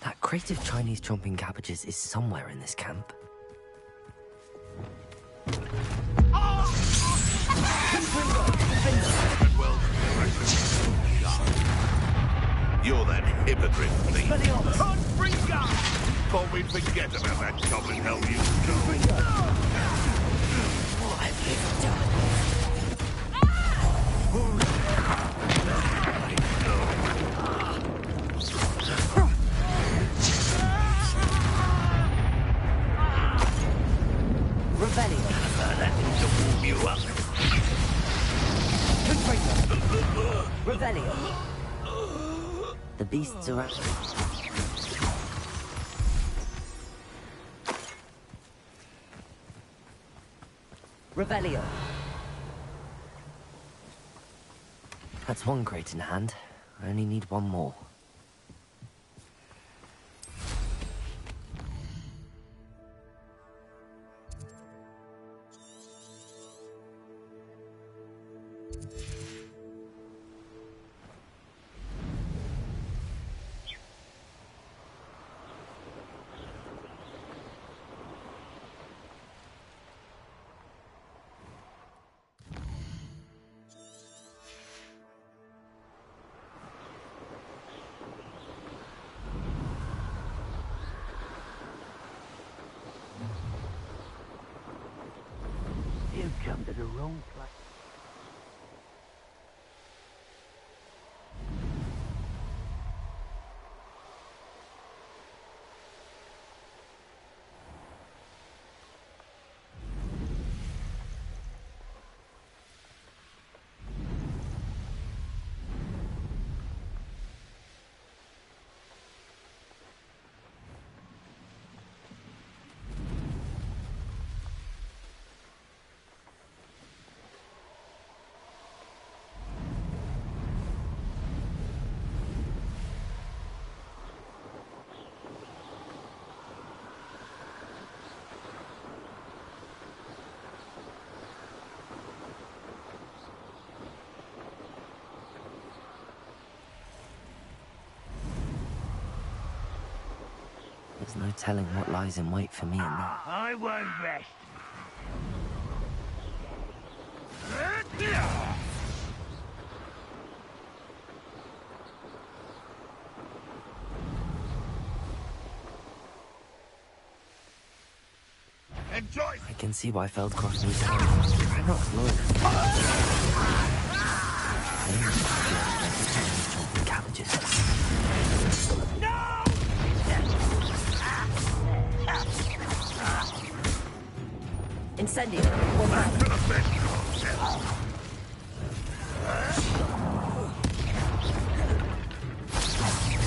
That crate of Chinese chomping cabbages is somewhere in this camp. You're that hypocrite thief. Thought we'd forget about that goblin hell you What have you done? Revelio. The beasts are out. Revelio. That's one crate in hand. I only need one more. You've come to the wrong place. There's no telling what lies in wait for me in there. I won't rest. Enjoy! I can see why Feldcroft needs help. Try not to look. Chopping cabbages. Incendio.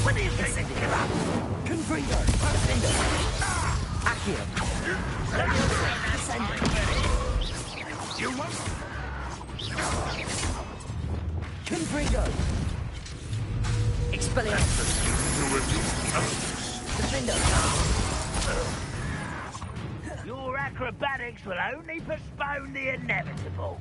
What do you think? Confringo. Defender. Accio. Incendio. You want? Confringo. Expelliarmus. Defender. Your acrobatics will only postpone the inevitable.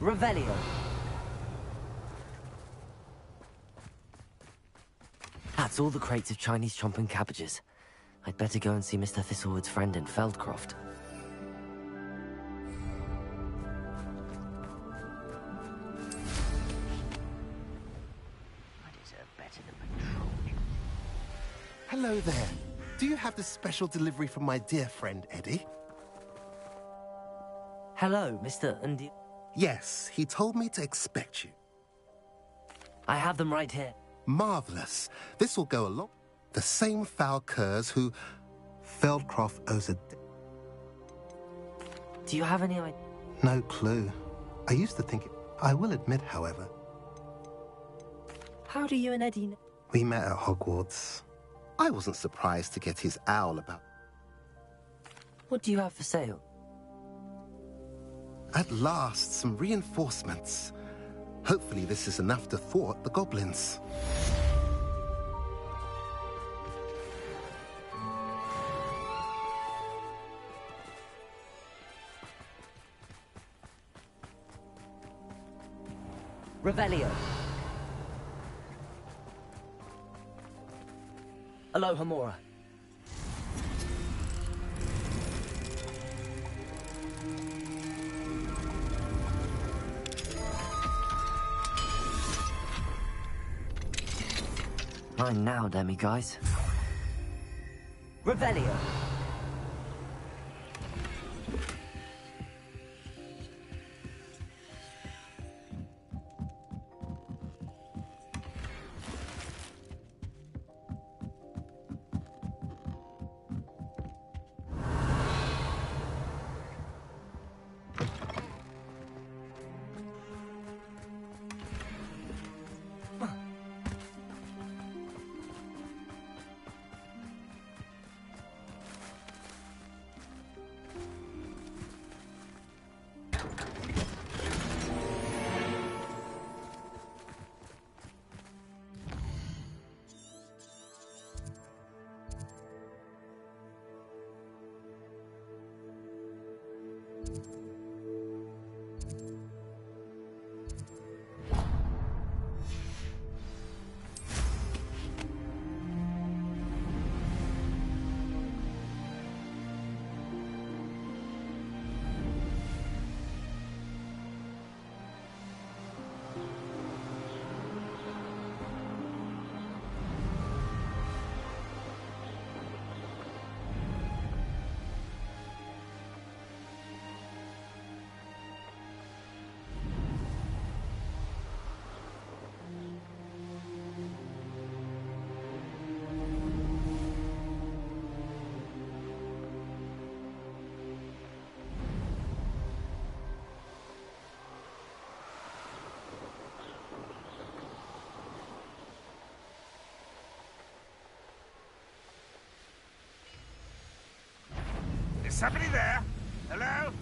Revelio. That's all the crates of Chinese chomping cabbages. I'd better go and see Mr. Thistlewood's friend in Feldcroft. Hello there. Do you have the special delivery from my dear friend, Eddie? Hello, Mr. Undi... Yes, he told me to expect you. I have them right here. Marvelous. This will go along. The same foul curs who Feldcroft owes a... Do you have any idea? No clue. I used to think it... I will admit, however. How do you and Eddie know? We met at Hogwarts. I wasn't surprised to get his owl about... What do you have for sale? At last, some reinforcements. Hopefully this is enough to thwart the goblins. Revelio. Aloha Mora. Mine now, demi-guys. Revelio. Is somebody there? Hello?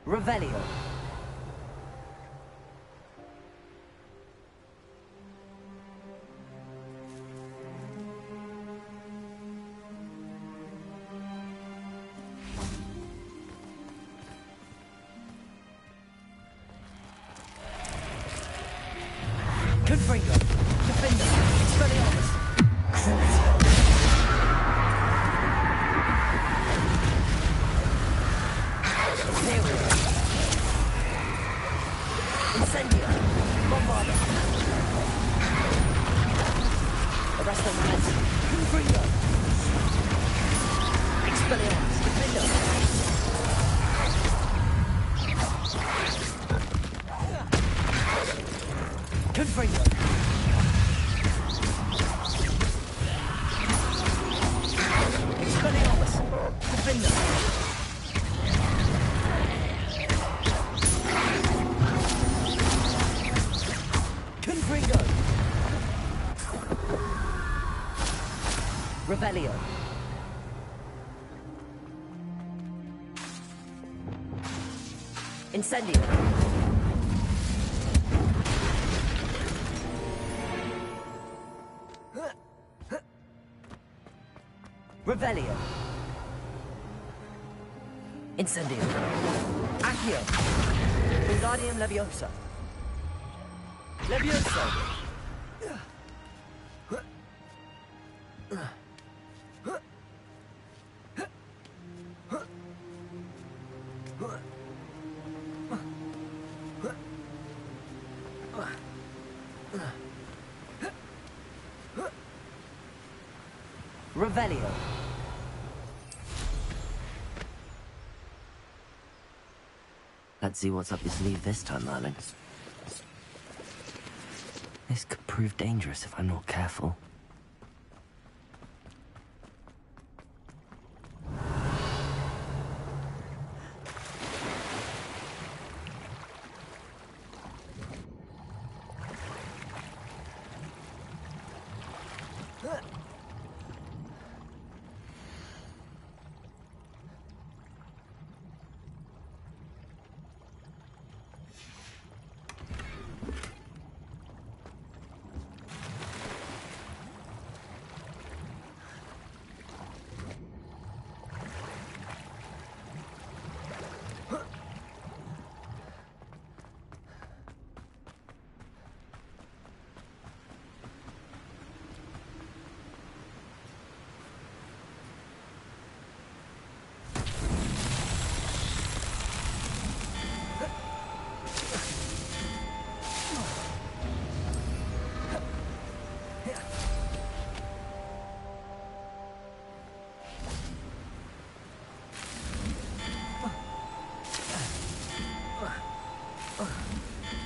Revelio. Confringo. Defender. Expelliarmus. Incendio! Bombardo! Arresto Manzi! Confringo! Expelliarmus! Defender! Confringo! Expelliarmus! Defender! Revelio. Incendio. Revelio. Incendio. Accio. Wingardium Leviosa. Leviosa. Revelio. Let's see what's up your sleeve this time, Merlin. This could prove dangerous if I'm not careful.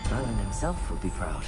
Merlin himself would be proud.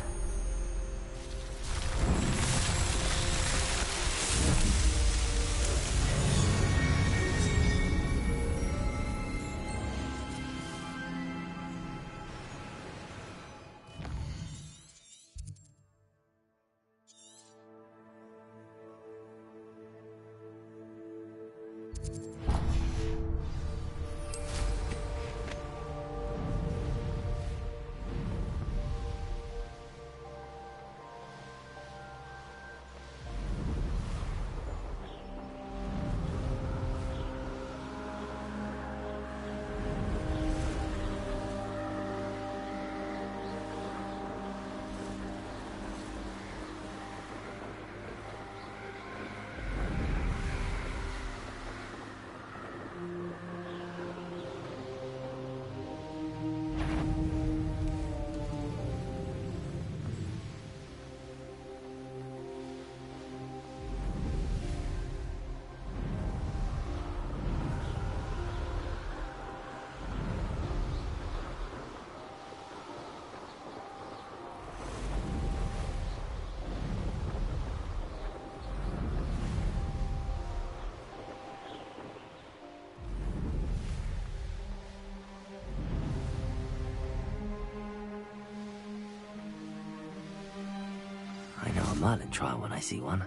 I know a Merlin trial when I see one.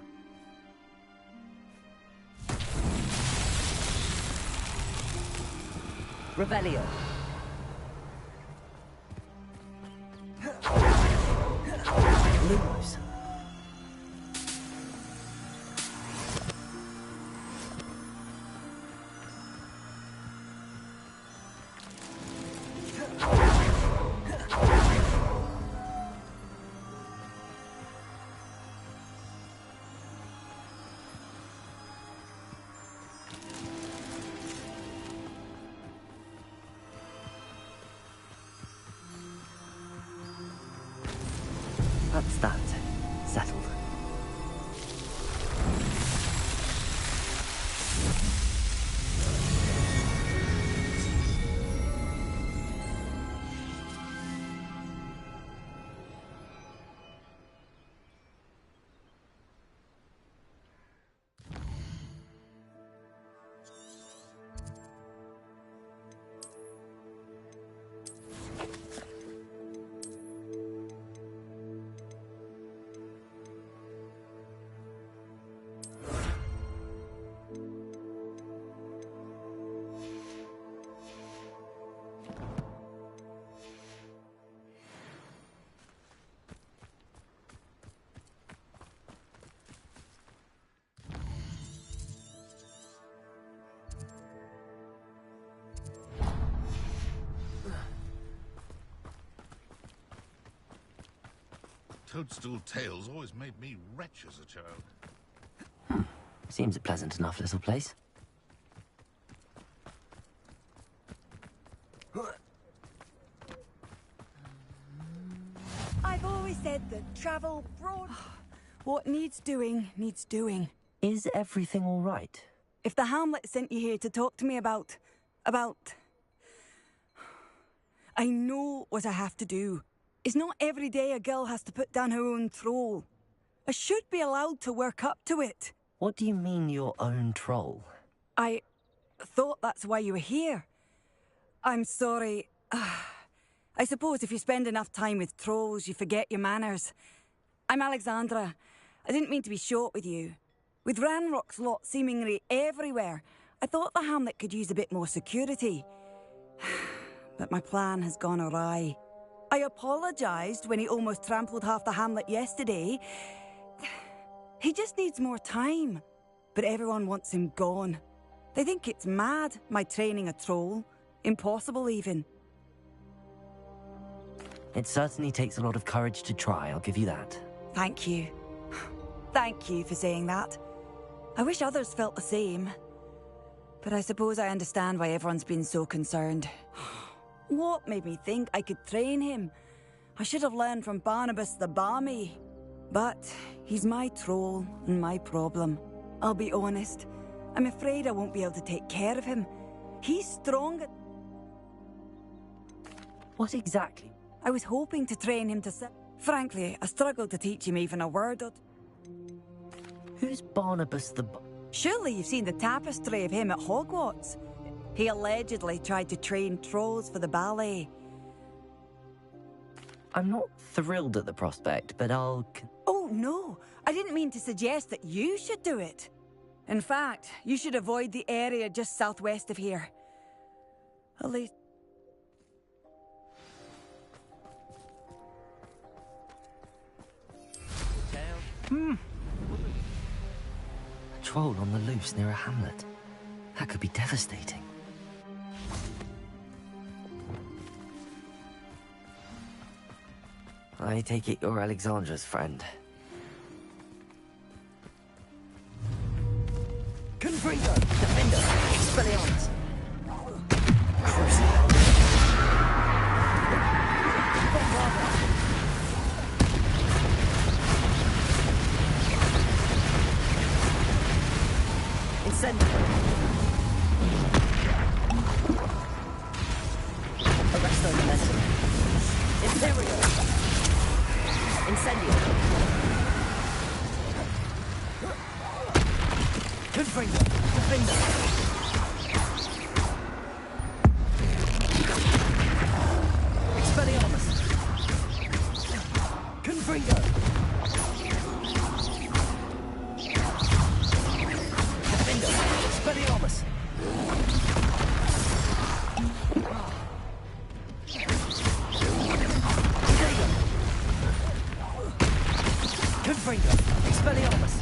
Revelio. Lumos. That's that. Settled. Toadstool Tales always made me wretch as a child. Seems a pleasant enough little place. I've always said that travel broad... What needs doing, needs doing. Is everything all right? If the Hamlet sent you here to talk to me about... I know what I have to do. It's not every day a girl has to put down her own troll. I should be allowed to work up to it. What do you mean, your own troll? I thought that's why you were here. I'm sorry. I suppose if you spend enough time with trolls, you forget your manners. I'm Alexandra. I didn't mean to be short with you. With Ranrock's lot seemingly everywhere, I thought the Hamlet could use a bit more security. But my plan has gone awry. I apologised when he almost trampled half the Hamlet yesterday. He just needs more time. But everyone wants him gone. They think it's mad, my training a troll. Impossible, even. It certainly takes a lot of courage to try, I'll give you that. Thank you. Thank you for saying that. I wish others felt the same. But I suppose I understand why everyone's been so concerned. What made me think I could train him? I should have learned from Barnabas the Barmy. But he's my troll and my problem. I'll be honest. I'm afraid I won't be able to take care of him. He's strong. What exactly? I was hoping to train him to sit. Frankly, I struggled to teach him even a word or... Who's Barnabas the... Surely you've seen the tapestry of him at Hogwarts. He allegedly tried to train trolls for the ballet. I'm not thrilled at the prospect, but I'll... Oh, no. I didn't mean to suggest that you should do it. In fact, you should avoid the area just southwest of here. At least... A troll on the loose near a hamlet. That could be devastating. I take it you're Alexandra's friend. Confringo! Defender! Expelliarmus! Crucible! Incendio! Arresto Momentum! Imperio! Incendio! Confringo! Defender! Expelliarmus! Confringo! Defender! Expelliarmus! Confringo! Expelliarmus!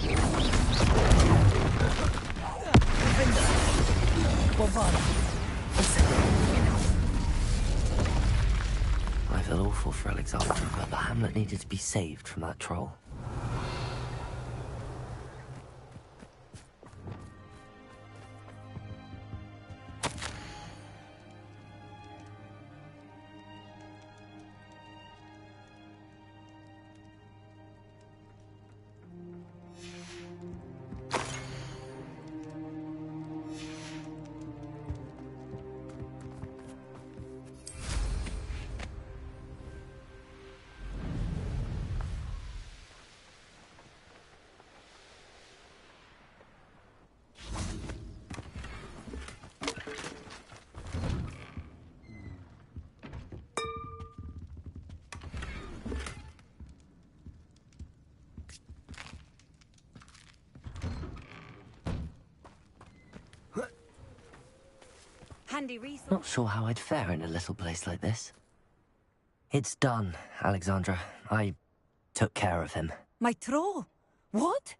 Defender! Bombada! I feel awful for Alexandra, but the hamlet needed to be saved from that troll. Handy resource. Not sure how I'd fare in a little place like this. It's done, Alexandra. I took care of him. My troll? What?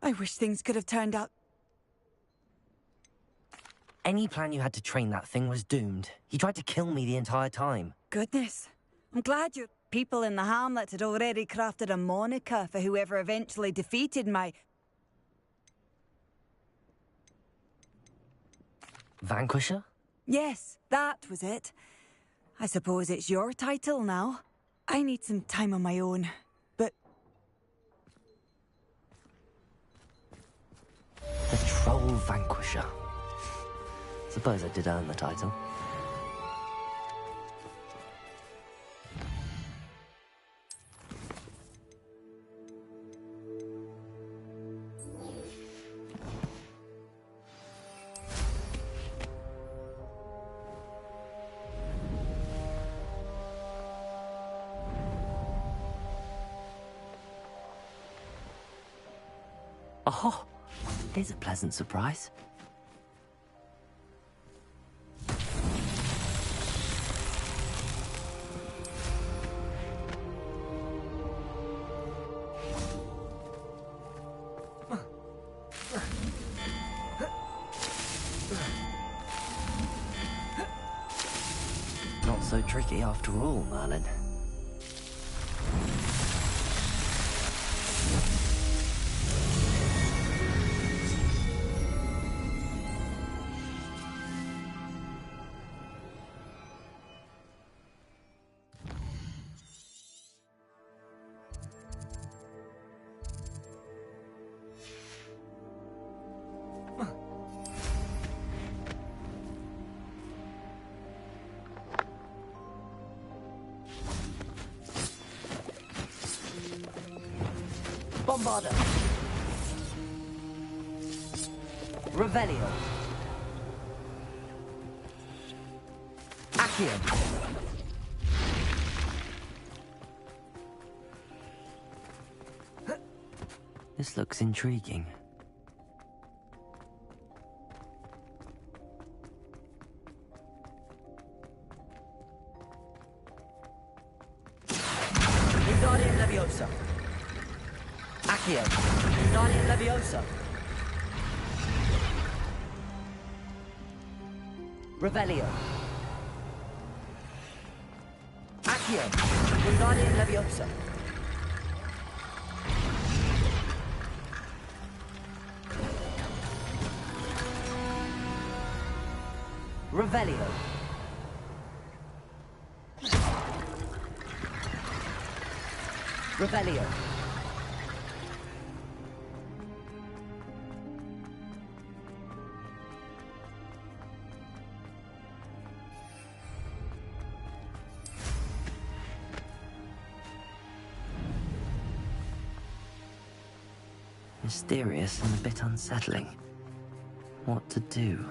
I wish things could have turned out... Any plan you had to train that thing was doomed. He tried to kill me the entire time. Goodness. I'm glad your people in the hamlet had already crafted a moniker for whoever eventually defeated my... Vanquisher? Yes, that was it. I suppose it's your title now. I need some time on my own, but... The Troll Vanquisher. Suppose I did earn the title. Oh, here's a pleasant surprise. Not so tricky after all, Merlin. Bombarda. Revelio. Accio. This looks intriguing. Leviosa. Accio. Wingardium Leviosa. Revelio. Accio. Wingardium Leviosa. Revelio. Revelio. Mysterious and a bit unsettling. What to do?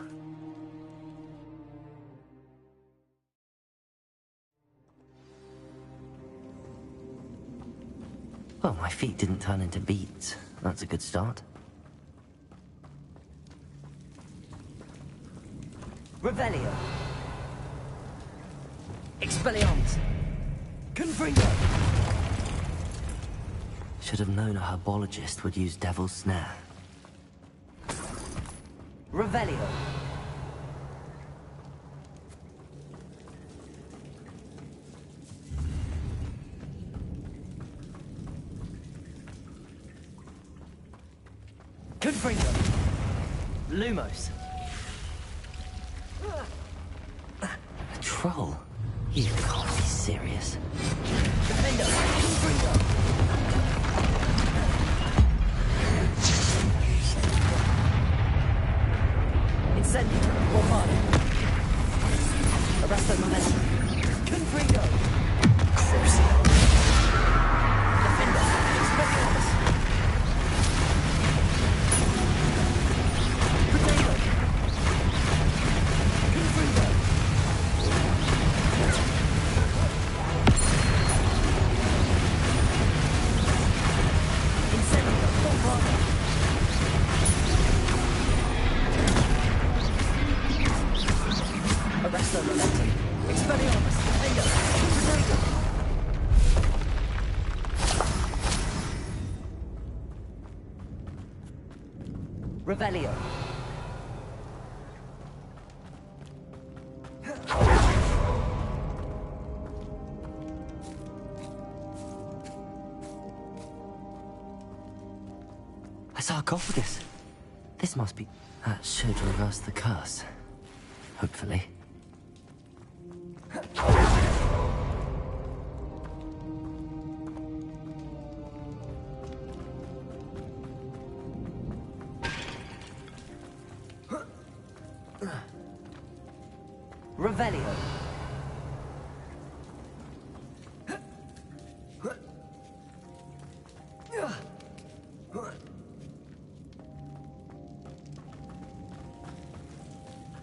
Well, my feet didn't turn into beets. That's a good start. Revelio. Expelliarmus. Confringo. Should have known a herbologist would use Devil's Snare. Revelio. Confringo. Lumos. A troll? You can't be serious. Defender. Confringo. Incendio. Morfado. Arresto Momentum. Confringo. Crucio. Defender. Expelliarmus. Potato. Confringo. Incendio. Morfado. Arresto Momentum. Expelliarmus. Defender. Potato. Revelio. A sarcophagus. This must be... That should reverse the curse. Hopefully. Revelio.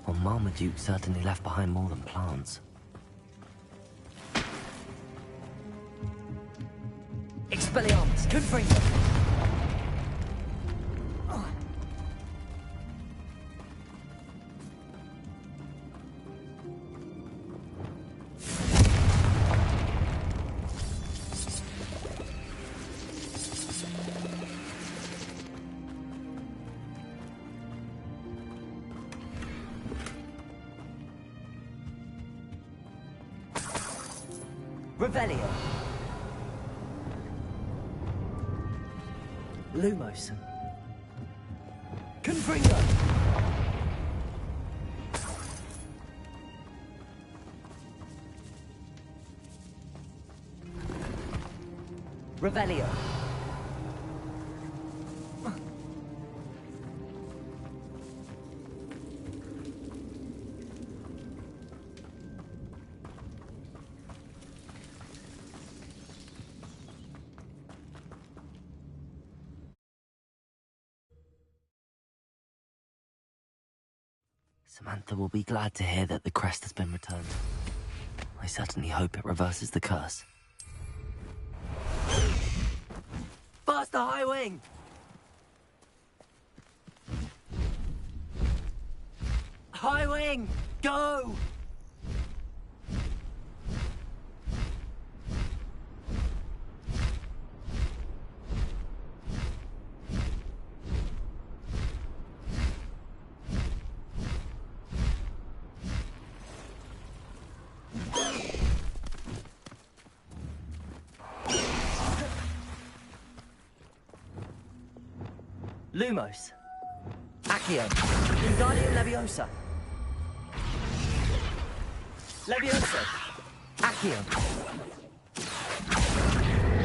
Well, Marmaduke certainly left behind more than plants. Expelliarmus. Confringo. Revelio. Lumos. Confringo. Revelio. Samantha will be glad to hear that the crest has been returned. I certainly hope it reverses the curse. Faster, High Wing! High Wing, go! Lumos. Accio. Wingardium Leviosa. Leviosa. Accio.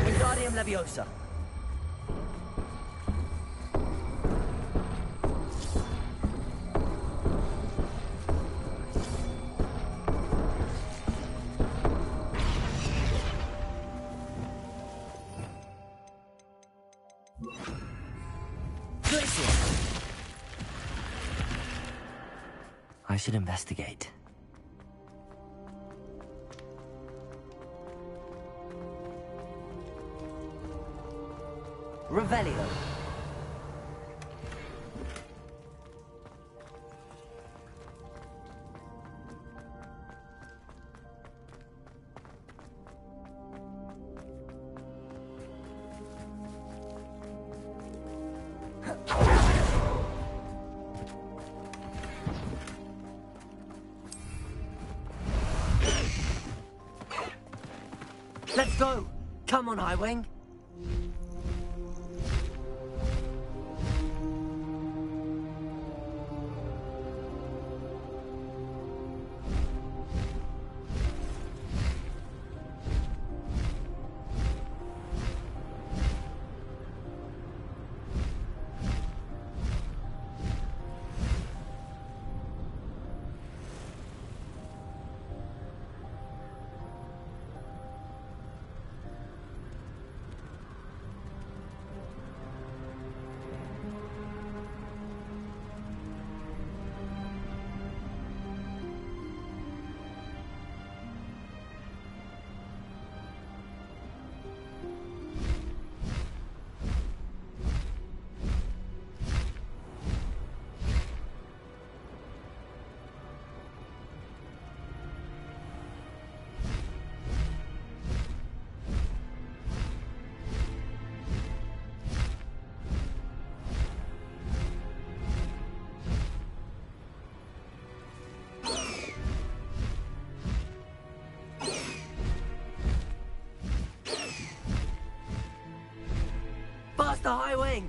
Wingardium Leviosa. I should investigate. Revelio. Let's go! Come on, Highwing! Faster, Highwing!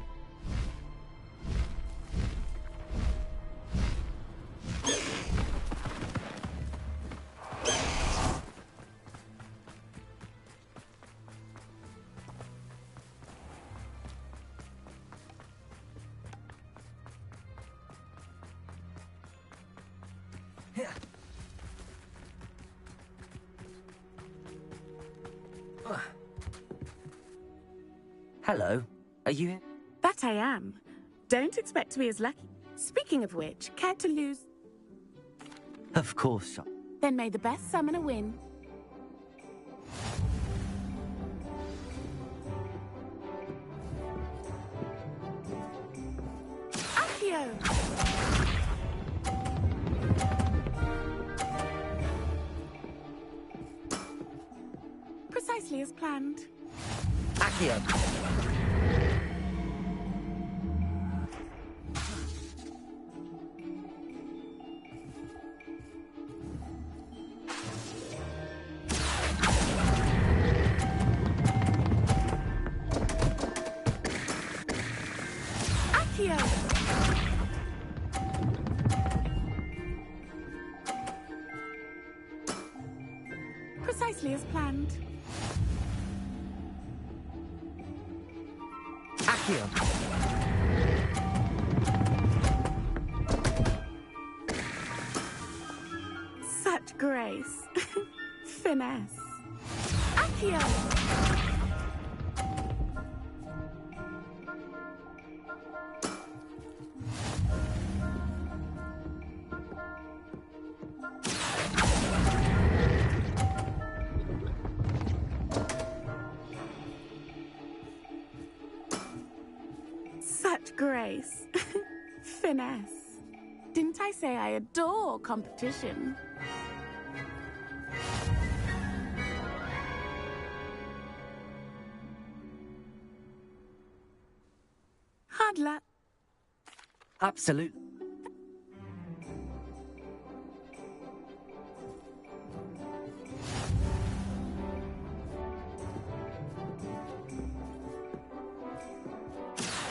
Hello. Are you... That I am. Don't expect to be as lucky. Speaking of which, care to lose? Of course. Then may the best summoner win. Accio! Precisely as planned. Accio! Precisely as planned. Accio! Such grace. Finesse. Accio! Such grace. Finesse. Didn't I say I adore competition? Hard luck. Absolute.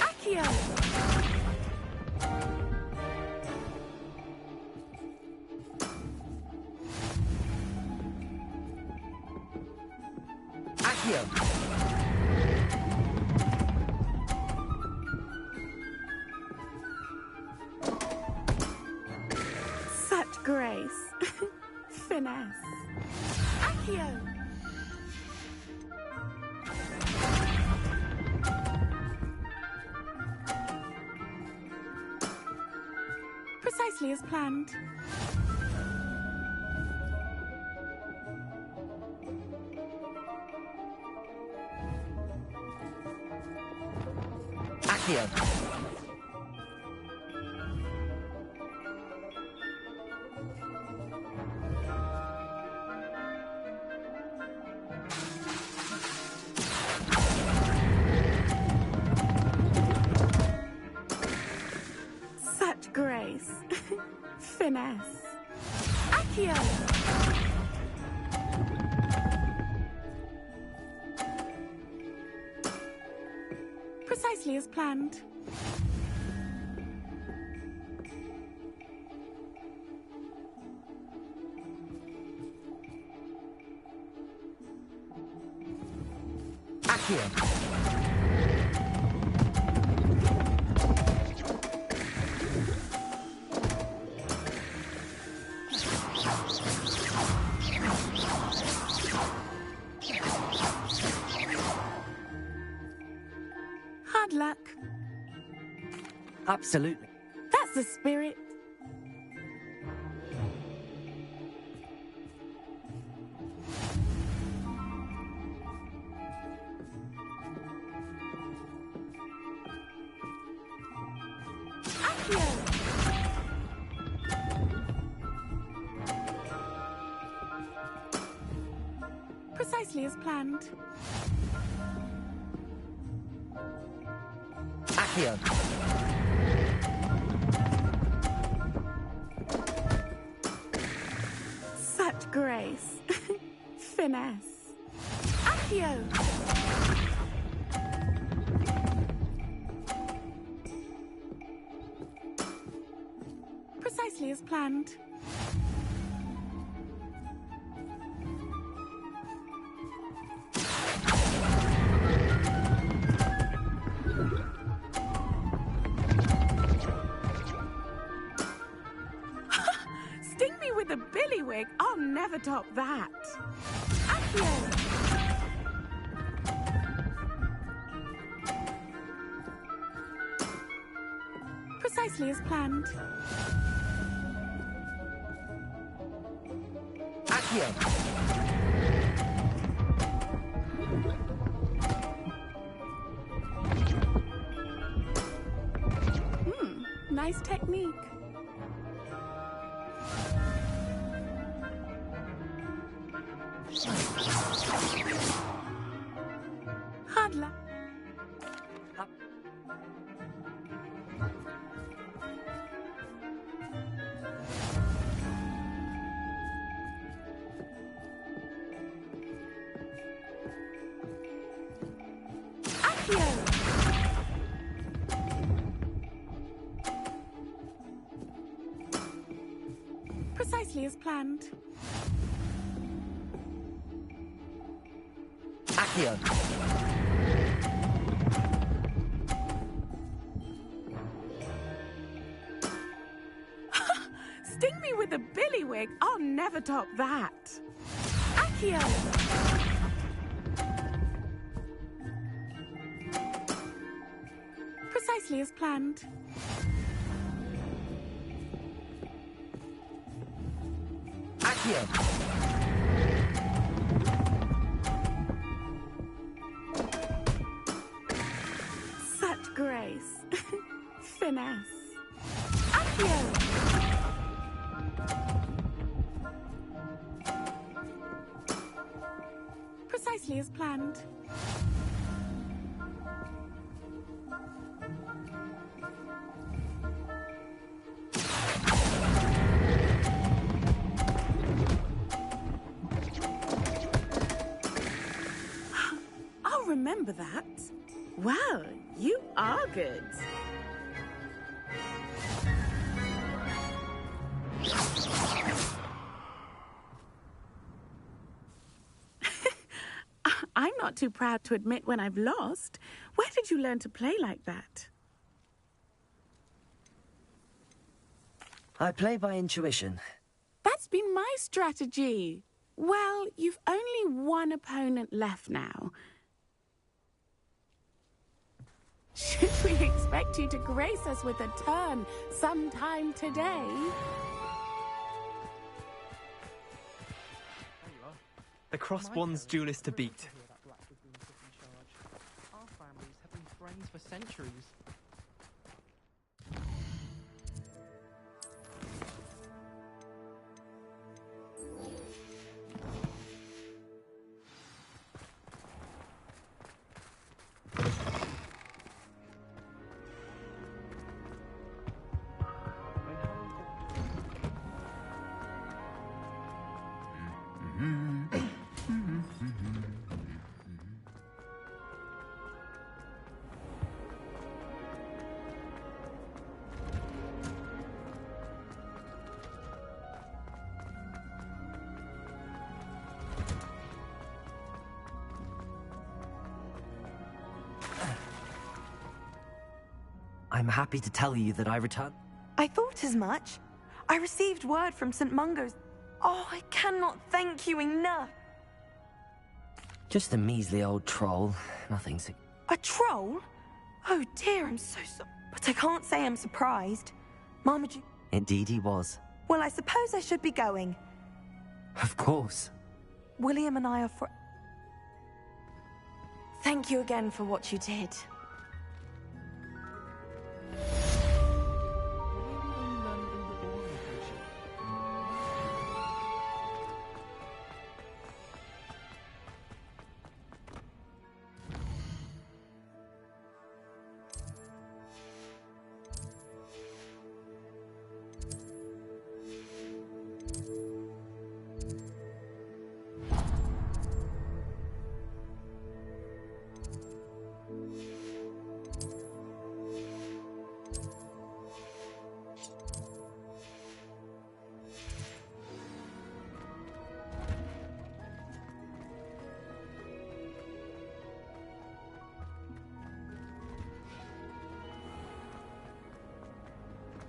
Accio! Accio! Such grace. Finesse. Accio! Precisely as planned. Accio! Such grace. Finesse. Accio! Precisely as planned. Accio! Hard luck. Absolutely. That's the spirit. Accio! Precisely as planned. Accio! Such grace. Finesse. Accio! Precisely as planned. Sting me with a billywig. I'll never top that. Accio! Precisely as planned. Accio! Nice technique. Hard luck. Accio! Precisely as planned. Accio! Sting me with a billywig. I'll never top that. Accio! Precisely as planned. Accio! Such grace. Finesse. Accio! Precisely as planned. I'll remember that. Well, you are good. I'm not too proud to admit when I've lost. Where did you learn to play like that? I play by intuition. That's been my strategy. Well, you've only one opponent left now. Should we expect you to grace us with a turn sometime today? The cross-bonds duelist to beat. Our families have been friends for centuries. I'm happy to tell you that I returned. I thought as much. I received word from St. Mungo's. Oh, I cannot thank you enough. Just a measly old troll. Nothing sig- A troll? Oh dear, I'm so sorry. But I can't say I'm surprised. Marmaduke... Indeed he was. Well, I suppose I should be going. Of course. William and I are for... Thank you again for what you did.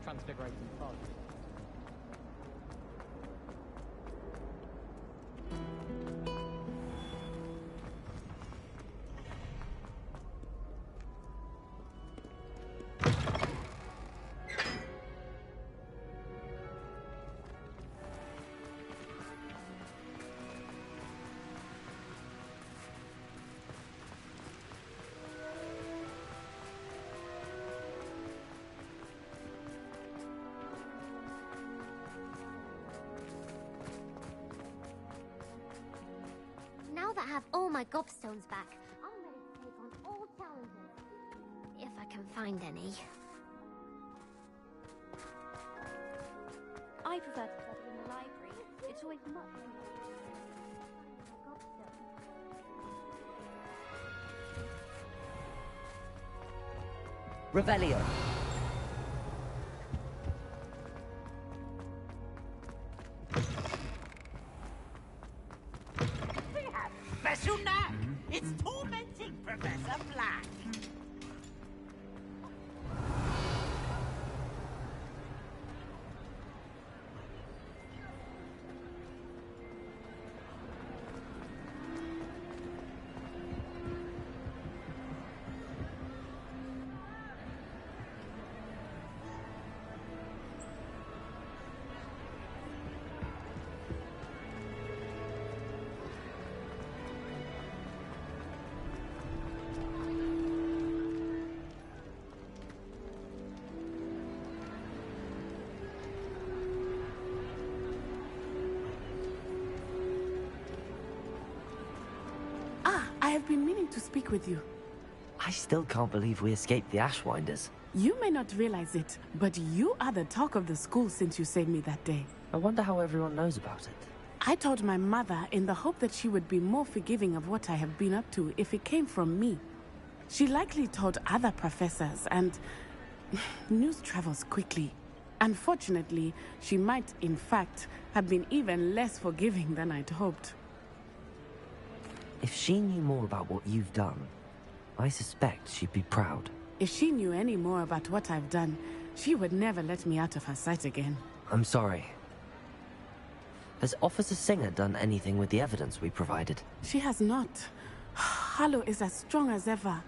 Transfigurating fog. Now that I have all my gobstones back, I'm ready to take on all challenges. If I can find any. I prefer to study in the library. It's always much more Revelio. Mesuna! It's tormenting Professor Black! I have been meaning to speak with you. I still can't believe we escaped the Ashwinders. You may not realize it, but you are the talk of the school since you saved me that day. I wonder how everyone knows about it. I told my mother in the hope that she would be more forgiving of what I have been up to if it came from me. She likely told other professors, and news travels quickly. Unfortunately, she might, in fact, have been even less forgiving than I'd hoped. If she knew more about what you've done, I suspect she'd be proud. If she knew any more about what I've done, she would never let me out of her sight again. I'm sorry. Has Officer Singer done anything with the evidence we provided? She has not. Harlow is as strong as ever.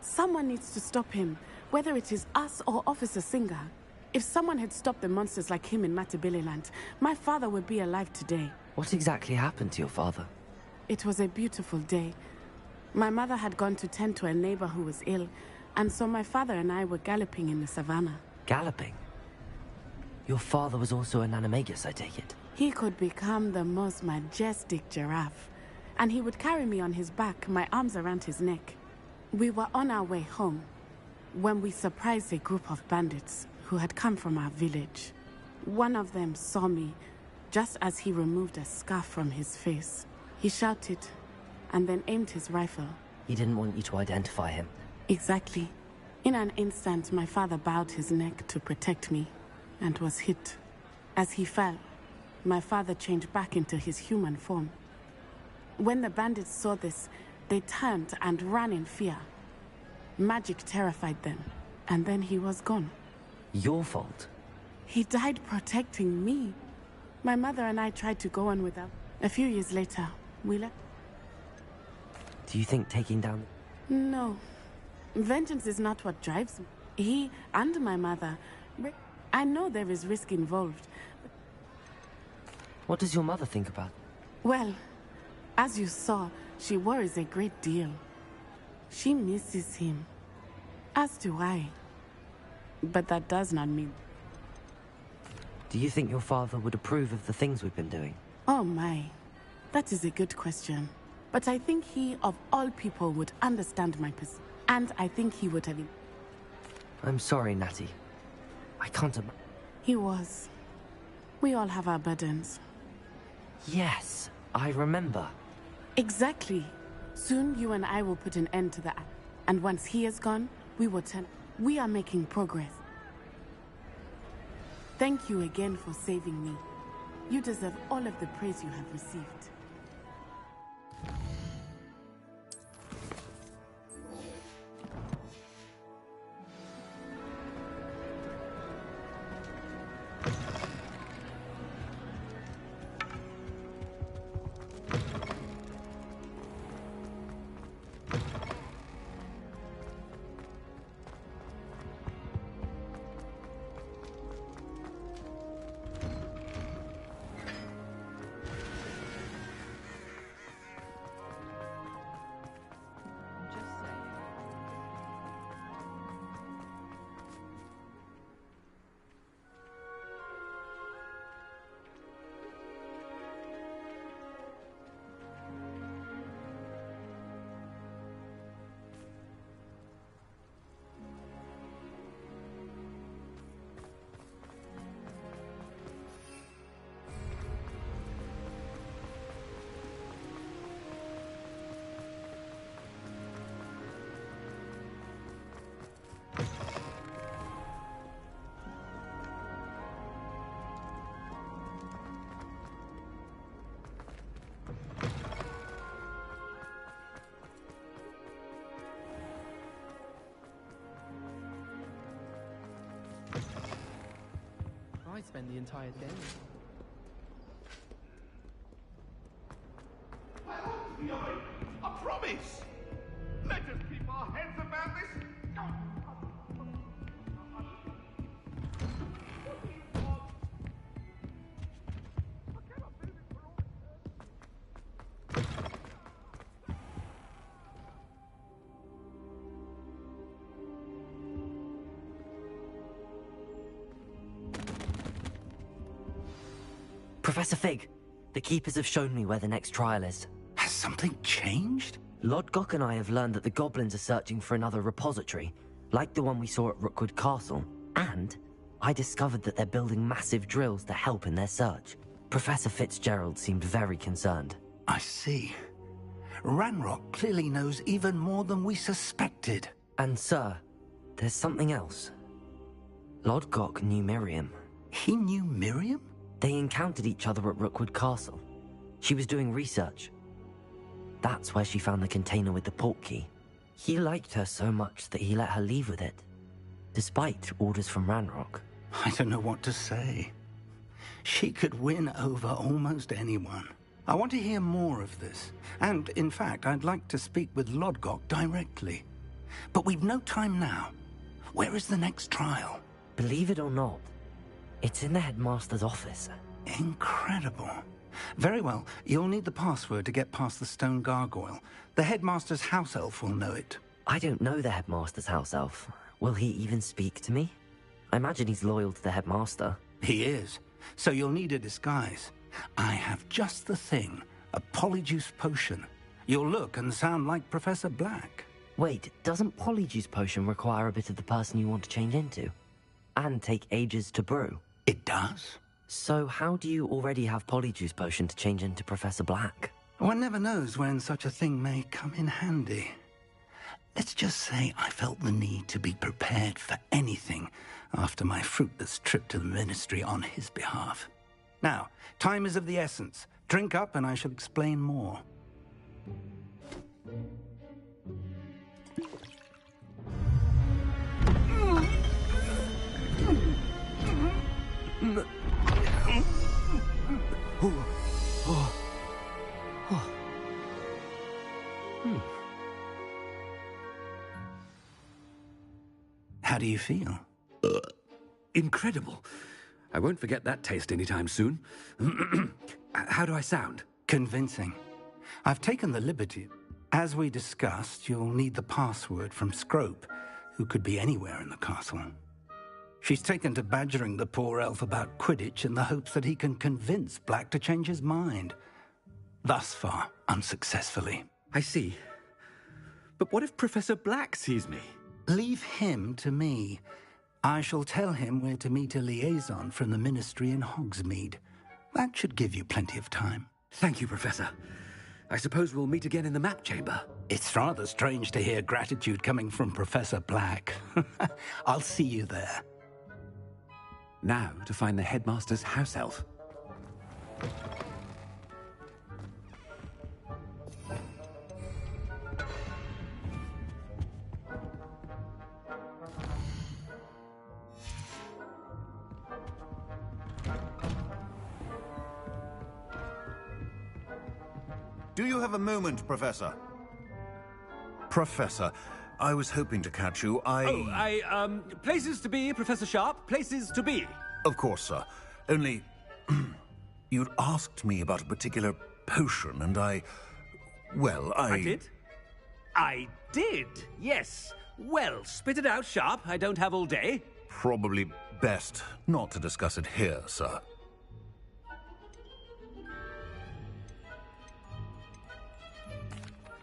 Someone needs to stop him, whether it is us or Officer Singer. If someone had stopped the monsters like him in Matabeleland, my father would be alive today. What exactly happened to your father? It was a beautiful day. My mother had gone to tend to a neighbor who was ill, and so my father and I were galloping in the savannah. Galloping? Your father was also an animagus, I take it? He could become the most majestic giraffe, and he would carry me on his back, my arms around his neck. We were on our way home when we surprised a group of bandits who had come from our village. One of them saw me just as he removed a scarf from his face. He shouted and then aimed his rifle. He didn't want you to identify him. Exactly. In an instant, my father bowed his neck to protect me and was hit. As he fell, my father changed back into his human form. When the bandits saw this, they turned and ran in fear. Magic terrified them, and then he was gone. Your fault? He died protecting me. My mother and I tried to go on without. A few years later, we left. Do you think taking down... No. Vengeance is not what drives me. He and my mother... I know there is risk involved. What does your mother think about? Well, as you saw, she worries a great deal. She misses him. As do I. But that does not mean... Do you think your father would approve of the things we've been doing? Oh my. That is a good question. But I think he, of all people, would understand my position. And I think he would have... I'm sorry, Natty. I can't... He was. We all have our burdens. Yes, I remember. Exactly. Soon you and I will put an end to that. And once he is gone, we will turn... We are making progress. Thank you again for saving me. You deserve all of the praise you have received. I spend the entire day. I promise! Let us keep our heads about this! Professor Fig, the Keepers have shown me where the next trial is. Has something changed? Lodgok and I have learned that the goblins are searching for another repository, like the one we saw at Rookwood Castle. And I discovered that they're building massive drills to help in their search. Professor Fitzgerald seemed very concerned. I see. Ranrock clearly knows even more than we suspected. And sir, there's something else. Lodgok knew Miriam. He knew Miriam? They encountered each other at Rookwood Castle. She was doing research. That's where she found the container with the port key. He liked her so much that he let her leave with it, despite orders from Ranrock. I don't know what to say. She could win over almost anyone. I want to hear more of this. And, in fact, I'd like to speak with Lodgok directly. But we've no time now. Where is the next trial? Believe it or not, it's in the headmaster's office. Incredible. Very well. You'll need the password to get past the stone gargoyle. The headmaster's house elf will know it. I don't know the headmaster's house elf. Will he even speak to me? I imagine he's loyal to the headmaster. He is. So you'll need a disguise. I have just the thing. A polyjuice potion. You'll look and sound like Professor Black. Wait, doesn't polyjuice potion require a bit of the person you want to change into? And take ages to brew? It does. So how do you already have polyjuice potion to change into Professor Black? One never knows when such a thing may come in handy. Let's just say I felt the need to be prepared for anything after my fruitless trip to the Ministry on his behalf. Now, time is of the essence. Drink up and I shall explain more. How do you feel? Incredible. I won't forget that taste anytime soon. How do I sound? Convincing. I've taken the liberty. As we discussed, you'll need the password from Scrope, who could be anywhere in the castle. She's taken to badgering the poor elf about Quidditch in the hopes that he can convince Black to change his mind. Thus far, unsuccessfully. I see. But what if Professor Black sees me? Leave him to me. I shall tell him where to meet a liaison from the Ministry in Hogsmeade. That should give you plenty of time. Thank you, Professor. I suppose we'll meet again in the map chamber. It's rather strange to hear gratitude coming from Professor Black. I'll see you there. Now to find the headmaster's house elf. Do you have a moment, Professor? Professor, I was hoping to catch you. Places to be, Professor Sharp. Places to be. Of course, sir. Only, you'd asked me about a particular potion, and I did? I did, yes. Well, spit it out, Sharp. I don't have all day. Probably best not to discuss it here, sir.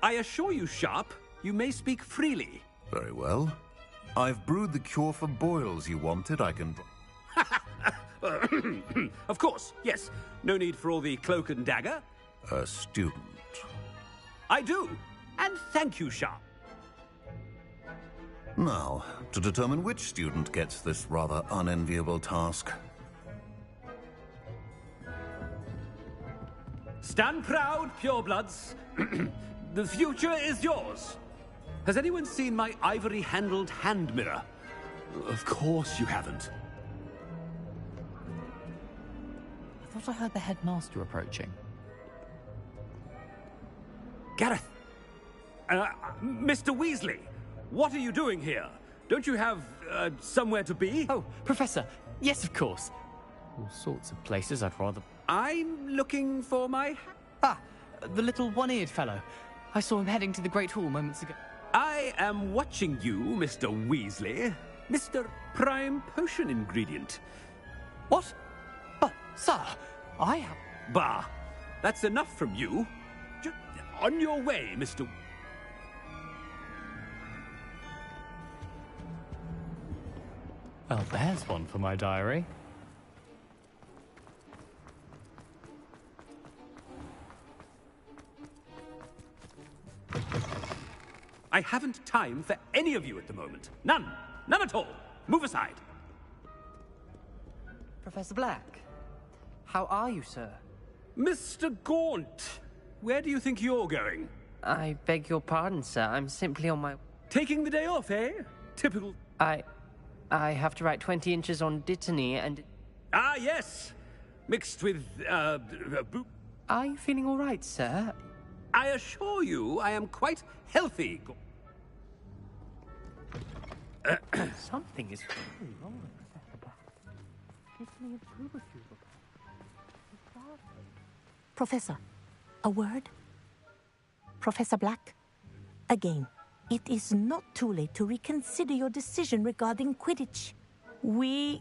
I assure you, Sharp, you may speak freely. Very well. I've brewed the cure for boils you wanted. I can... Of course, yes. No need for all the cloak and dagger. A student. I do. And thank you, Sharp. Now, to determine which student gets this rather unenviable task. Stand proud, purebloods. The future is yours. Has anyone seen my ivory-handled hand mirror? Of course you haven't. I thought I heard the headmaster approaching. Gareth! Mr. Weasley, what are you doing here? Don't you have, somewhere to be? Oh, Professor, yes, of course. All sorts of places I'd rather... I'm looking for my... Ah, the little one-eared fellow. I saw him heading to the Great Hall moments ago. I am watching you, Mr. Weasley. Mr. Prime Potion Ingredient. What? But, sir, I have... Bah! That's enough from you. On your way, Mr. Well, there's one for my diary. I haven't time for any of you at the moment. None. None at all. Move aside. Professor Black, how are you, sir? Mr. Gaunt, where do you think you're going? I beg your pardon, sir. I'm simply on my... Taking the day off, eh? Typical... I have to write 20 inches on Dittany and... Ah, yes! Mixed with, Are you feeling all right, sir? I assure you, I am quite healthy. Something is really wrong with Professor Black. Gives me a boo refusal. Professor, a word? Professor Black, again, it is not too late to reconsider your decision regarding Quidditch. We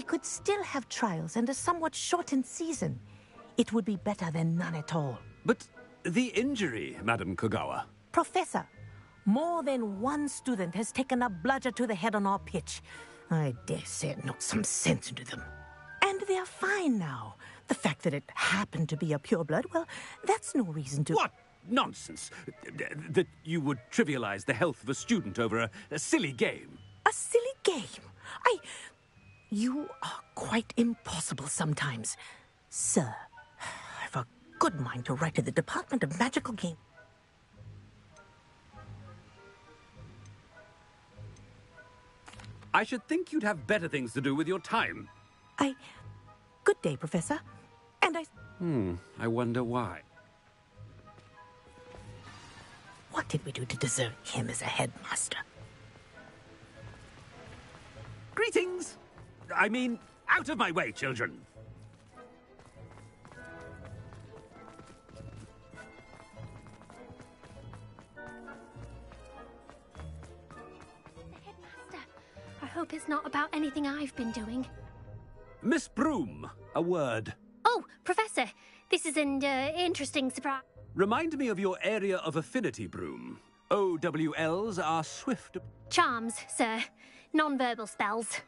could still have trials and a somewhat shortened season. It would be better than none at all. But the injury, Madam Kogawa. Professor, more than one student has taken a bludger to the head on our pitch. I dare say it knocked some sense into them. And they're fine now. The fact that it happened to be a pureblood, well, that's no reason to... What nonsense! That you would trivialize the health of a student over a silly game. A silly game? You are quite impossible sometimes. Sir, I've a good mind to write to the Department of Magical Games. I should think you'd have better things to do with your time. Good day, Professor. And I wonder why. What did we do to deserve him as a headmaster? Greetings! I mean, out of my way, children! I hope it's not about anything I've been doing. Miss Broom, a word. Oh, Professor, this is an interesting surprise. Remind me of your area of affinity, Broom. OWLs are swift... Charms, sir. Non-verbal spells.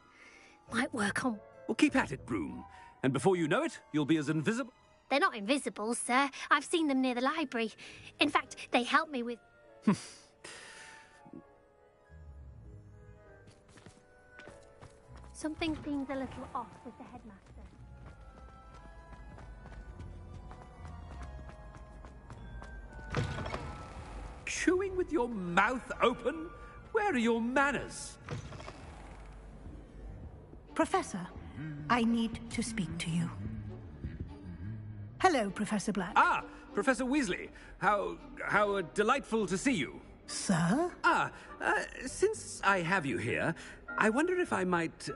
Might work on... Well, keep at it, Broom. And before you know it, you'll be as invisible... They're not invisible, sir. I've seen them near the library. In fact, they help me with... Something seems a little off with the headmaster. Chewing with your mouth open? Where are your manners? Professor, I need to speak to you. Hello, Professor Black. Ah, Professor Weasley. How delightful to see you. Sir? Since I have you here, I wonder if I might,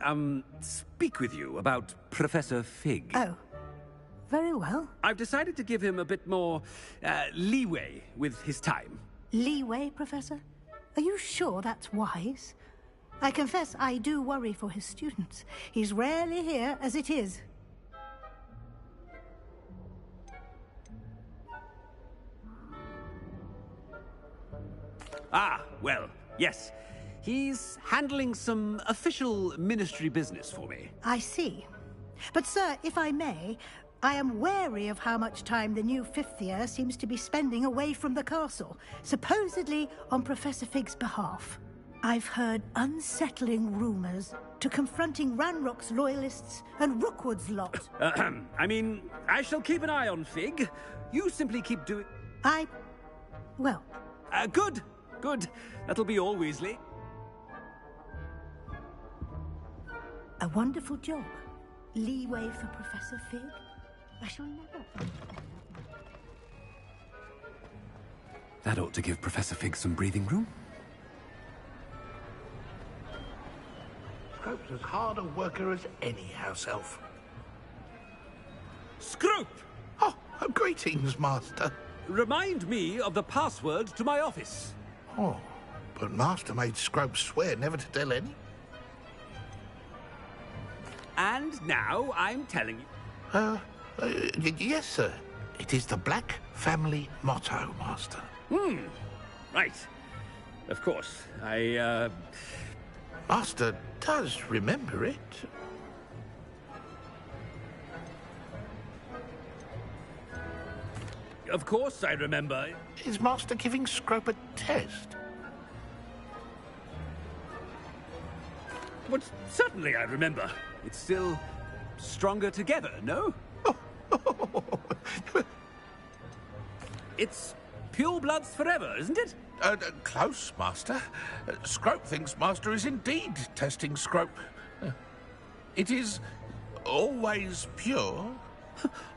speak with you about Professor Fig. Oh, very well. I've decided to give him a bit more, leeway with his time. Leeway, Professor? Are you sure that's wise? I confess I do worry for his students. He's rarely here as it is. Ah, well, yes. He's handling some official ministry business for me. I see. But, sir, if I may, I am wary of how much time the new fifth year seems to be spending away from the castle, supposedly on Professor Fig's behalf. I've heard unsettling rumors to confronting Ranrock's loyalists and Rookwood's lot. I mean, I shall keep an eye on Fig. You simply keep doing... Well... Good. That'll be all, Weasley. A wonderful job. Leeway for Professor Fig. I shall never... That ought to give Professor Fig some breathing room. Scrope's as hard a worker as any house elf. Scrope! Oh, greetings, Master. Remind me of the password to my office. Oh, but Master made Scrope swear never to tell any. And now I'm telling you. Yes, sir. It is the Black family motto, Master. Right. Of course. Master does remember it. Of course I remember. Is Master giving Scrope a test? But certainly I remember. It's still stronger together, no? It's Pure bloods forever, isn't it? Close, Master. Scrope thinks Master is indeed testing Scrope. It is always pure.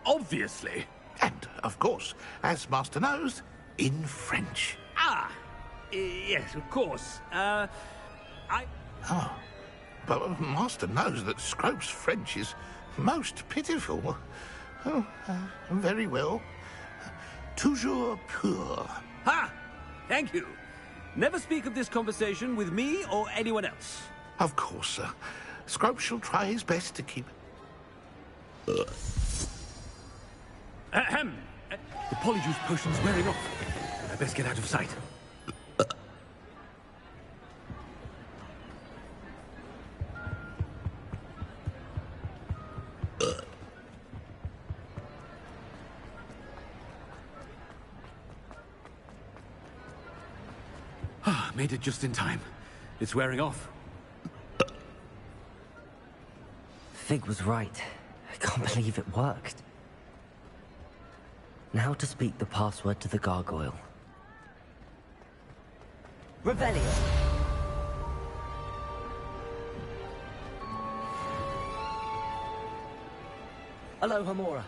Obviously. And, of course, as Master knows, in French. Ah! Yes, of course. Oh, but Master knows that Scrope's French is most pitiful. Oh, very well. Toujours pur. Ha! Thank you. Never speak of this conversation with me or anyone else. Of course, sir. Scrope shall try his best to keep... Ahem. The polyjuice potion's wearing off. I best get out of sight. Made it just in time. It's wearing off. Fig was right. I can't believe it worked. Now to speak the password to the gargoyle. Revelio. Aloha Mora.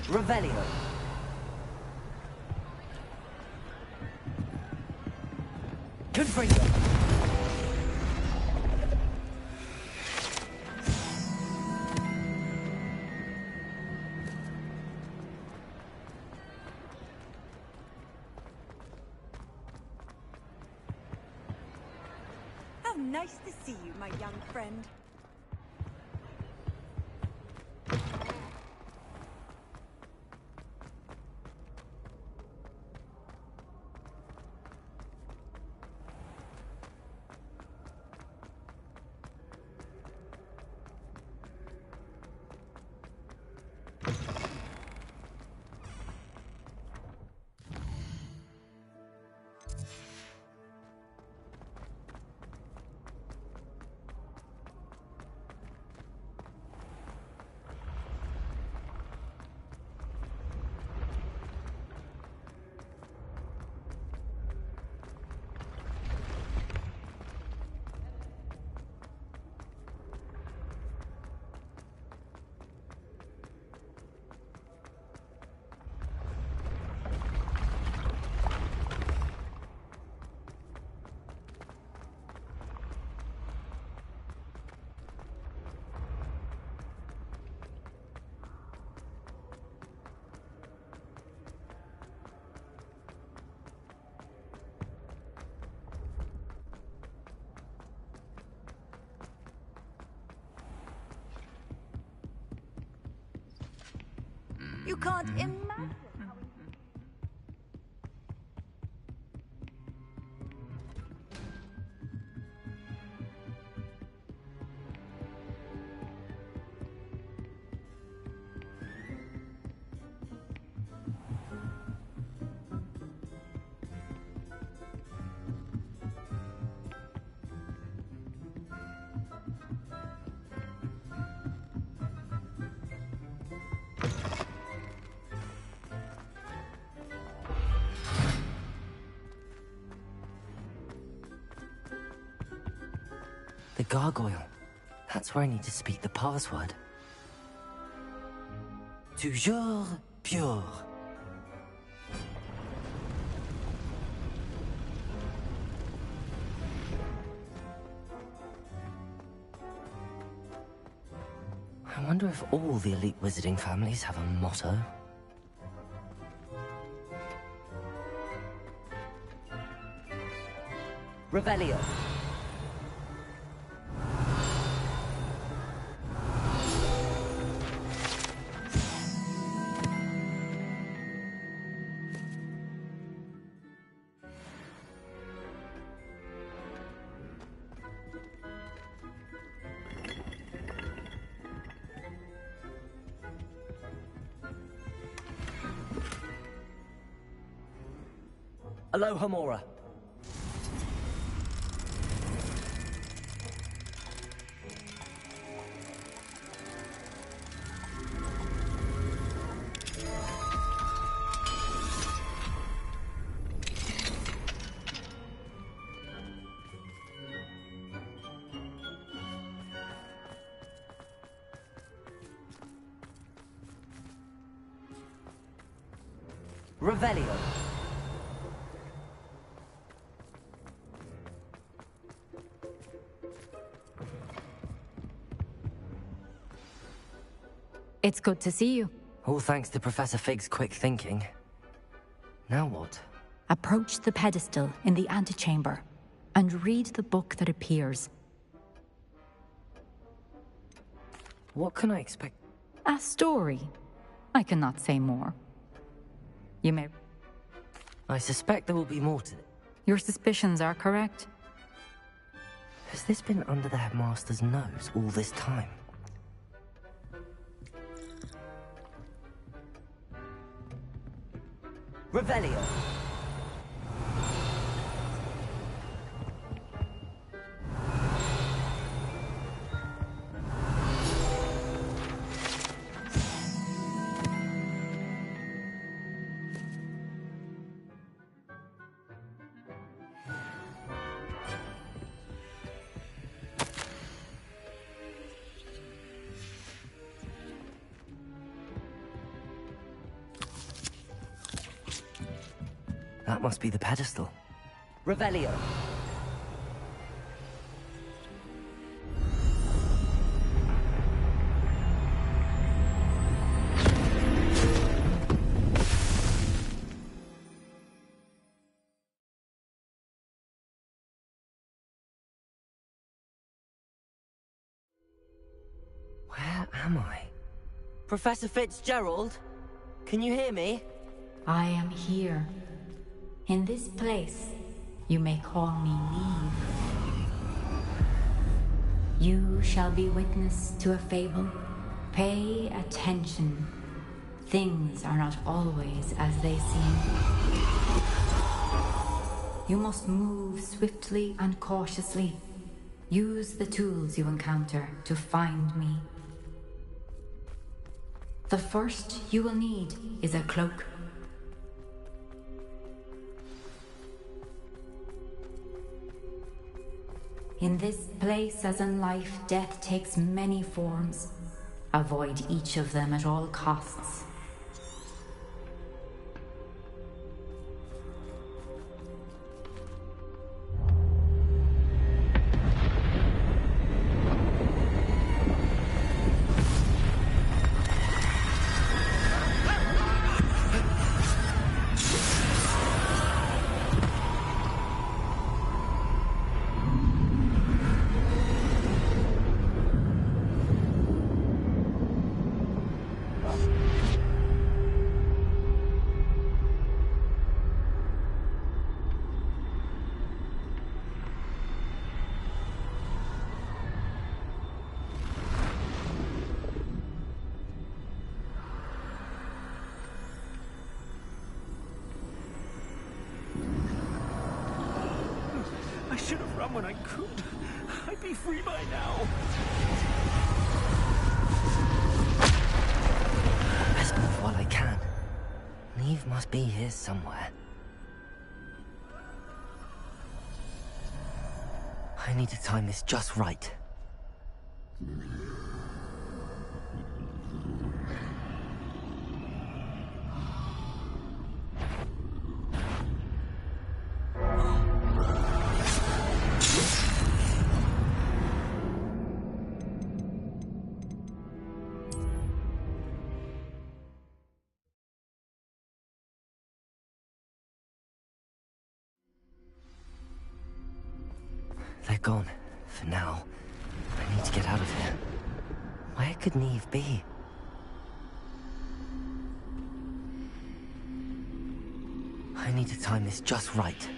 Revelio. Confringo. How nice to see you, my young friend. You can't imagine how The gargoyle. That's where I need to speak the password. Toujours pure. I wonder if all the elite wizarding families have a motto. Revelio. Aloha Mora. Revelio. It's good to see you. All thanks to Professor Fig's quick thinking. Now what? Approach the pedestal in the antechamber and read the book that appears. What can I expect? A story. I cannot say more. You may... I suspect there will be more to it. Your suspicions are correct. Has this been under the headmaster's nose all this time? Revelio. That must be the pedestal. Revelio. Where am I? Professor Fitzgerald? Can you hear me? I am here. In this place, you may call me Neve. You shall be witness to a fable. Pay attention. Things are not always as they seem. You must move swiftly and cautiously. Use the tools you encounter to find me. The first you will need is a cloak. In this place, as in life, death takes many forms. Avoid each of them at all costs. I should have run when I could. I'd be free by now. Best move while I can. Neve must be here somewhere. I need to time this just right. They're gone, for now. I need to get out of here. Where could Neve be? I need to time this just right.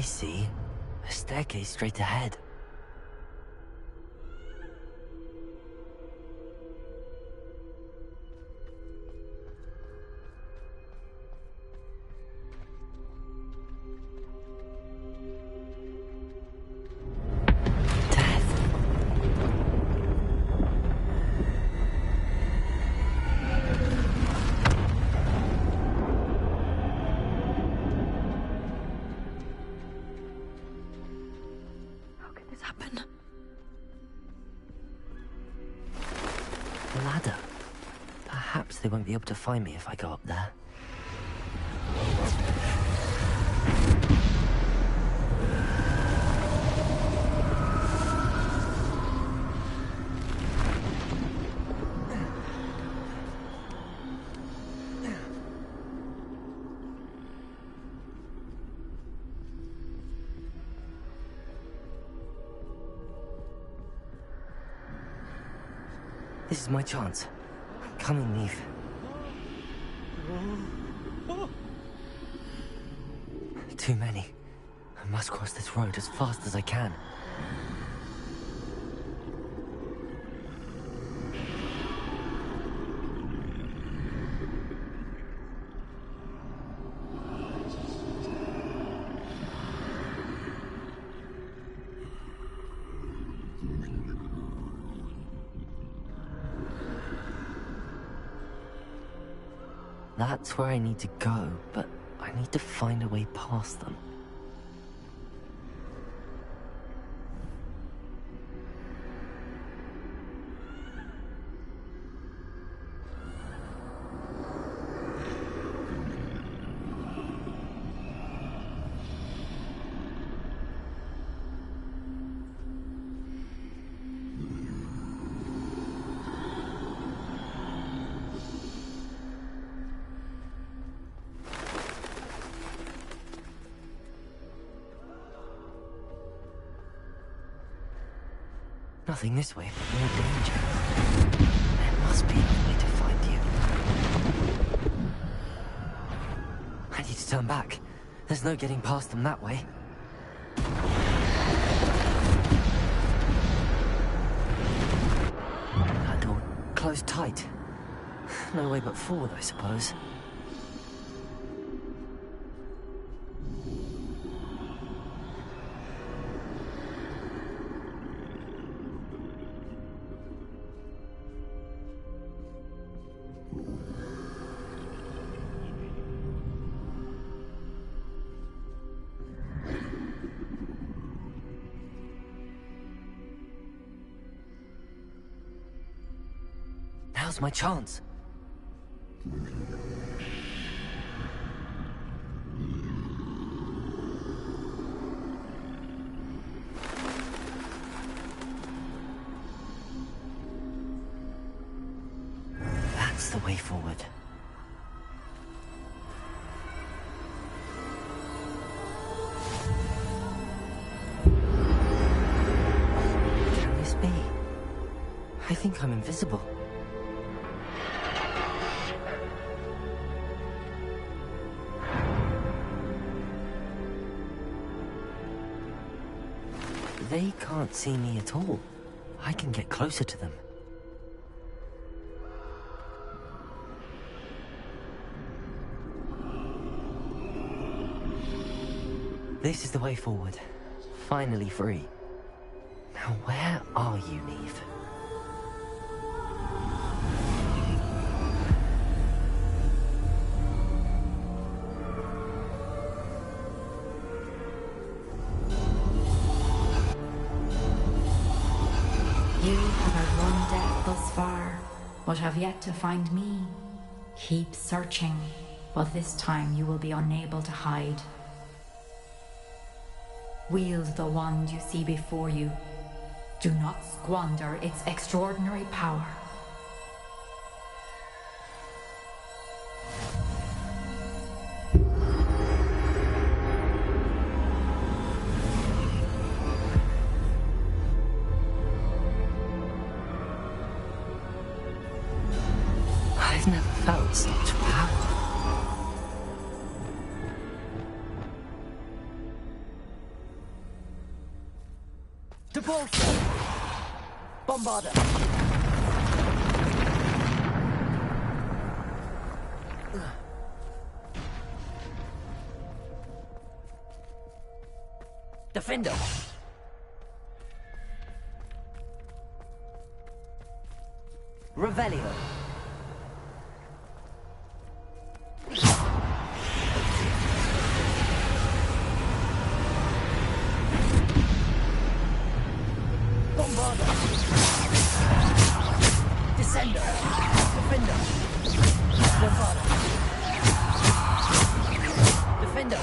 I see. A staircase straight ahead. Ladder. Perhaps they won't be able to find me if I go up there. This is my chance. Come and leave. Too many. I must cross this road as fast as I can. That's where I need to go, but I need to find a way past them. Nothing this way, but more danger. There must be another way to find you. I need to turn back. There's no getting past them that way. That door closed tight. No way but forward, I suppose. Now's my chance. That's the way forward. Can this be? I think I'm invisible. They can't see me at all. I can get closer to them. This is the way forward. Finally free. Now where are you, Neve? You have outrun death thus far, but have yet to find me. Keep searching, but this time you will be unable to hide. Wield the wand you see before you. Do not squander its extraordinary power. I've never felt such power. Bombarder. Defender. Revelio. Bombarder. Descender. Defender. Bombarder. Defender.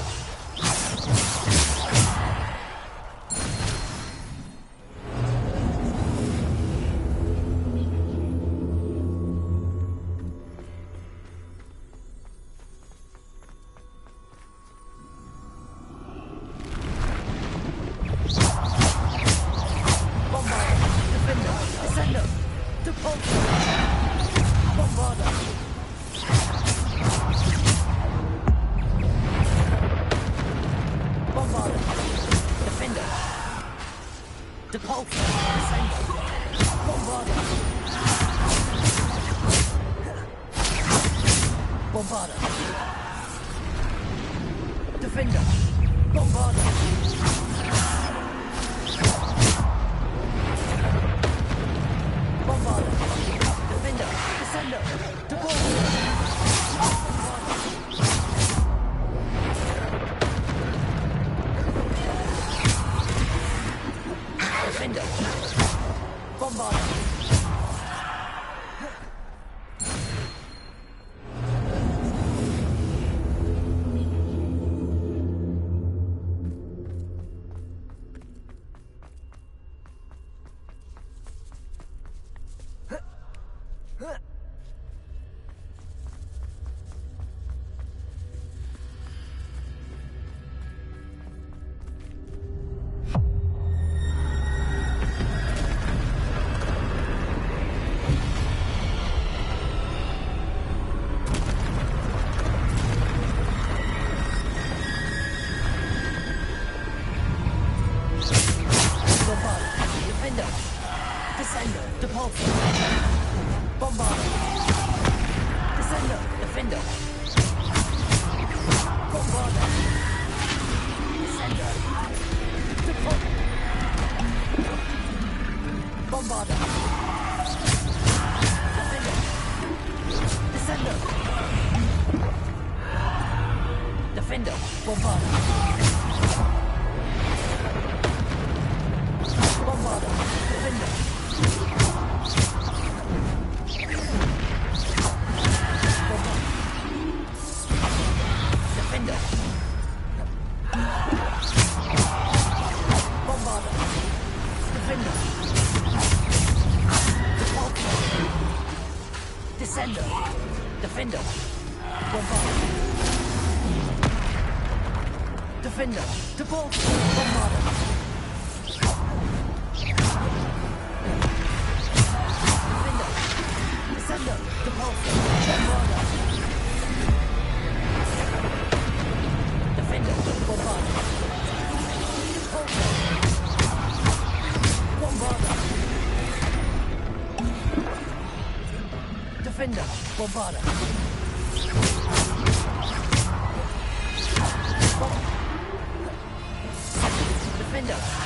Bombarder. Defender. Bombarder. Defender.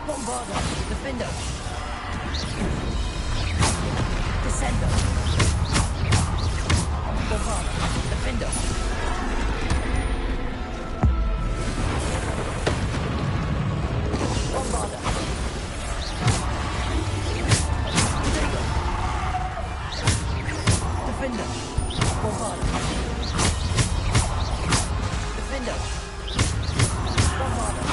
Bombarda, Defender. Descender. Bombarda, Defender. Bombarda. Defender. Bombarda. Defender. Bombarda.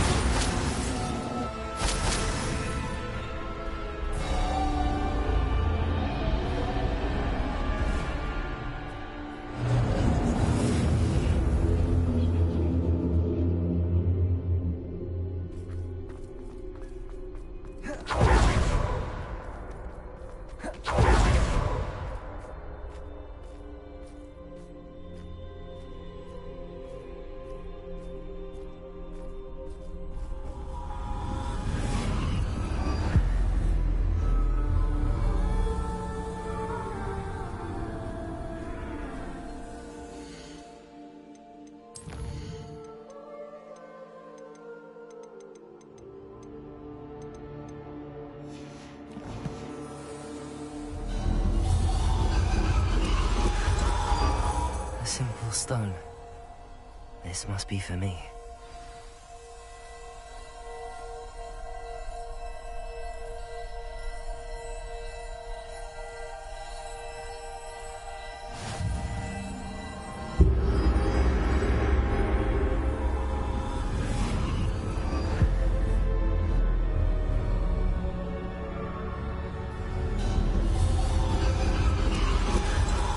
A simple stone. This must be for me.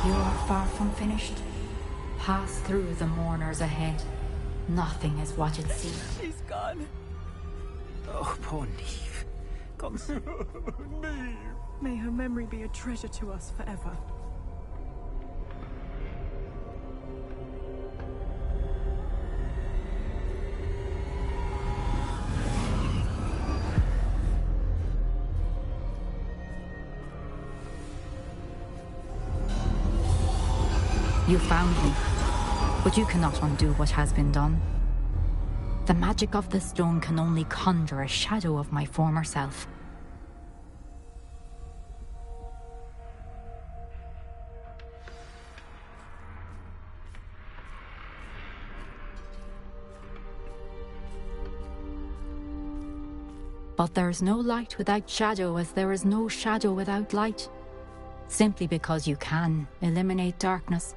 You are far from finished. Pass through the mourners ahead. Nothing is what it seems. She's gone. Oh, poor Neve. God. Neve. May her memory be a treasure to us forever. You found me, but you cannot undo what has been done. The magic of the stone can only conjure a shadow of my former self. But there is no light without shadow, as there is no shadow without light. Simply because you can eliminate darkness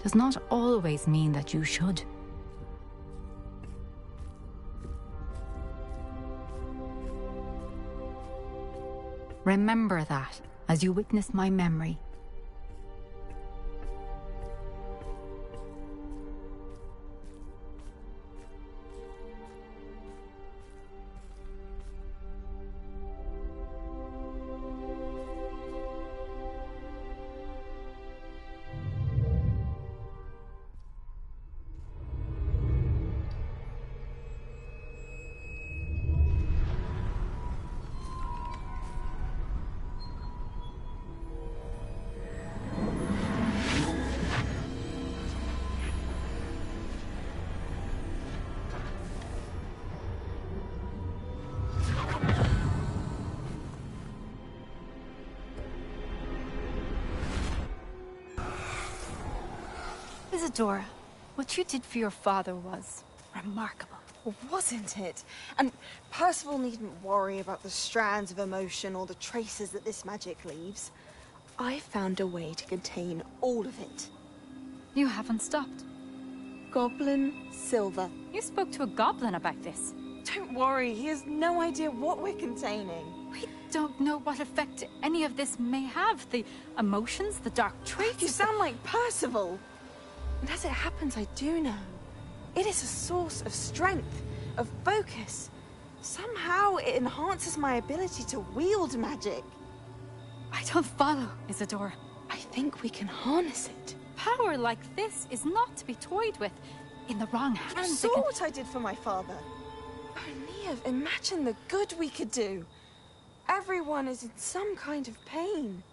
does not always mean that you should. Remember that as you witness my memory. Isadora, what you did for your father was remarkable. Wasn't it? And Percival needn't worry about the strands of emotion or the traces that this magic leaves. I found a way to contain all of it. You haven't stopped. Goblin Silver. You spoke to a goblin about this. Don't worry, he has no idea what we're containing. We don't know what effect any of this may have. The emotions, the dark traits. You sound like Percival. And as it happens, I do know. It is a source of strength, of focus. Somehow it enhances my ability to wield magic. I don't follow, Isadora. I think we can harness it. Power like this is not to be toyed with. In the wrong hands, You saw what I did for my father. Oh, Neve, imagine the good we could do. Everyone is in some kind of pain.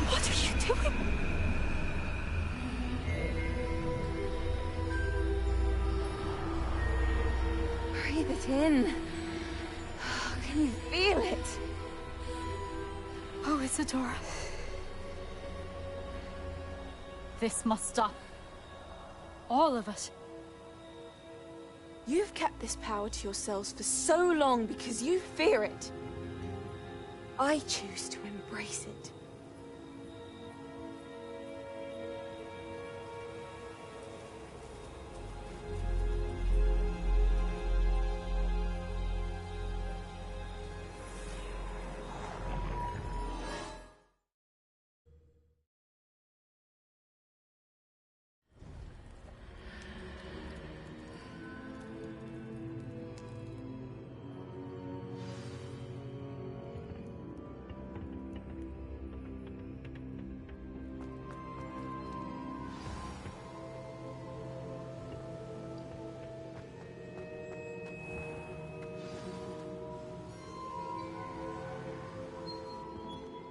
What are you doing? it in. Can you feel it? Oh, Isadora. This must stop. All of it. You've kept this power to yourselves for so long because you fear it. I choose to embrace it.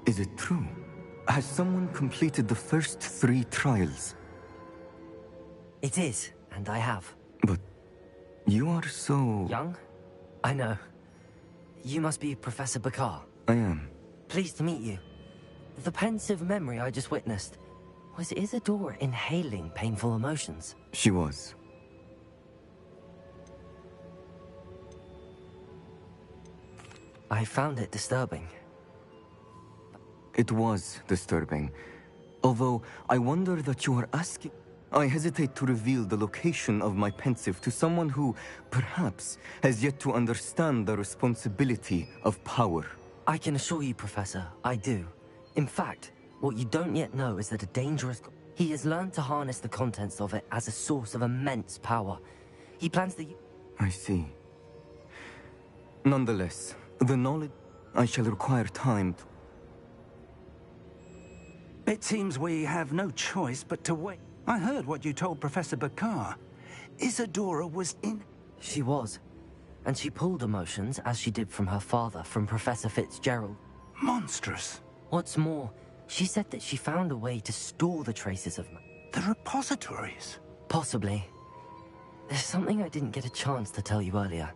Is it true? Has someone completed the first 3 trials? It is, and I have. But you are so... Young? I know. You must be Professor Bakar. I am. Pleased to meet you. The pensive memory I just witnessed, was Isadora inhaling painful emotions? She was. I found it disturbing. It was disturbing. Although, I wonder that you are asking... I hesitate to reveal the location of my pensive to someone who, perhaps, has yet to understand the responsibility of power. I can assure you, Professor, I do. In fact, what you don't yet know is that a dangerous... He has learned to harness the contents of it as a source of immense power. He plans to... I see. Nonetheless, the knowledge... I shall require time to... It seems we have no choice but to wait. I heard what you told Professor Bakar. Isadora was in... She was. And she pulled emotions, as she did from her father, from Professor Fitzgerald. Monstrous. What's more, she said that she found a way to store the traces of... The repositories? Possibly. There's something I didn't get a chance to tell you earlier.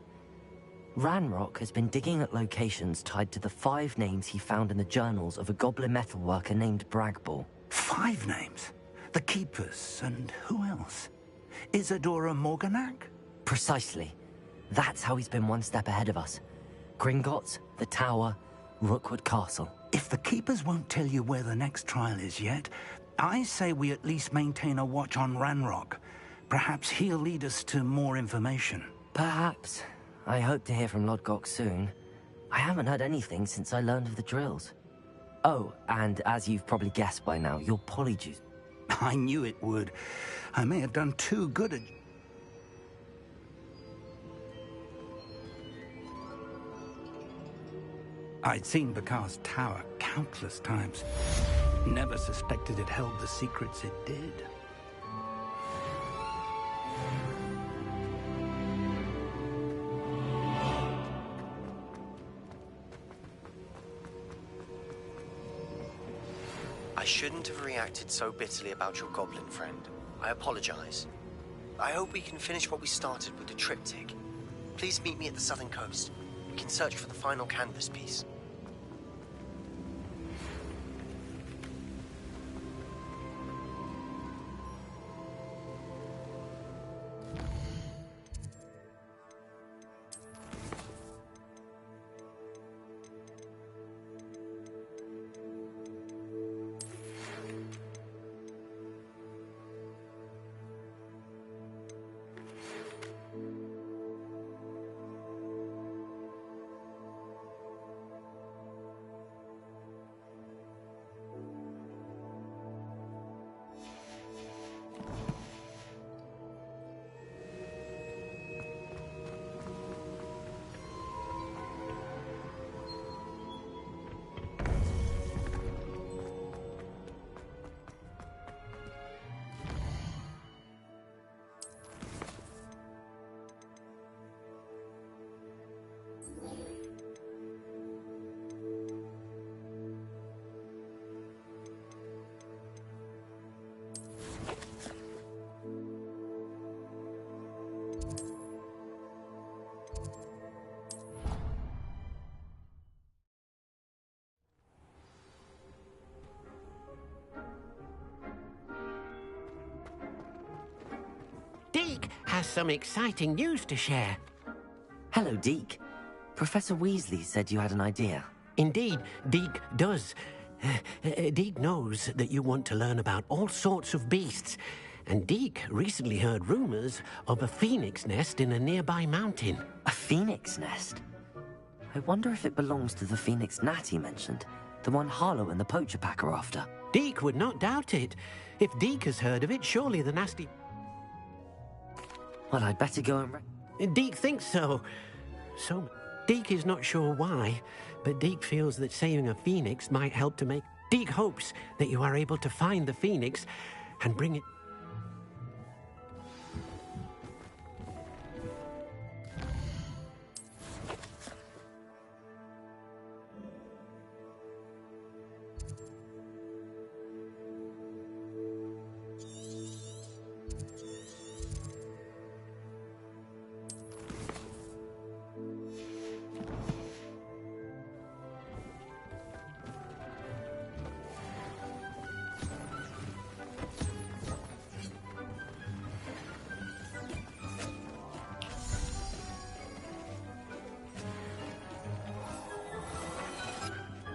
Ranrock has been digging at locations tied to the 5 names he found in the journals of a goblin metalworker named Bragball. 5 names? The Keepers, and who else? Isadora Morganac? Precisely. That's how he's been one step ahead of us. Gringotts, the Tower, Rookwood Castle. If the Keepers won't tell you where the next trial is yet, I say we at least maintain a watch on Ranrock. Perhaps he'll lead us to more information. Perhaps. I hope to hear from Lodgok soon. I haven't heard anything since I learned of the drills. Oh, and as you've probably guessed by now, your polyjuice... I knew it would. I may have done too good a... I'd seen Bakar's tower countless times. Never suspected it held the secrets it did. I shouldn't have reacted so bitterly about your goblin friend. I apologize. I hope we can finish what we started with the triptych. Please meet me at the southern coast. We can search for the final canvas piece. Deke has some exciting news to share. Hello, Deke. Professor Weasley said you had an idea. Indeed, Deke does. Deke knows that you want to learn about all sorts of beasts, and Deke recently heard rumors of a phoenix nest in a nearby mountain. A phoenix nest? I wonder if it belongs to the phoenix gnat he mentioned, the one Harlow and the poacher pack are after. Deke would not doubt it. If Deke has heard of it, surely the nasty... Well, I'd better go and... Deke thinks so. So, Deke is not sure why, but Deke feels that saving a phoenix might help to make... Deke hopes that you are able to find the phoenix and bring it...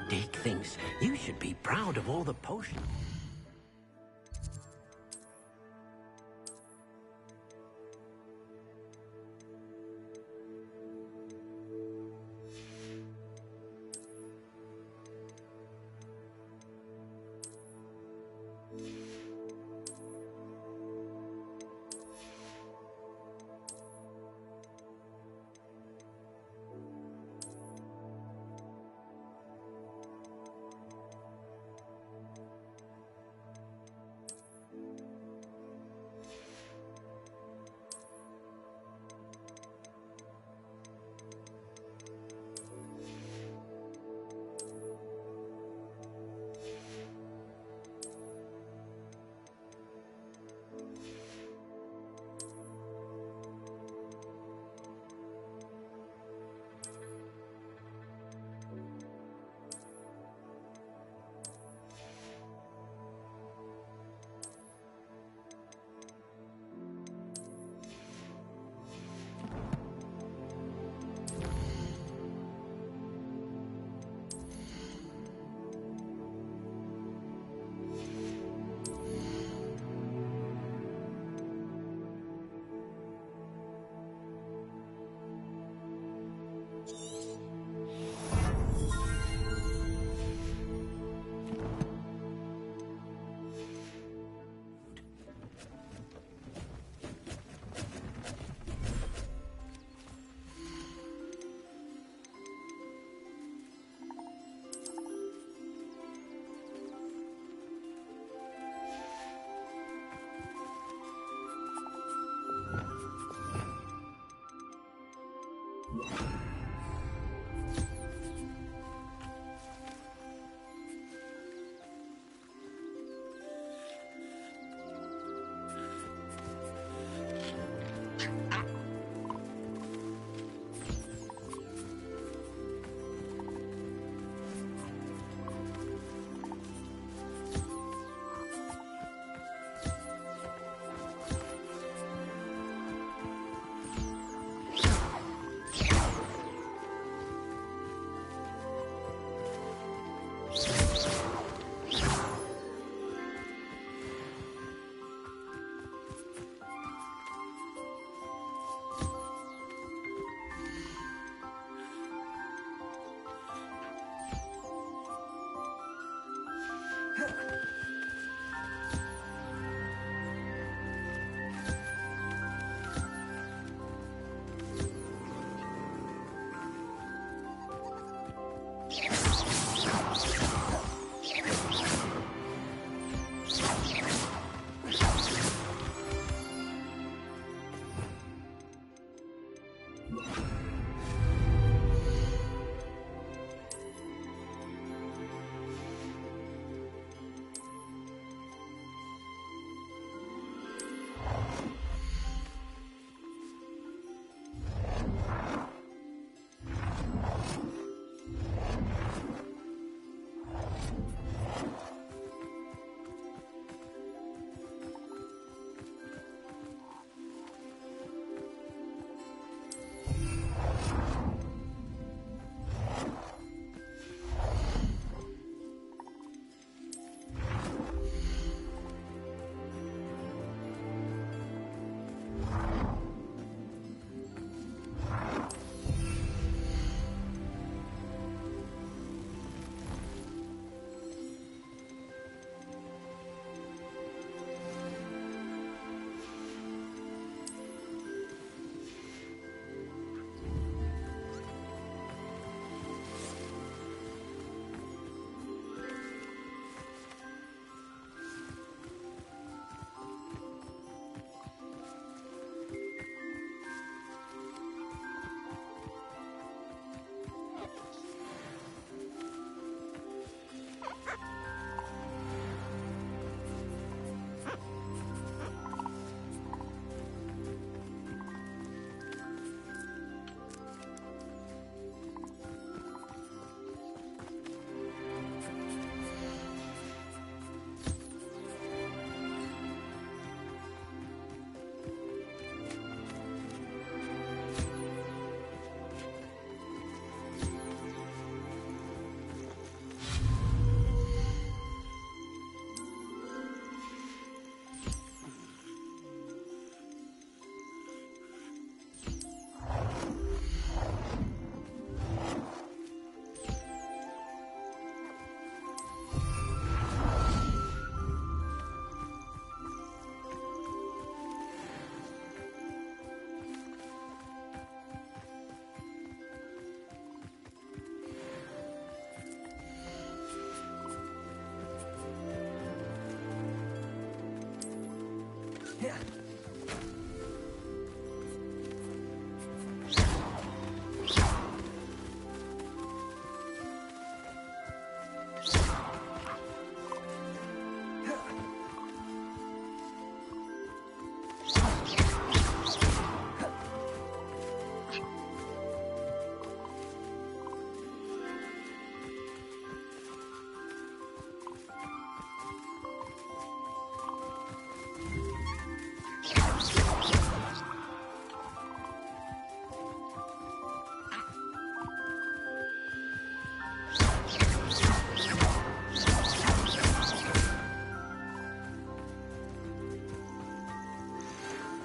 Deke thinks you should be proud of all the potions.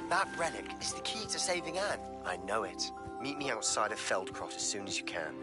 That relic is the key to saving Anne. I know it. Meet me outside of Feldcrot as soon as you can.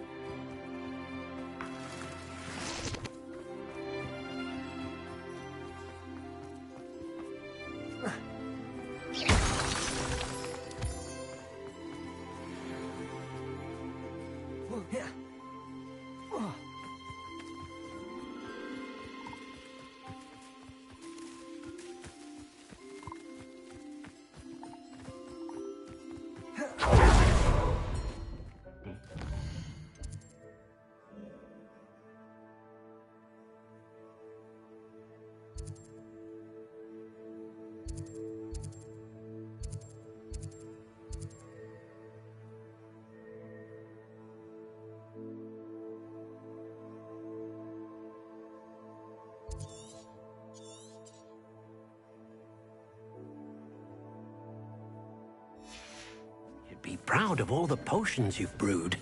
Be proud of all the potions you've brewed.